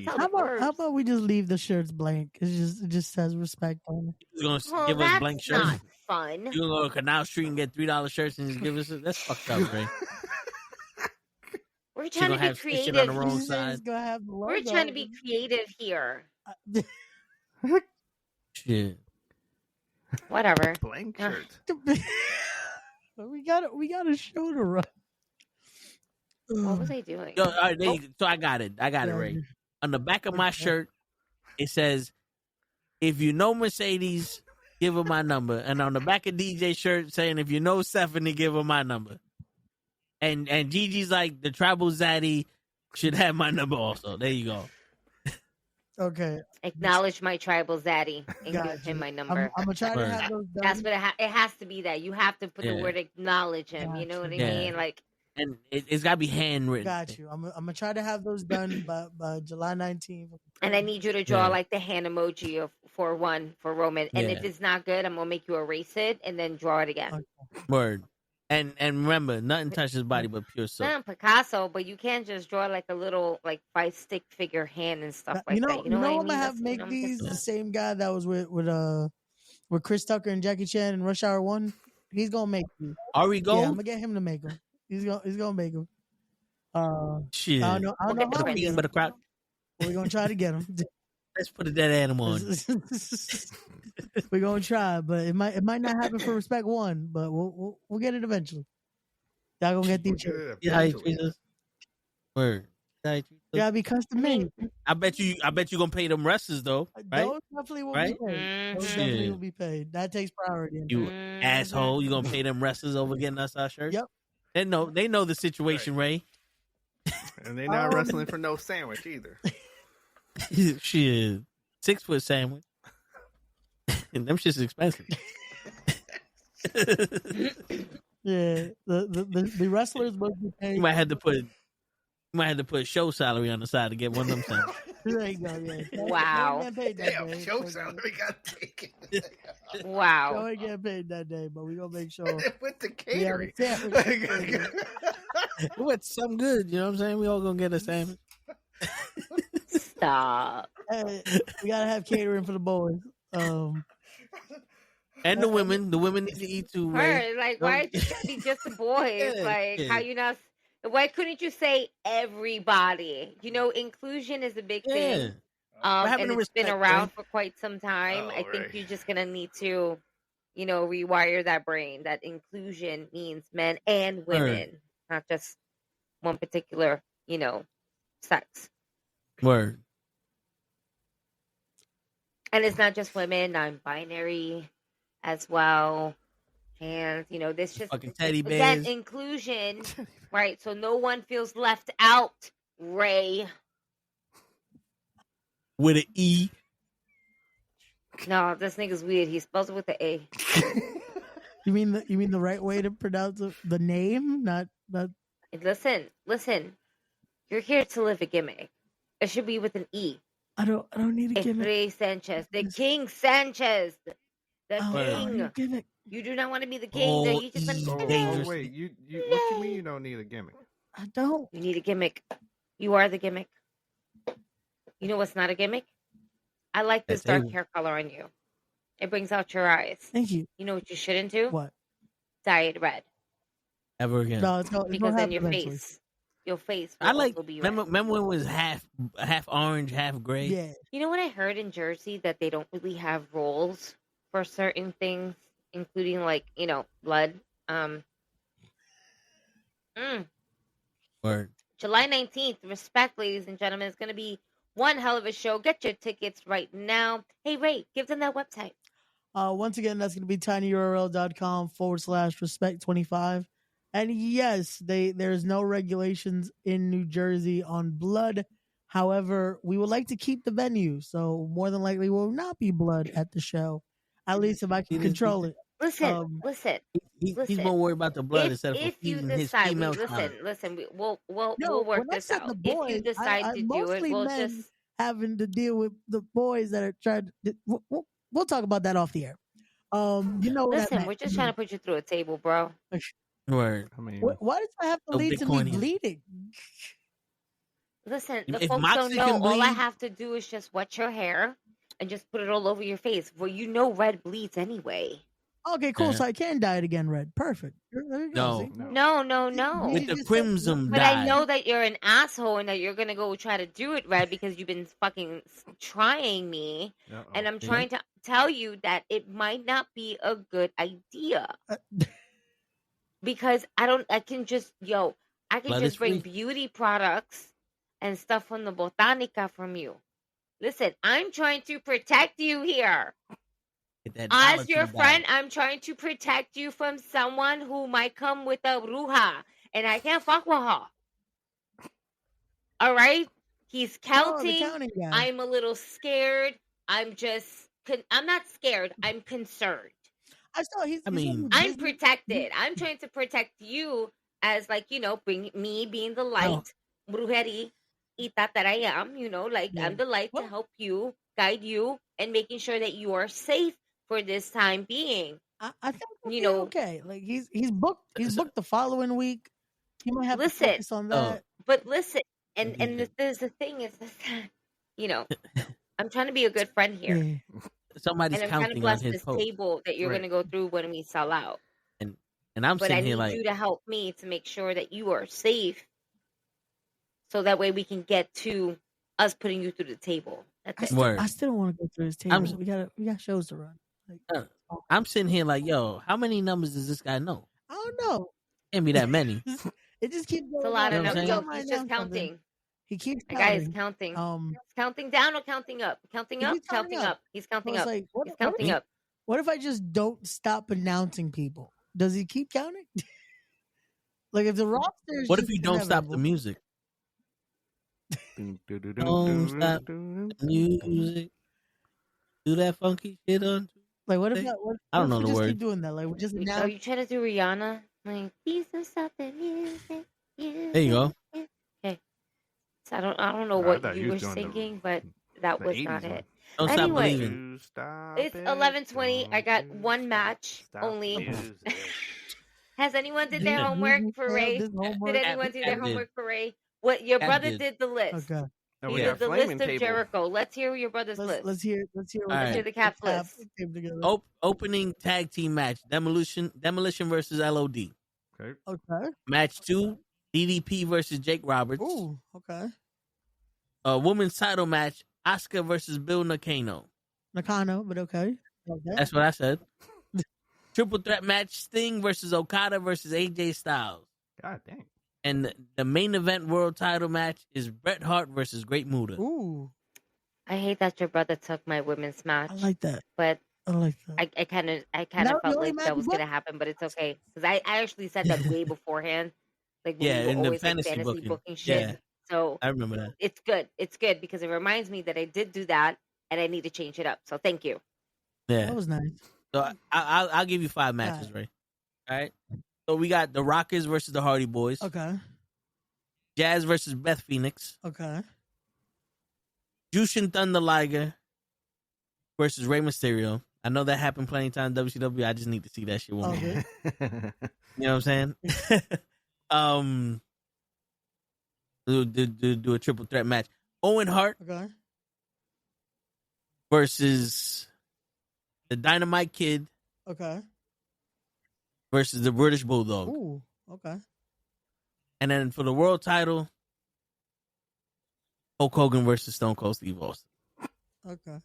How about we just leave the shirts blank? It just says respect on it. He's gonna give us blank shirts. Not fun. You gonna go to Canal Street and get $3 shirts and just give us that's fucked up, Ray. We're trying to be creative. On the wrong side. We're trying to be creative here. Shit. Whatever. Blank shirt. we got a show to run. What was I doing? Yo, all right, so I got it, Ray. On the back of my shirt, it says, "If you know Mercedes, give her my number." And on the back of DJ shirt, saying, "If you know Stephanie, give her my number." And Gigi's like, "The tribal zaddy should have my number also." There you go. Okay. Acknowledge my tribal zaddy and give him my number. I'm gonna try to have those done. That's what it has to be. That you have to put the word acknowledge him. Gotcha. You know what I mean? Like. And it's got to be handwritten. Got you. I'm gonna try to have those done by July 19th. And I need you to draw like the hand emoji for Roman. And if it's not good, I'm gonna make you erase it and then draw it again. Okay. Word. And remember, nothing touches his body but pure soap. Not Picasso, but you can't just draw like a little like 5-stick figure hand and stuff like that. You know what I mean? I'm gonna have make these the same guy that was with Chris Tucker and Jackie Chan in Rush Hour 1. He's gonna make them. Are we going? Yeah, I'm gonna get him to make them. He's gonna make them. Shit. I don't know how but a crowd. We're gonna try to get him. Let's put a dead animal on. We're gonna try, but it might not happen for Respect 1, but we'll get it eventually. Y'all gonna get these shirts. Yeah, word. You gotta be custom made. I bet you gonna pay them wrestlers though, right? Those definitely will be paid. Those definitely will be paid. That takes priority. You asshole! You gonna pay them wrestlers over getting us our shirts? Yep. They know the situation, Ray. And they not wrestling for no sandwich either. Shit, 6-foot sandwich. And them shit's expensive. Yeah, the wrestlers must be paid. You might have to put show salary on the side to get one of them sandwiches. There you go. Yeah. Wow. Damn, show salary got taken. Wow. Joe ain't getting paid that day, but we gonna make sure. With the catering. What's something good? You know what I'm saying? We all gonna get a sandwich. Stop. Hey, we gotta have catering for the boys. And the women need to eat too. Right? Like, why it gotta be just the boys? How you not? Why couldn't you say everybody? Inclusion is a big thing. And it's been around for quite some time. I think you're just gonna need to, rewire that brain. That inclusion means men and women, not just one particular, sex. Word. And it's not just women, non-binary as well. And, this just, fucking teddy bears. Again, inclusion, right? So no one feels left out, Ray. With an E. No, this nigga's weird. He spells it with the A. You mean the right way to pronounce the name? Not. Listen. You're here to live a gimmick. It should be with an E. I don't need a gimmick. Rey Sanchez, the King Sanchez, the King. Gimmick. You do not want to be the king. You just want to be wait, you what you mean you don't need a gimmick? I don't. You need a gimmick. You are the gimmick. You know what's not a gimmick? I like this dark hair color on you. It brings out your eyes. Thank you. You know what you shouldn't do? What? Dye it red. Ever again? No, because then your face will also be red. Remember when it was half orange, half gray? Yeah. You know what I heard in Jersey? That they don't really have roles for certain things, including blood. Word. July 19th, respect, ladies and gentlemen. It's going to be one hell of a show. Get your tickets right now. Hey, Ray, give them that website. Once again, that's going to be tinyurl.com/respect25. And yes, there's no regulations in New Jersey on blood. However, we would like to keep the venue, so more than likely will not be blood at the show. At least if I can control it. Listen. He's more worried about the blood instead of If you feeding his decide, female listen, we'll No, work when I this said out. the boys, If you decide I to do it, mostly we'll men just having to deal with the boys that are trying to. We'll talk about that off the air. You know what I listen. meant. We're just trying to put you through a table, bro. word. I mean, Why does it have to No lead to me Bitcoin. bleeding? Listen, the If folks Moxie don't know. can All I bleed- have to do is just wet your hair and just put it all over your face. Well, you know red bleeds anyway. Okay, cool. Yeah. So I can dye it again red. Perfect. There you go. No. See? No. With the crimson But dye. I know that you're an asshole and that you're gonna go try to do it red because you've been fucking trying me, and I'm trying to tell you that it might not be a good idea because I can just Blood is bring free. beauty products and stuff from the Botanica from you. Listen, I'm trying to protect you here. Get that As Dollar your Tree friend, dye. I'm trying to protect you from someone who might come with a bruja, and I can't fuck with her. All right? He's the counting. counting guy. I'm a little scared. I'm not scared. I'm concerned. I saw he's. I mean- he's I'm protected. I'm trying to protect you as, like, bring me being the light, brujería that I am, Yeah. I'm the light to Well- help you, guide you, and making sure that you are safe for this time being. I think we'll You be know- okay. Like he's booked. He's booked the following week. He might have Listen. to focus on that. But listen, and Mhm. the thing is that, I'm trying to be a good friend here. Yeah. Somebody's And I'm trying to counting on bless his this post. table that you're Right. going to go through when we sell out. And I'm But I sitting need here like, you to help me to make sure that you are safe, so that way we can get to us putting you through the table. That's it. Word. I still don't want to go through his table. I'm- We got shows to run. Like, I'm sitting here like, yo, how many numbers does this guy know? I don't know. Can't be that many. It just keeps going. It's a lot You of know what I'm numbers. saying? Yo, Every time I he's just announce something, counting. He keeps The guy is counting. counting. He's counting down or counting up? Counting He's up? counting Counting up. up. He's counting I was up. like, He's counting up. What if I just don't stop announcing people? Does he keep counting? Like if the roster is What if just you don't stop the inevitable- music? Don't stop music. Do that funky shit on. Like what if Thing? what I don't if know we the just words. keep doing that? Like we just Are announce. you trying to do Rihanna? Like, please don't stop the music. There you go. Okay. So I don't know I what thought you you were was doing singing, but that the was 80s not one. it. Don't stop Anyway. believing. It's 11:20. I got one match only. Has anyone did their You- homework you for failed Ray? this homework? Did anyone do their Cat did. homework for Ray? What your Cat brother did. did the list. Okay. No, He we did got the flaming list of table. Jericho. Let's hear your brother's list. Let's hear. All Let's right. hear the Cap's list. together. Opening tag team match: Demolition versus LOD. Okay. Okay. Match 2: DDP versus Jake Roberts. Ooh. Okay. Women's title match: Asuka versus Bill Nakano. Nakano, but okay. Okay. That's what I said. Triple threat match: Sting versus Okada versus AJ Styles. God dang. And the main event world title match is Bret Hart versus Great Muta. Ooh. I hate that your brother took my women's match, I like that. but I like that. I kind of That felt was the only like match that was you gonna booked? happen, but it's okay because I actually said that way beforehand. Like when Yeah, we were in the always like fantasy fantasy booking. shit. Yeah. So I remember that. it's good. It's good because it reminds me that I did do that and I need to change it up. So thank you. Yeah. That was nice. So I'll give you 5 matches, Ray. All right. So we got the Rockers versus the Hardy Boys. Okay. Jazz versus Beth Phoenix. Okay. Jushin Thunder Liger versus Rey Mysterio. I know that happened plenty of times in WCW. I just need to see that shit one more. Okay. You know what I'm saying? Do a triple threat match. Owen Hart Okay. versus the Dynamite Kid Okay. versus the British Bulldog. Ooh. Okay. And then for the world title, Hulk Hogan versus Stone Cold Steve Austin. Okay.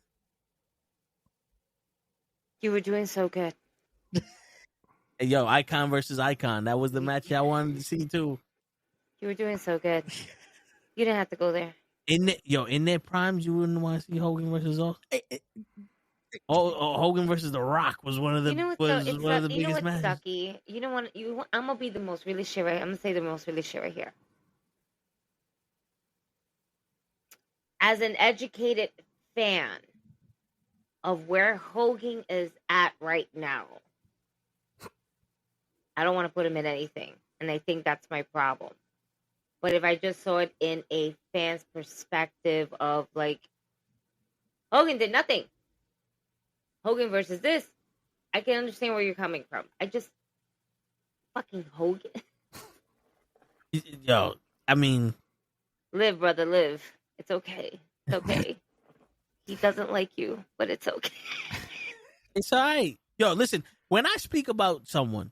You were doing so good. Hey, yo, Icon versus Icon. That was the match I wanted to see too. You were doing so good. You didn't have to go there. In their primes, you wouldn't want to see Hogan versus Austin. Hogan versus The Rock was one of the You know what's was so, it's one of the you know biggest what's matches. sucky? You don't want you. I'm gonna be the most really shit right. I'm gonna say the most really shit right here. as an educated fan of where Hogan is at right now, I don't want to put him in anything. And I think that's my problem. But if I just saw it in a fan's perspective of like, Hogan did nothing. Hogan versus this, I can understand where you're coming from. I just fucking Hogan. Yo, I mean, Live, brother, live. It's okay. It's okay. He doesn't like you, but it's okay. it's all right. Yo, listen, when I speak about someone,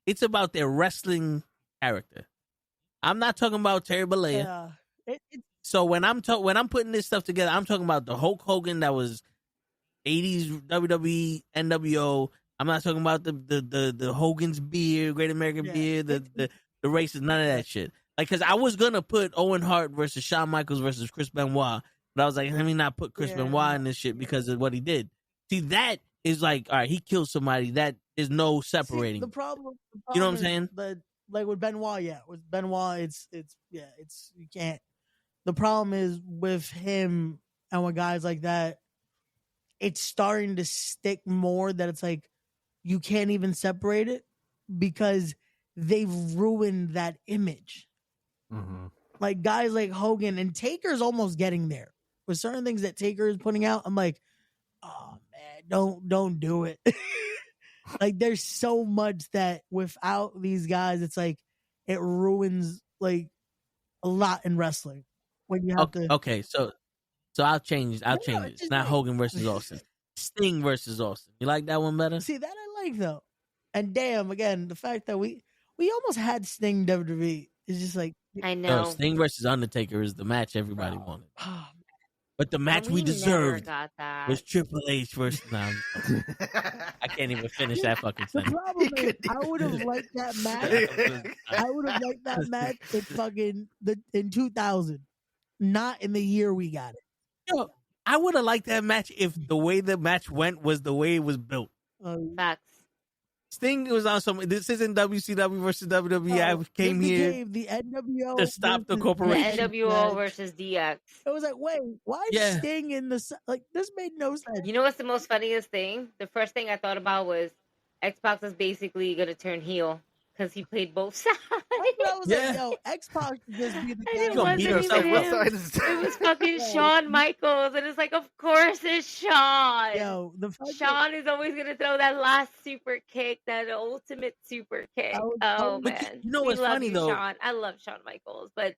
it's about their wrestling character. I'm not talking about Terry Bollea. Yeah. So when I'm putting this stuff together, I'm talking about the Hulk Hogan that was 80s WWE, NWO. I'm not talking about the Hogan's beer, Great American Beer, the races, none of that shit. Like, because I was gonna put Owen Hart versus Shawn Michaels versus Chris Benoit, but I was like, let me not put Chris Benoit in this shit because of what he did. See, that is like, all right, he killed somebody. That is no separating. The problem you know what I'm saying? That, like with Benoit, with Benoit, it's you can't. The problem is with him and with guys like that, it's starting to stick more that it's like you can't even separate it because they've ruined that image. Mm-hmm. Like guys like Hogan and Taker's almost getting there with certain things that Taker is putting out. I'm like, oh man, don't do it. Like there's so much that without these guys, it's like it ruins like a lot in wrestling when you have to. Okay, so I'll change it. It's not like... Hogan versus Austin. Sting versus Austin. You like that one better? See, that I like though. And damn, again, the fact that we almost had Sting WWE is just like I know. Sting versus Undertaker is the match everybody wanted. But the match we deserved was Triple H versus. I can't even finish that fucking The sentence. problem is, I would have liked that match. I would have liked that match in 2000, not in the year we got it. Yo, I would have liked that match if the way the match went was the way it was built. Facts. Sting was on some. This isn't WCW versus WWE. I came here the NWO to stop the corporation. The NWO versus DX. It was like, wait, why is Sting in the like? This made no sense. You know what's the most funniest thing? The first thing I thought about was Xbox is basically gonna turn heel because he played both sides. I was like, yo, Xbox just be the guy. It wasn't even him. It was fucking Shawn Michaels, and it's like, of course it's Shawn. Yo, Shawn is always gonna throw that last super kick, that ultimate super kick. Oh man, you know what's funny though? Shawn. I love Shawn Michaels, but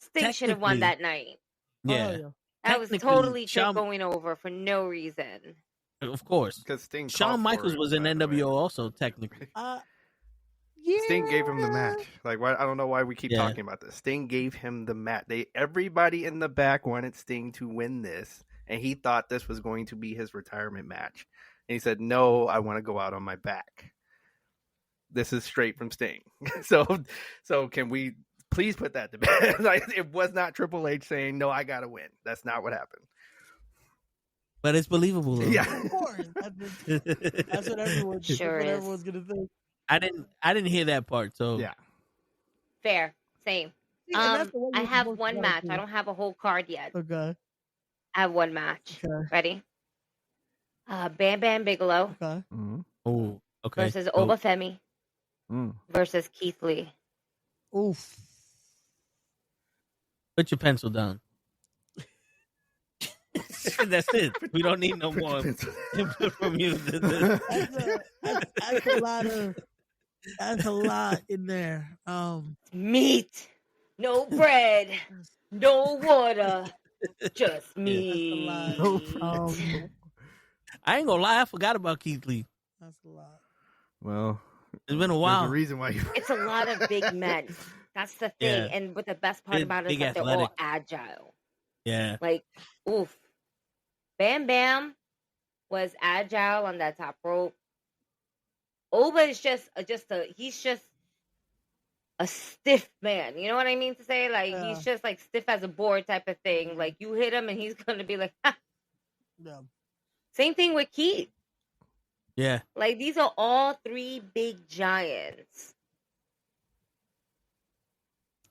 Sting should have won that night. Yeah, that was totally going over for no reason. Of course, because Shawn Michaels was in NWO also technically. Sting gave him the match. Like, why? I don't know why we keep talking about this. Sting gave him the match. Everybody in the back wanted Sting to win this, and he thought this was going to be his retirement match. And he said, "No, I want to go out on my back." This is straight from Sting. So can we please put that to bed? Like, it was not Triple H saying, "No, I gotta win." That's not what happened. But it's believable, though. Yeah, of course. That's what everyone's gonna think. I didn't hear that part, so yeah. Fair, same. I have one match. I don't have a whole card yet. Okay. I have one match. Okay. Ready? Bam Bam Bigelow. Okay. Mm-hmm. Oh, okay. Versus Obafemi. Versus Keith Lee. Oof. Put your pencil down. That's it. We don't need no more input from you. That's a lot in there. Meat, no bread, no water, just meat. I ain't gonna lie, I forgot about Keith Lee. That's a lot. Well, it's been a while. There's a reason why It's a lot of big men. That's the thing. Yeah. And what the best part about it is that they're all agile. Yeah. Like, oof. Bam Bam was agile on that top rope. Oba is he's just a stiff man. You know what I mean to say? Like, he's just like stiff as a board type of thing. Like, you hit him and he's going to be like, ha. Yeah. Same thing with Keith. Yeah. Like, these are all three big giants.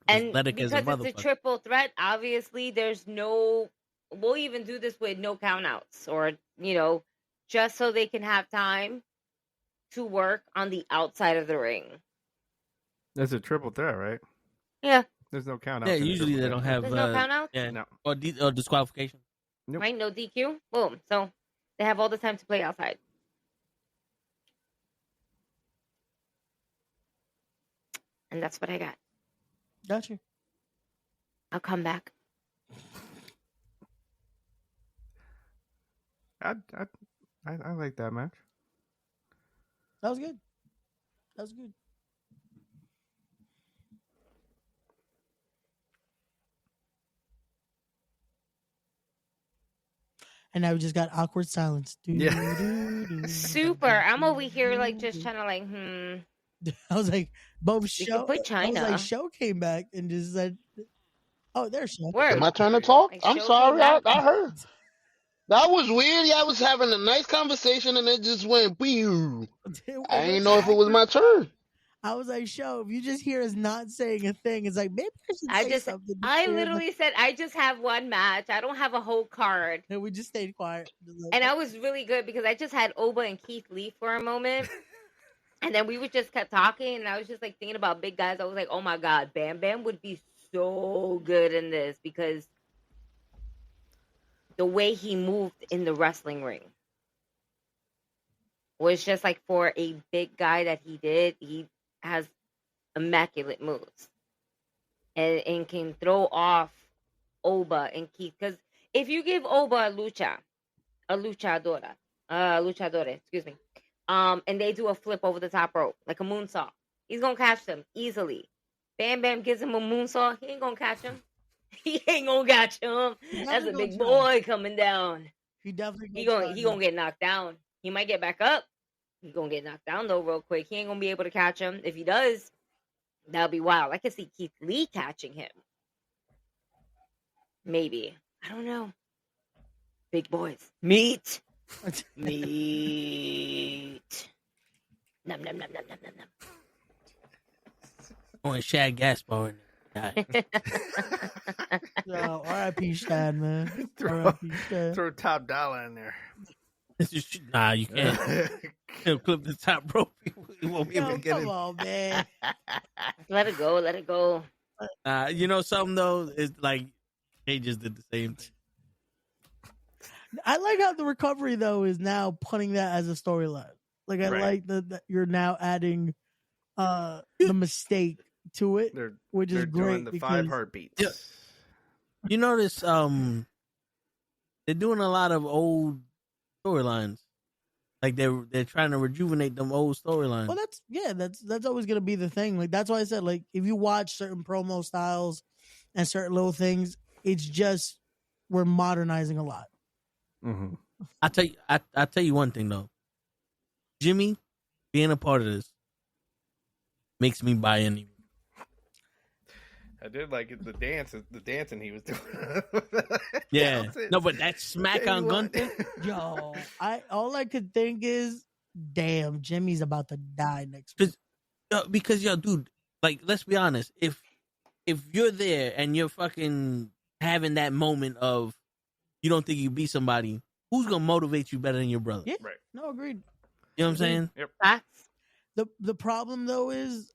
And because it's a triple threat, obviously there's no we'll even do this with no countouts, or just so they can have time to work on the outside of the ring. There's a triple threat, right? Yeah. There's no count out. Yeah, usually they don't have. There's no countouts. Yeah, no. or disqualification. Nope. Right, no DQ. Boom. So they have all the time to play outside. And that's what I got. Gotcha. I'll come back. I like that match. That was good. That was good. And now we just got awkward silence. Super. I'm over here like just trying to I was like, both show. put China. I was like, show came back and just said, "Oh, there's show." Word. My turn to talk. Like, I'm show sorry. came back. I heard. That was weird. Yeah, I was having a nice conversation and it just went. Pew. I didn't know if it was my turn. I was like, show. If you just hear us not saying a thing, it's like maybe I should say something. I literally said I just have one match. I don't have a whole card. And we just stayed quiet. And I was really good because I just had Oba and Keith Lee for a moment. And then we would just kept talking, and I was just like thinking about big guys. I was like, oh my God, Bam Bam would be so good in this because the way he moved in the wrestling ring was just like for a big guy that he has immaculate moves and can throw off Oba and Keith. Because if you give Oba a luchadora, excuse me, and they do a flip over the top rope, like a moonsault, he's going to catch them easily. Bam Bam gives him a moonsault, he ain't going to catch him. He ain't going to catch him. That's a big boy coming down. He definitely he gonna get knocked down. He might get back up. He going to get knocked down, though, real quick. He ain't going to be able to catch him. If he does, that'll be wild. I could see Keith Lee catching him. Maybe. I don't know. Big boys. Meat. Meat. Nom, nom, nom, nom, nom, nom, nom. Oh, and Shad Gaspar. Yo, R.I.P. Shad, man. R.I.P. Shad. Throw top dollar in there. Nah, you can't. He'll clip the top rope. He won't be able to get come it. on, man. Let it go. Let it go. You know something though? It's like they just did the same thing. I like how the recovery though is now putting that as a storyline. Like I like that you're now adding the mistake to it, which is great. Doing the 5 heartbeats. Yeah. You notice they're doing a lot of old storylines. Like they're trying to rejuvenate them old storylines. Well, that's always gonna be the thing. Like that's why I said, like, if you watch certain promo styles and certain little things, it's just we're modernizing a lot. Mm-hmm. I tell you one thing though, Jimmy being a part of this makes me buy in. I did like it, the dancing he was doing. Yeah, no, but that smack on Gunther, yo, all I could think is, damn, Jimmy's about to die next week. Because yo, dude, like, let's be honest, if you're there and you're fucking having that moment of you don't think you beat somebody, who's gonna motivate you better than your brother? Yeah, right. No, agreed. You know what I'm saying? Yep. The problem though is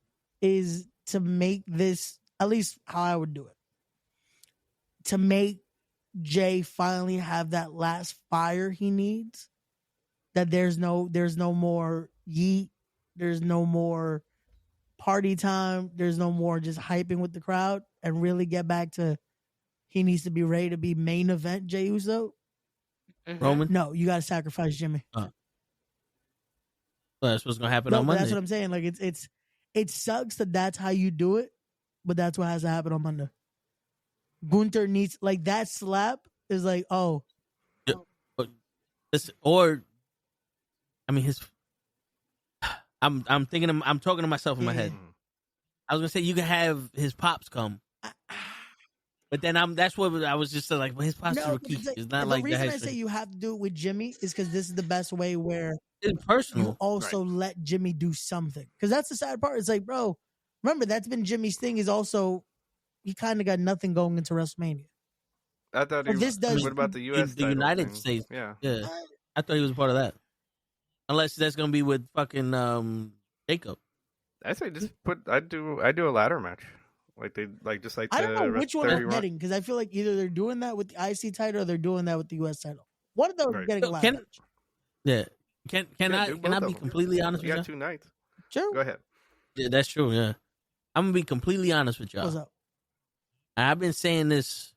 to make this, at least how I would do it, to make Jay finally have that last fire he needs. That there's no more yeet, there's no more party time, there's no more just hyping with the crowd, and really get back to he needs to be ready to be main event Jey Uso. Mm-hmm. Roman? No, you got to sacrifice Jimmy. Well, that's what's gonna happen on Monday. That's what I'm saying. Like it sucks that's how you do it, but that's what has to happen on Monday. Gunther needs, like, that slap is like, oh, yeah, or I mean his. I'm thinking. I'm talking to myself in my head. I was gonna say you can have his pops come, but then that's what I was just like. Well, his pops are Keith. It's not like the reason I say you have to do it with Jimmy is because this is the best way where it's personal. You also let Jimmy do something, because that's the sad part. It's like, bro, remember that's been Jimmy's thing. Is also he kind of got nothing going into WrestleMania. I thought he. But this does. What about the U.S. the United thing? States? Yeah. Yeah. I thought he was a part of that. Unless that's gonna be with fucking Jacob. I say just put. I do a ladder match, just like I don't know the which one 30 I'm Rock. getting because I feel like either they're doing that with the IC title or they're doing that with the US title. One of those is getting a ladder match. Yeah. Can I be completely honest with you? You got 2 nights. Sure. Go ahead. Yeah, that's true. Yeah, I'm gonna be completely honest with y'all. What's up? I've been saying this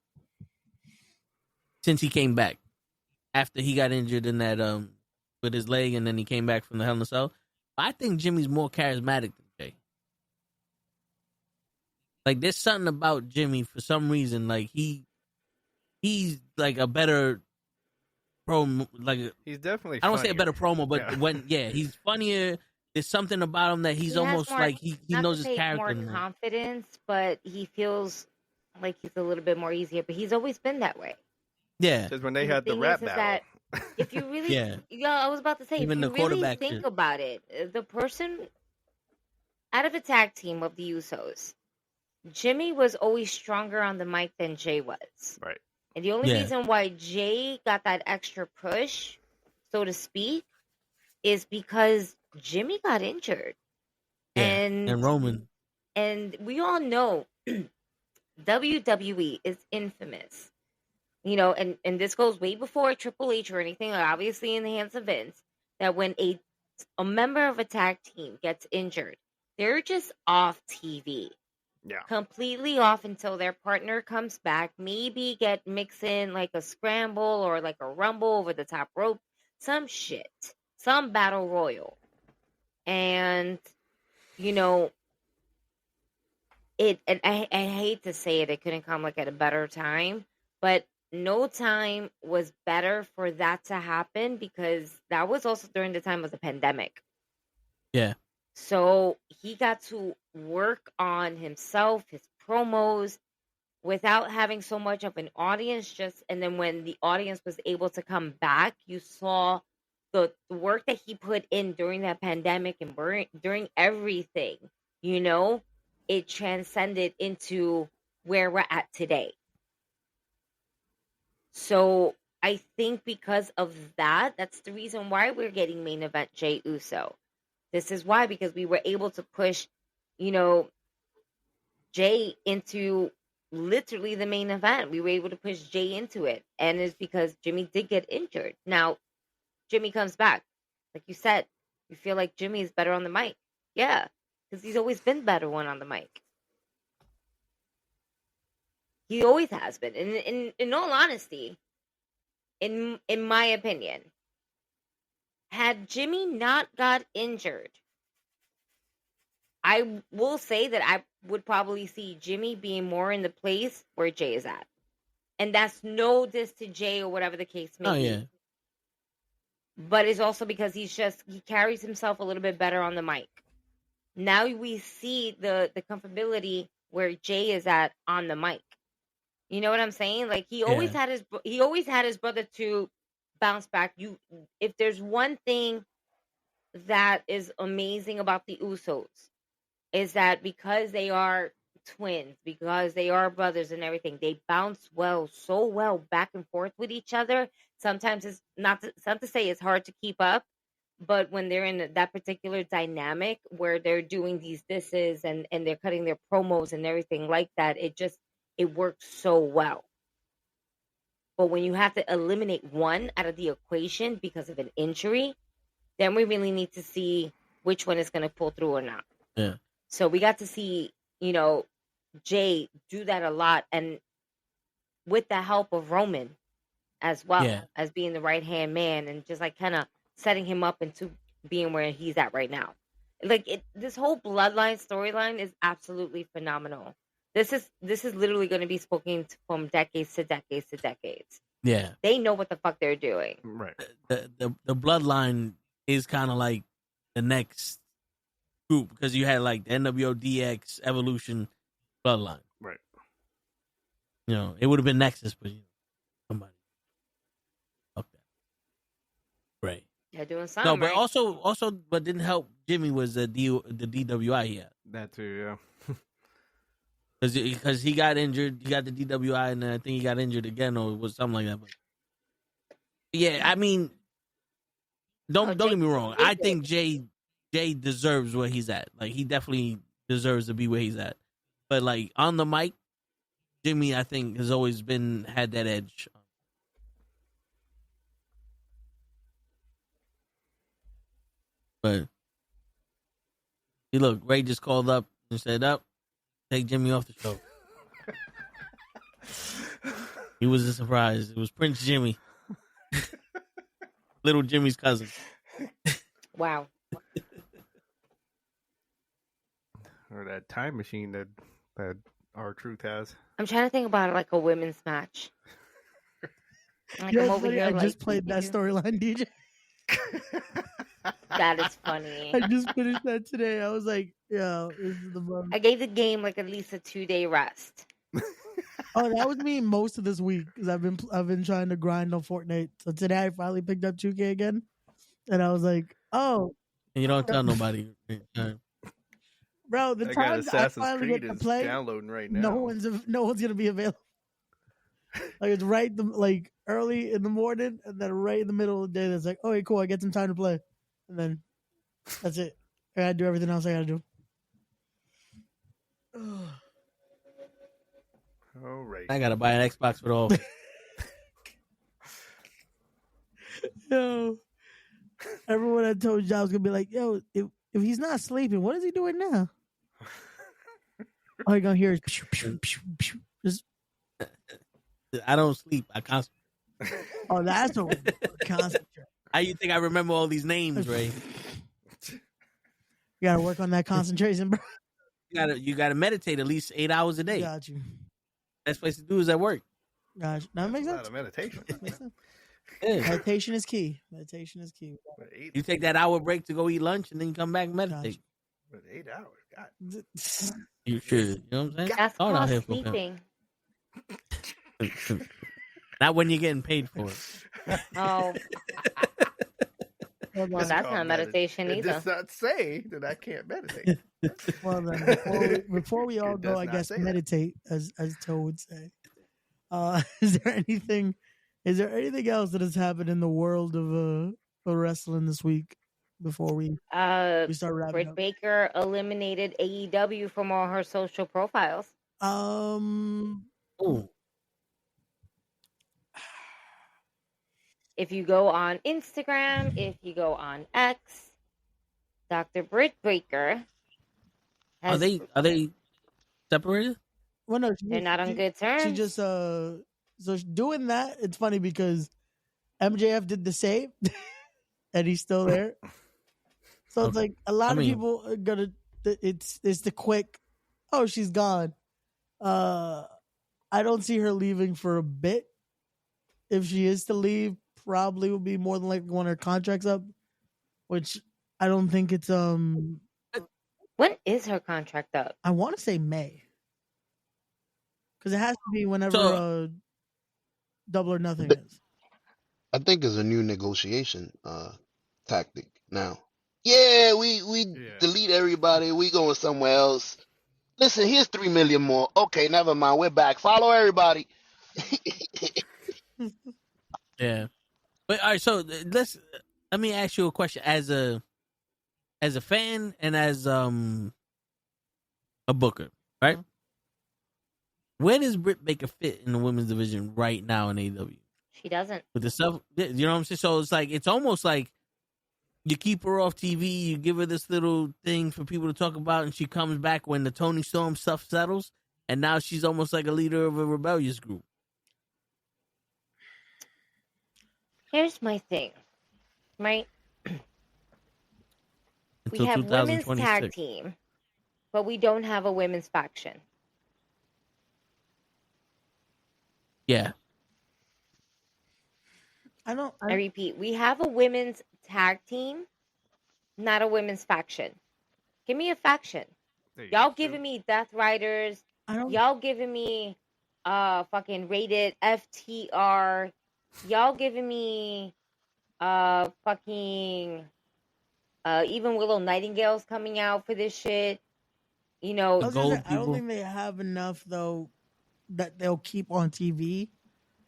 since he came back after he got injured in that with his leg, and then he came back from the Hell in a Cell. I think Jimmy's more charismatic than Jay. Like, there's something about Jimmy for some reason. Like he's like a better promo. Like, he's definitely. I don't say a funnier. better promo, but he's funnier. There's something about him that he's almost more, like he knows his character. More confidence, but he feels like he's a little bit more easier. But he's always been that way. Yeah, because when they had the rap battle. That if you really, I was about to say, even if you really think about it, the person out of a tag team of the Usos, Jimmy was always stronger on the mic than Jay was. Right. And the only reason why Jay got that extra push, so to speak, is because Jimmy got injured. Yeah. And Roman. And we all know WWE is infamous. You know, and this goes way before Triple H or anything, obviously in the hands of Vince, that when a member of a tag team gets injured, they're just off TV. Yeah. Completely off until their partner comes back. Maybe mix in like a scramble or like a rumble over the top rope. Some shit. Some battle royal. And, you know, and I hate to say it couldn't come like at a better time, but no time was better for that to happen because that was also during the time of the pandemic. Yeah. So he got to work on himself, his promos, without having so much of an audience. And then when the audience was able to come back, you saw the work that he put in during that pandemic and during everything. You know, it transcended into where we're at today. So I think because of that, that's the reason why we're getting main event Jey Uso. This is why, because we were able to push, you know, Jay into literally the main event. We were able to push Jay into it. And it's because Jimmy did get injured. Now, Jimmy comes back. Like you said, you feel like Jimmy is better on the mic. Yeah, because he's always been better on the mic. He always has been. And in all honesty, in my opinion, had Jimmy not got injured, I will say that I would probably see Jimmy being more in the place where Jay is at. And that's no diss to Jay or whatever the case may be. Yeah. But it's also because he carries himself a little bit better on the mic. Now we see the comfortability where Jay is at on the mic. You know what I'm saying? Like he always had his brother to bounce back. If there's one thing that is amazing about the Usos, is that because they are twins, because they are brothers and everything, they bounce so well back and forth with each other. Sometimes it's not to say it's hard to keep up, but when they're in that particular dynamic where they're doing these disses and they're cutting their promos and everything like that, it works so well. But when you have to eliminate one out of the equation because of an injury, then we really need to see which one is going to pull through or not. Yeah. So we got to see, you know, Jay do that a lot, and with the help of Roman as well, as being the right-hand man and just like kind of setting him up into being where he's at right now. Like this whole bloodline storyline is absolutely phenomenal. This is literally going to be spoken from decades to decades to decades. Yeah. They know what the fuck they're doing. Right. The bloodline is kind of like the next group because you had like the NWO DX Evolution bloodline. Right. You know, it would have been Nexus, but somebody. Fuck that. Right. They're doing something. No, but right? also what didn't help Jimmy was the DWI he had. That too, yeah. because he got injured. He got the DWI, and then I think he got injured again, or it was something like that. But yeah, I mean, don't get me wrong. I think Jay deserves where he's at. Like, he definitely deserves to be where he's at. But like on the mic, Jimmy, I think, has always had that edge. But look, Ray just called up and said, "Up, take Jimmy off the show." He was a surprise. It was Prince Jimmy, little Jimmy's cousin. Wow. Or that time machine that R-Truth has. I'm trying to think about it like a women's match. Like, You know I'm what's over funny? here I like, just played that storyline, DJ. that is funny. I just finished that today. I was like, yo, this is the moment. I gave the game like at least a 2-day rest. Oh, that was me most of this week because I've been trying to grind on Fortnite. So today I finally picked up 2K again, and I was like, oh. And you don't tell nobody. Bro, the time I finally Creed get to is play, downloading right now. no one's gonna be available. Like, it's right like early in the morning, and then right in the middle of the day. That's like, oh, cool, I get some time to play, and then that's it. I gotta do everything else I gotta do. All right. I gotta buy an Xbox for the office. Yo, everyone I told you I was gonna be like, yo, if he's not sleeping, what is he doing now? All you're gonna hear is pew, pew, pew, pew. Just, I don't sleep. I concentrate. oh, that's what concentrate. How you think I remember all these names, Ray? You gotta work on that concentration, bro. You gotta meditate at least 8 hours a day. Got you. Best place to do is at work. Got you. That makes sense. Not a meditation. Makes sense. Yeah. Meditation is key. Meditation is key. You take that hour break to go eat lunch, and then you come back and meditate. But 8 hours, God. You should. You know what I'm saying? That's All out called here for sleeping. Not when you're getting paid for it. Oh. Well, that's not meditation It either. does not say that I can't meditate. Well, then, before we all It go, does I not guess say that. meditate, as Toe would say. Is there anything else that has happened in the world of wrestling this week before we start wrapping Britt up? Baker eliminated AEW from all her social profiles. Ooh. If you go on Instagram, if you go on X, Dr. Britt Baker Are they separated? Well, no, they're not on good terms. She just so doing that. It's funny because MJF did the same, and he's still there. So it's like a lot of people are gonna. It's the quick. Oh, she's gone. I don't see her leaving for a bit. If she is to leave, probably will be more than likely when her contract's up, which I don't think it's When is her contract up? I want to say May, because it has to be whenever Double or Nothing is. I think it's a new negotiation tactic now. Yeah, we delete everybody. We going somewhere else. Listen, here's 3 million more. Okay, never mind. We're back. Follow everybody. Yeah. But all right, so let me ask you a question as a fan and as a booker, right? Mm-hmm. Where does Britt Baker fit in the women's division right now in AEW? She doesn't. With the stuff, you know what I'm saying? So it's almost like you keep her off TV, you give her this little thing for people to talk about, and she comes back when the Tony Storm stuff settles, and now she's almost like a leader of a rebellious group. Here's my thing, right? Until we have women's 2026. tag team, but we don't have a women's faction. Yeah. I repeat, we have a women's tag team, not a women's faction. Give me a faction. Y'all giving me Death Riders. Y'all giving me fucking rated FTR. Y'all giving me fucking even Willow Nightingale's coming out for this shit. You know, I was gonna say, gold I don't people. think they have enough though that they'll keep on TV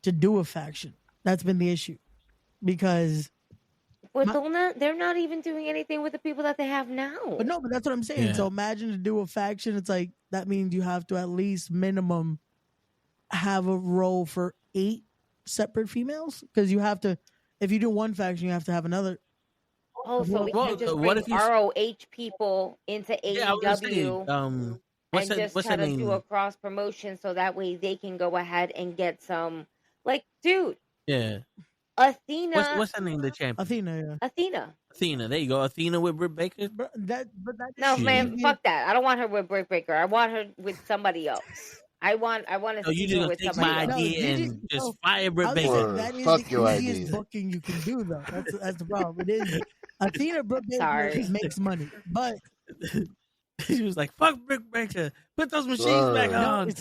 to do a faction. That's been the issue because. but they're not even doing anything with the people that they have now. But no, but that's what I'm saying. Yeah. So imagine to do a faction, it's like that means you have to at least minimum have a role for 8 separate females because you have to. If you do one faction, you have to have another. Oh, so we Well, can just what bring if you- ROH people into Yeah, I was AEW saying, and just try to do a cross promotion so that way they can go ahead and get some. Like, dude, Yeah. Athena. What's her name? The champion. Athena. There you go. Athena with Britt Baker. But that No, Shit. man, fuck that. I don't want her with Britt Baker. I want her with somebody else. I want to No, see you her just with take somebody my else. idea No, and just no, fire Britt I was Baker. saying that is Fuck the your easiest idea. booking you can do, though. That's the problem. It is Athena Britt Baker Sorry. makes money, but She was like, "Fuck Britt Baker. Put those machines back on."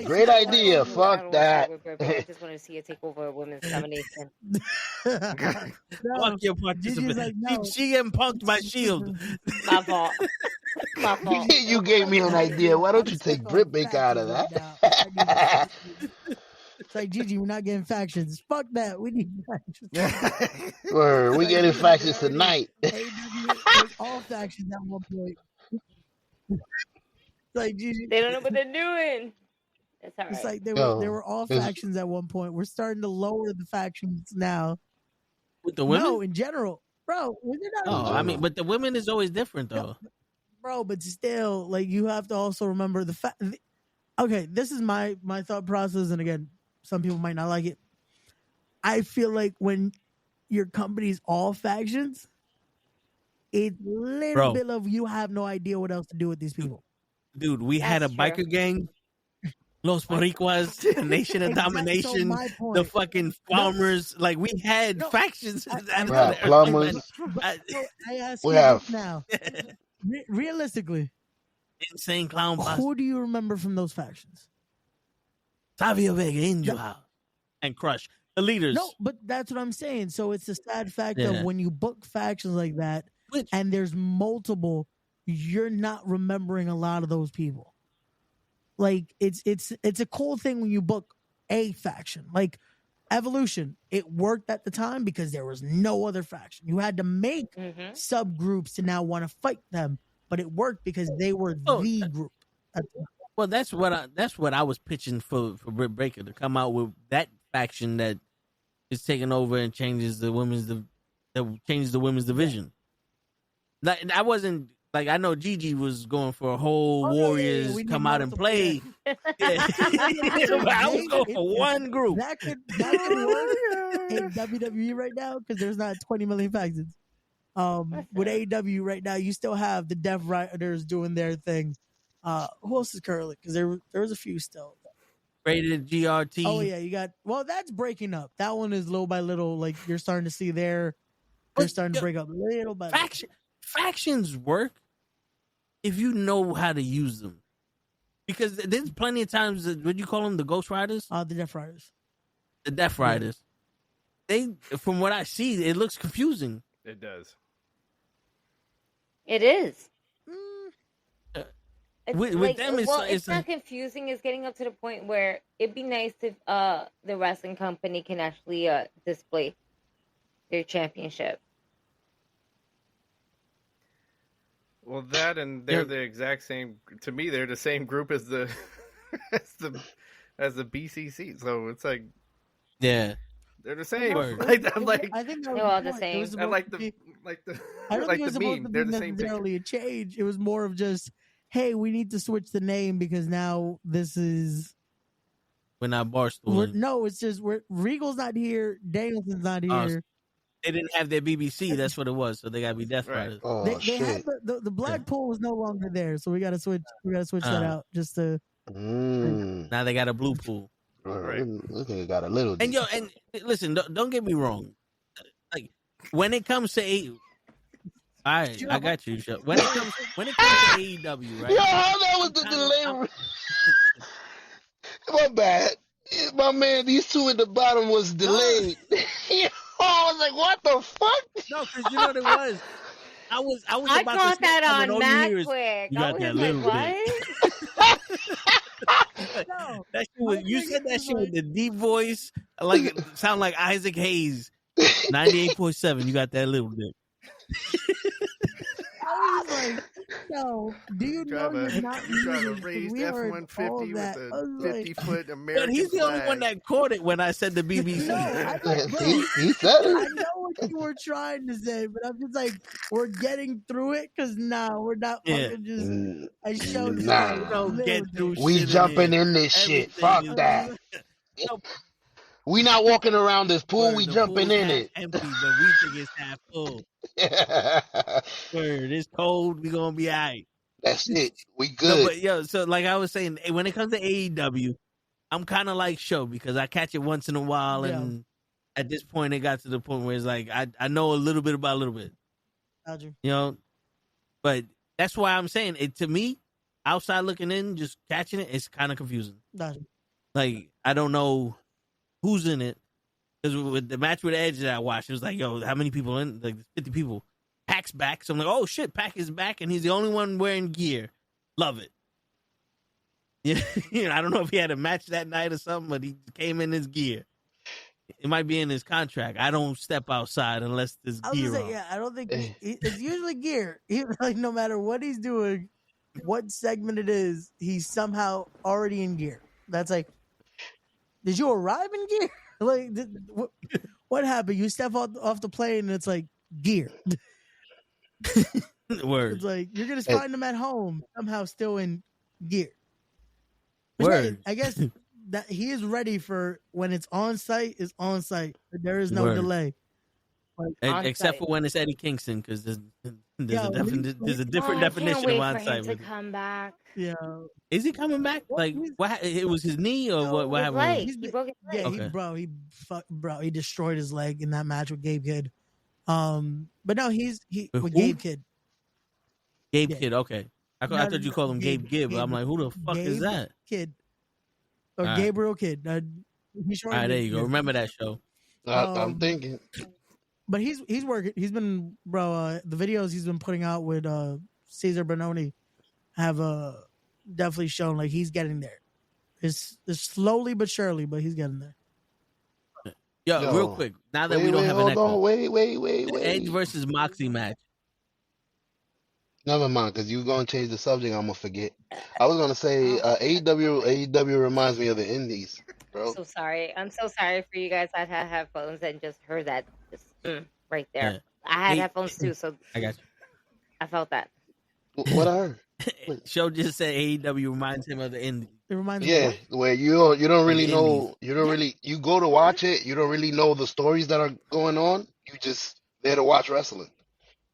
Great idea. I Fuck don't that. want her with Britt Baker. I just want to see her take over a women's domination. Fuck your participant. like, no. She getting punked by Shield. My fault. My fault. You gave me an idea. Why don't you take Britt Baker out of that? It's like, Gigi, we're not getting factions. Fuck that. We need factions. Word, we getting factions tonight. All factions at one point. Like, Gigi, They don't know what they're doing. It's all right. it's like they Yo, were all it's- factions at one point. We're starting to lower the factions now. With the women? No, in general. Bro, we're not Oh, I mean, but the women is always different though. bro, but still, like, you have to also remember the fact. Okay, this is my thought process, and again, some people might not like it. I feel like when your company's all factions, it's little bit of you have no idea what else to do with these people. Dude, we had a That's biker true. gang, Los Boricuas, the Nation of Exactly. Domination, So my point- the fucking farmers. Like we had No, factions. We have plumbers. I ask We you have- this now. Realistically, Insane clown boss. who do you remember from those factions? Savio Vega, Angel House, and Crush. The leaders. No, but that's what I'm saying. So it's a sad fact Yeah. of when you book factions like that, Which- and there's multiple, you're not remembering a lot of those people. Like it's a cool thing when you book a faction. Like Evolution, it worked at the time because there was no other faction. You had to make Mhm. subgroups to now want to fight them, but it worked because they were Oh, the group. Well, that's what I was pitching for Britt Baker to come out with that faction that is taking over and changes the women's division. Like I wasn't like I know Gigi was going for a whole Oh, yeah, Warriors we need come out and multiple, play. Yeah. But I was going for one group. That could work in WWE right now because there's not 20 million factions. With AEW right now, you still have the Death Riders doing their thing. Who else is currently? Because there was a few still. Rated GRT. Oh yeah, you got. Well, that's breaking up. That one is little by little. Like you're starting to see they're starting to break up little by little. Factions work if you know how to use them. Because there's plenty of times that, what do you call them, the Ghost Riders? The Death Riders. The Death Riders. They, from what I see, it looks confusing. It does. It is. With them, it's not confusing. It's getting up to the point where it'd be nice if the wrestling company can actually display their championship. Well, that and they're the exact same. To me, they're the same group as the as the BCC. So it's like, yeah, they're the same. Word. Like I think they're all the same. I like the I don't like think it was the supposed meme. to They're be the same picture. necessarily a change. It was more of just, hey, we need to switch the name because now this is. We're not Barstool. No, it's just Regal's not here. Danielson's not here. They didn't have their BBC. That's what it was. So they got to be Death Right. Riders. Oh They shit! had the Blackpool was no longer there, so we got to switch. We got to switch that out just to. Now they got a blue pool. Right. This nigga got a little. And and listen, don't get me wrong. Like when it comes to I got you. When it comes to AEW, right? Yo, that was the delay. My bad. My man, these two at the bottom was delayed. I was like, what the fuck? No, because you know what it was. I was I about caught to say that something, on all you Matt hear is, quick. "You I got was that like, little what? dick." No, That shit my was, you thing said that is shit with like, the deep voice, like it sound like Isaac Hayes. 98.7. You got that little dick. I was just like, yo, do you know Trying you're to not you trying to muted? 'Cause raise we the heard all F-150 with that. I a was like, 50-foot But American he's the only one flag. that caught it when I said the BBC. no, I know, bro. He said I it. know what you were trying to say, but I'm just like, we're getting through it because nah, we're not Yeah. fucking just Mm, a show to Nah. say We don't little get through dick. We shit in jumping here. in this shit. Everything Fuck is that. no, We not walking around this pool. We the jumping pool's in half it. empty, but we think it's half full. Word, it's cold. We gonna be alright. That's it. We No, good. but yo, so like I was saying, when it comes to AEW, I'm kind of like Show because I catch it once in a while, Yeah. and at this point, it got to the point where it's like I know a little bit about a little bit, Roger. you know. But that's why I'm saying it. To me, outside looking in, just catching it, it's kind of confusing. Roger. Like I don't know who's in it because with the match with Edge that I watched, it was like, yo, how many people in? Like 50 people. Pac's back, so I'm like, oh shit, Pac is back, and he's the only one wearing gear. Love it. Yeah, I don't know if he had a match that night or something, but he came in his gear. It might be in his contract. I don't step outside unless there's I was gear gonna say, on. yeah, I don't think it's usually gear. Like no matter what he's doing, what segment it is, he's somehow already in gear. That's like, did you arrive in gear? Like, what happened? You step off the plane and it's like gear. Word. It's like you're gonna find him at home somehow still in gear. Which, Word. hey, I guess that he is ready for when it's on site. Is on site. There is no Word. delay. Like, Except for when it's Eddie Kingston, because there's a different I definition can't wait of on for site. him to come back. yeah, Is he coming back? Like what? It was his knee or what? What His happened? leg. He's He been- broke his leg. yeah, Okay. he destroyed his leg in that match with Gabe Kidd. But no, With with who? Gabe Kidd. Gabe Yeah. Kidd. Okay, I thought you called him Gabe Gibb. But I'm like, who the fuck is Gabe that? Kidd or All right. Gabriel Kidd. He's All right, there you go. Remember that show. I'm thinking. But he's working. He's been the videos he's been putting out with Cesar Bononi have definitely shown like he's getting there. It's slowly but surely, but he's getting there. Yo, real quick. Now that we don't have an hold echo, on. Wait. Edge versus Moxie match. Never mind, because you're going to change the subject. I'm going to forget. I was going to say AEW reminds me of the Indies, bro. So sorry. I'm so sorry for you guys that had headphones and just heard that just right there. Yeah. I had headphones too, so I got you. I felt that. What I heard? Show just said AEW reminds him of the Indies. It reminds me. Yeah, Of where you don't really the know, you go to watch it, you don't really know the stories that are going on. You just there to watch wrestling.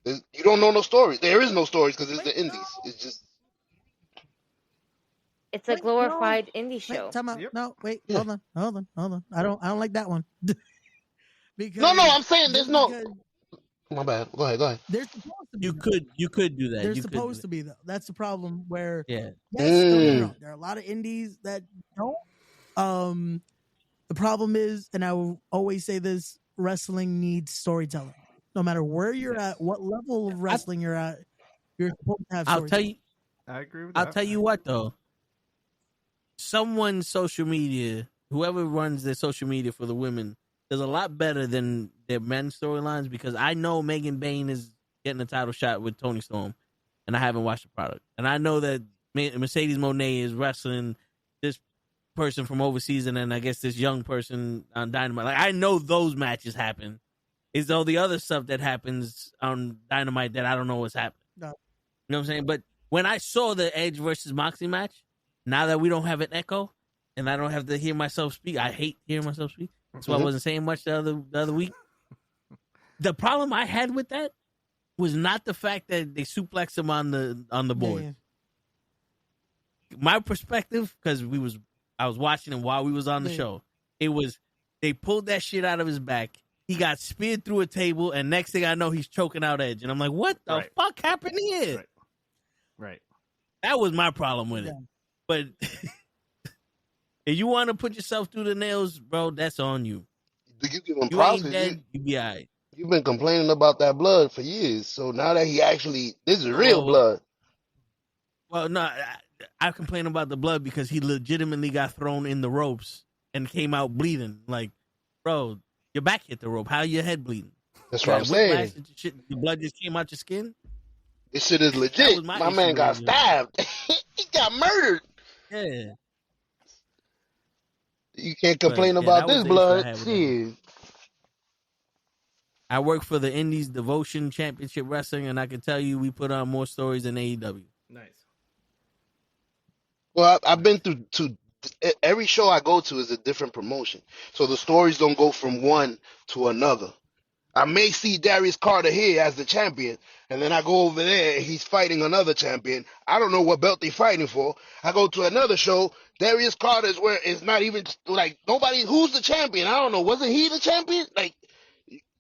You don't know no stories. There is no stories because it's the Indies. It's just It's a Wait, glorified indie show. Wait, time out. Yep. No, wait, Yeah. hold on. I don't like that one. Because no. I'm saying there's no. because My bad. Go ahead. They're supposed to be. You could do that. They're You could do supposed that. to be though. That's the problem. Where Yeah. yes, don't get me Mm. wrong, there are a lot of indies that don't. The problem is, and I will always say this: wrestling needs storytelling. No matter where you're at, what level of wrestling you're at, you're supposed to have. I'll tell storytelling. you. I agree with that. I'll tell you what though. Someone's social media, whoever runs their social media for the women, does a lot better than their men's storylines because I know Megan Bayne is getting a title shot with Toni Storm, and I haven't watched the product. And I know that Mercedes Moné is wrestling this person from overseas, and then I guess this young person on Dynamite. Like I know those matches happen. It's all the other stuff that happens on Dynamite that I don't know what's happening. No. You know what I'm saying? But when I saw the Edge versus Moxie match, now that we don't have an echo and I don't have to hear myself speak, I hate hearing myself speak. That's why I wasn't saying much the other week. The problem I had with that was not the fact that they suplexed him on the board. Yeah. My perspective, because I was watching him while we was on the show. It was they pulled that shit out of his back. He got speared through a table, and next thing I know, he's choking out Edge. And I'm like, what the fuck happened here? Right. That was my problem with it. But if you want to put yourself through the nails, bro, that's on you. Do you give him You props? ain't dead, you be all right. You've been complaining about that blood for years. So now that this is real Well, blood. well, no, I complain about the blood because he legitimately got thrown in the ropes and came out bleeding. Like, bro, your back hit the rope. How your head bleeding? That's You what I'm got whiplash saying. and shit, the blood just came out your skin. This shit is That legit. was my My issue man got with it. stabbed. He got murdered. Yeah, You can't but complain yeah, about that was this the issue I blood. had with that. Shit. I work for the Indies Devotion Championship Wrestling, and I can tell you we put on more stories than AEW. Nice. Well, I've been to every show I go to is a different promotion. So the stories don't go from one to another. I may see Darius Carter here as the champion, and then I go over there and he's fighting another champion. I don't know what belt they're fighting for. I go to another show. Darius Carter is where it's not even like nobody. Who's the champion? I don't know. Wasn't he the champion? Like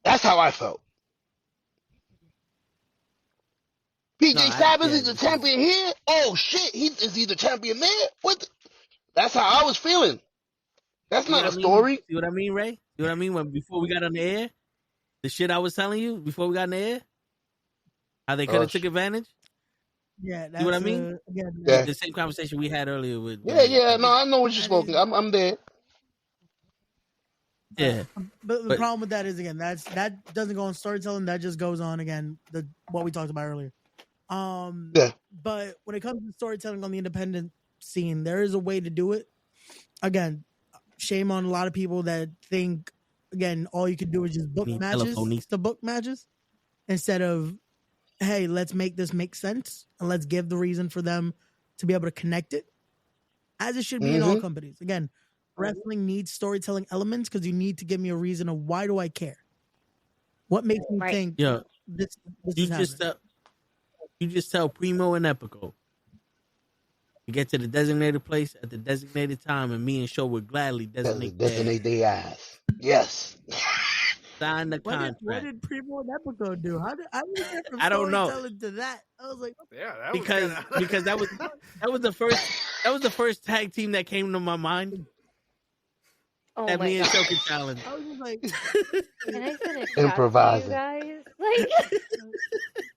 that's how I felt. PJ No, Savage yeah, is the because champion here. Oh shit, is he the champion there? That's how I was feeling. That's see what not I a mean? story. See what I mean, Ray? See what I mean? When before we got on the air, the shit I was telling you before we got on the air, how they could have took advantage. Yeah, that's See what I mean? again. Yeah. The same conversation we had earlier with. Yeah. No, I know what you're That smoking. is- I'm there. Yeah, But the But- problem with that is again, that doesn't go on storytelling. That just goes on again what we talked about earlier. Yeah. But when it comes to storytelling on the independent scene, there is a way to do it. Again, shame on a lot of people that think again all you could do is just book Need matches telephonies. to book matches instead of hey, let's make this make sense and let's give the reason for them to be able to connect it as it should be in all companies. Again, wrestling needs storytelling elements because you need to give me a reason of why do I care? What makes me Right. think yeah. this You is just happening? you just tell Primo and Epico to get to the designated place at the designated time, and me and Show would gladly designate Designate their ass. Yes. sign the What contract. did Primo and Epico do? How did we get from I don't know. storytelling to that? I was like, Yeah, that because was because that was the first tag team that came to my mind Oh that my me and god. Show could challenge. I was just like, Can I send a chat Improvising. to you guys?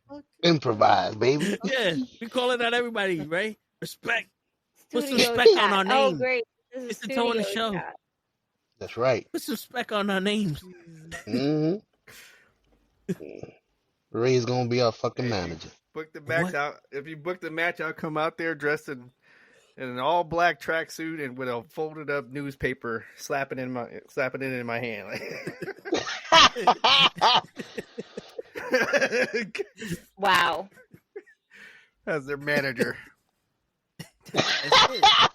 Like Improvise, baby. Yeah, we calling out everybody, right? Respect. Put some studio respect chat. on our Oh name. great. This It's is the toe in the studio show. chat. That's right. Put some respect on our names. Mm-hmm. Ray's gonna be our fucking manager. book the match What? out. If you book the match, I'll come out there dressed in an all black tracksuit and with a folded up newspaper, slapping it in my hand. Wow. As their manager. I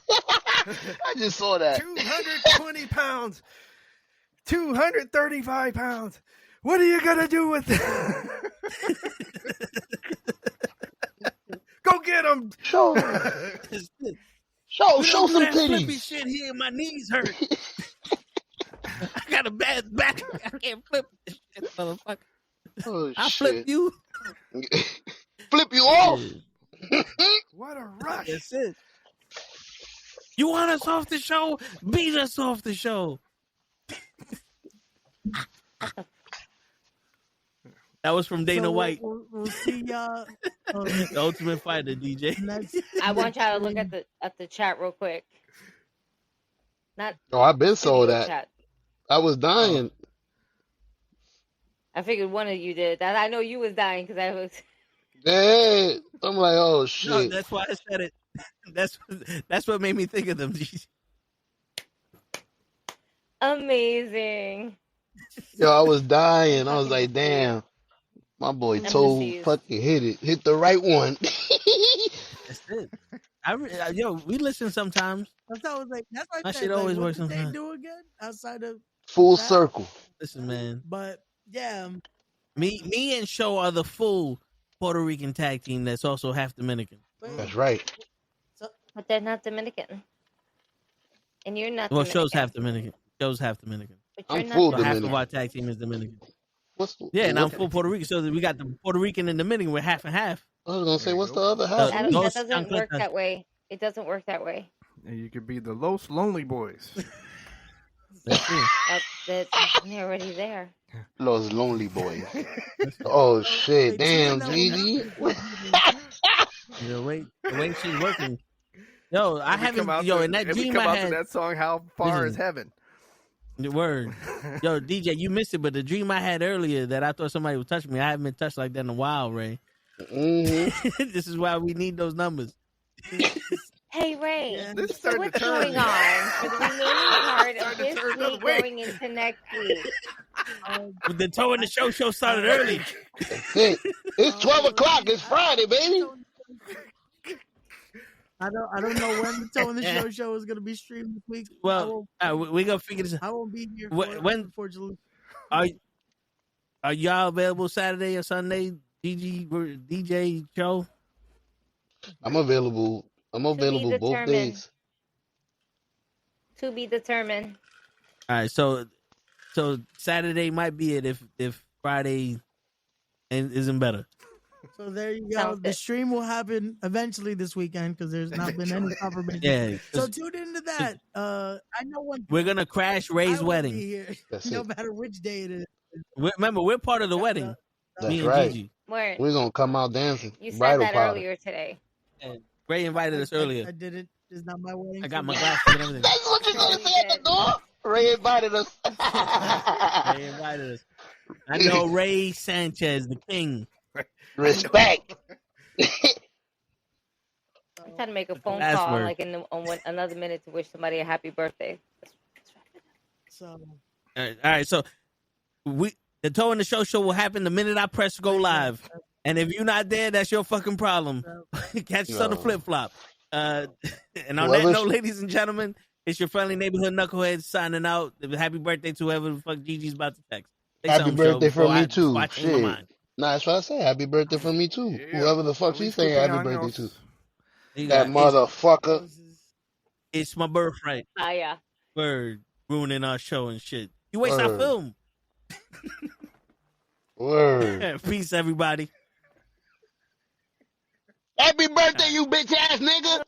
just saw that. 220 pounds. 235 pounds. What are you gonna do with that? Go get him. Show We some don't do that flippy titties. shit here. My knees hurt. I got a bad back. I can't flip this shit, motherfucker. Oh I shit. flip you. Flip you off. What a rush. That's it. You want us off the show? Beat us off the show. That was from Dana so White, We'll see y'all. the Ultimate Fighter, DJ. Next, I want y'all to look at the chat real quick. Not Oh, I've been studio saw that. chat. I was dying. I figured one of you did. That I know you was dying because I was. Hey, I'm like, oh No, shit. that's why I said it. That's what made me think of them. Amazing. Yo, I was dying. I was like, damn. My boy Toe Embassies. fucking hit the right one. That's it. We listen sometimes. that's how I was like. That's why My I said, shit like, always what works did they sometimes. do again outside of? Full That- circle. Listen, man. But yeah, Me and Show are the full Puerto Rican tag team that's also half Dominican. That's right. But they're not Dominican. And you're not Well, Dominican. Show's half Dominican. Show's half Dominican. But you're I'm not full So half Dominican. of our tag team is Dominican. What's Yeah, and I'm what- full Puerto Rican. So that we got the Puerto Rican and Dominican. We're half and half. I was gonna say, There you what's go. the other half? That Los doesn't work Chancletas. that way. It doesn't work that way. And you could be the Los Lonely Boys. Let's see. They're already there. Los Lonely Boys. Oh shit! Damn, Gigi. The way she's working. Yo, I haven't. Yo, in that dream I had. That song, "How Far Is Heaven." The word. Yo, DJ, you missed it, but the dream I had earlier that I thought somebody would touch me, I haven't been touched like that in a while, Ray. Mm-hmm. This is why we need those numbers. Hey, Ray. Yeah. This is So starting what's to turn. going on for the remaining part of Starting to this turn another week way. going into next week? The Toe in the Show started early. It's 12 o'clock. It's Friday, baby. I don't know when the Toe in the Show is going to be streamed this week. Well, we're going to figure this out. I won't be here When, unfortunately. Are y'all available Saturday or Sunday, DJ Joe? I'm available. Both days. To be determined. All right, so Saturday might be it if Friday isn't better. So there you go. The stream will happen eventually this weekend because there's not been any confirmation. Yeah. So tune into that. I know one. We're gonna crash Ray's wedding. Here, no matter which day it is. Remember, we're part of the wedding. That's right. Gigi. Where? We're gonna come out dancing. You said Bridal that party. earlier today. And Ray invited us earlier. I did it. It's not my wedding. I got my glasses and everything. That's what you're gonna say at the door. Ray invited us. Ray invited us. I know Ray Sanchez, the king. Respect. I'm trying to make a phone call like on another minute to wish somebody a happy birthday. So. All right. So the Toe in the Show will happen the minute I press go live. And if you're not there, that's your fucking problem. Catch us on the flip flop. And on that note, ladies and gentlemen, it's your friendly neighborhood knucklehead signing out. Happy birthday to whoever the fuck Gigi's about to text. Happy birthday from me too. Shit. Nah, that's what I say. Happy birthday from me too. Yeah. Whoever the fuck she's saying happy birthday to. That motherfucker. It's my birthright. Ah, yeah. Word. Ruining our show and shit. You waste our film. Word. Peace, everybody. Happy birthday, you bitch ass nigga.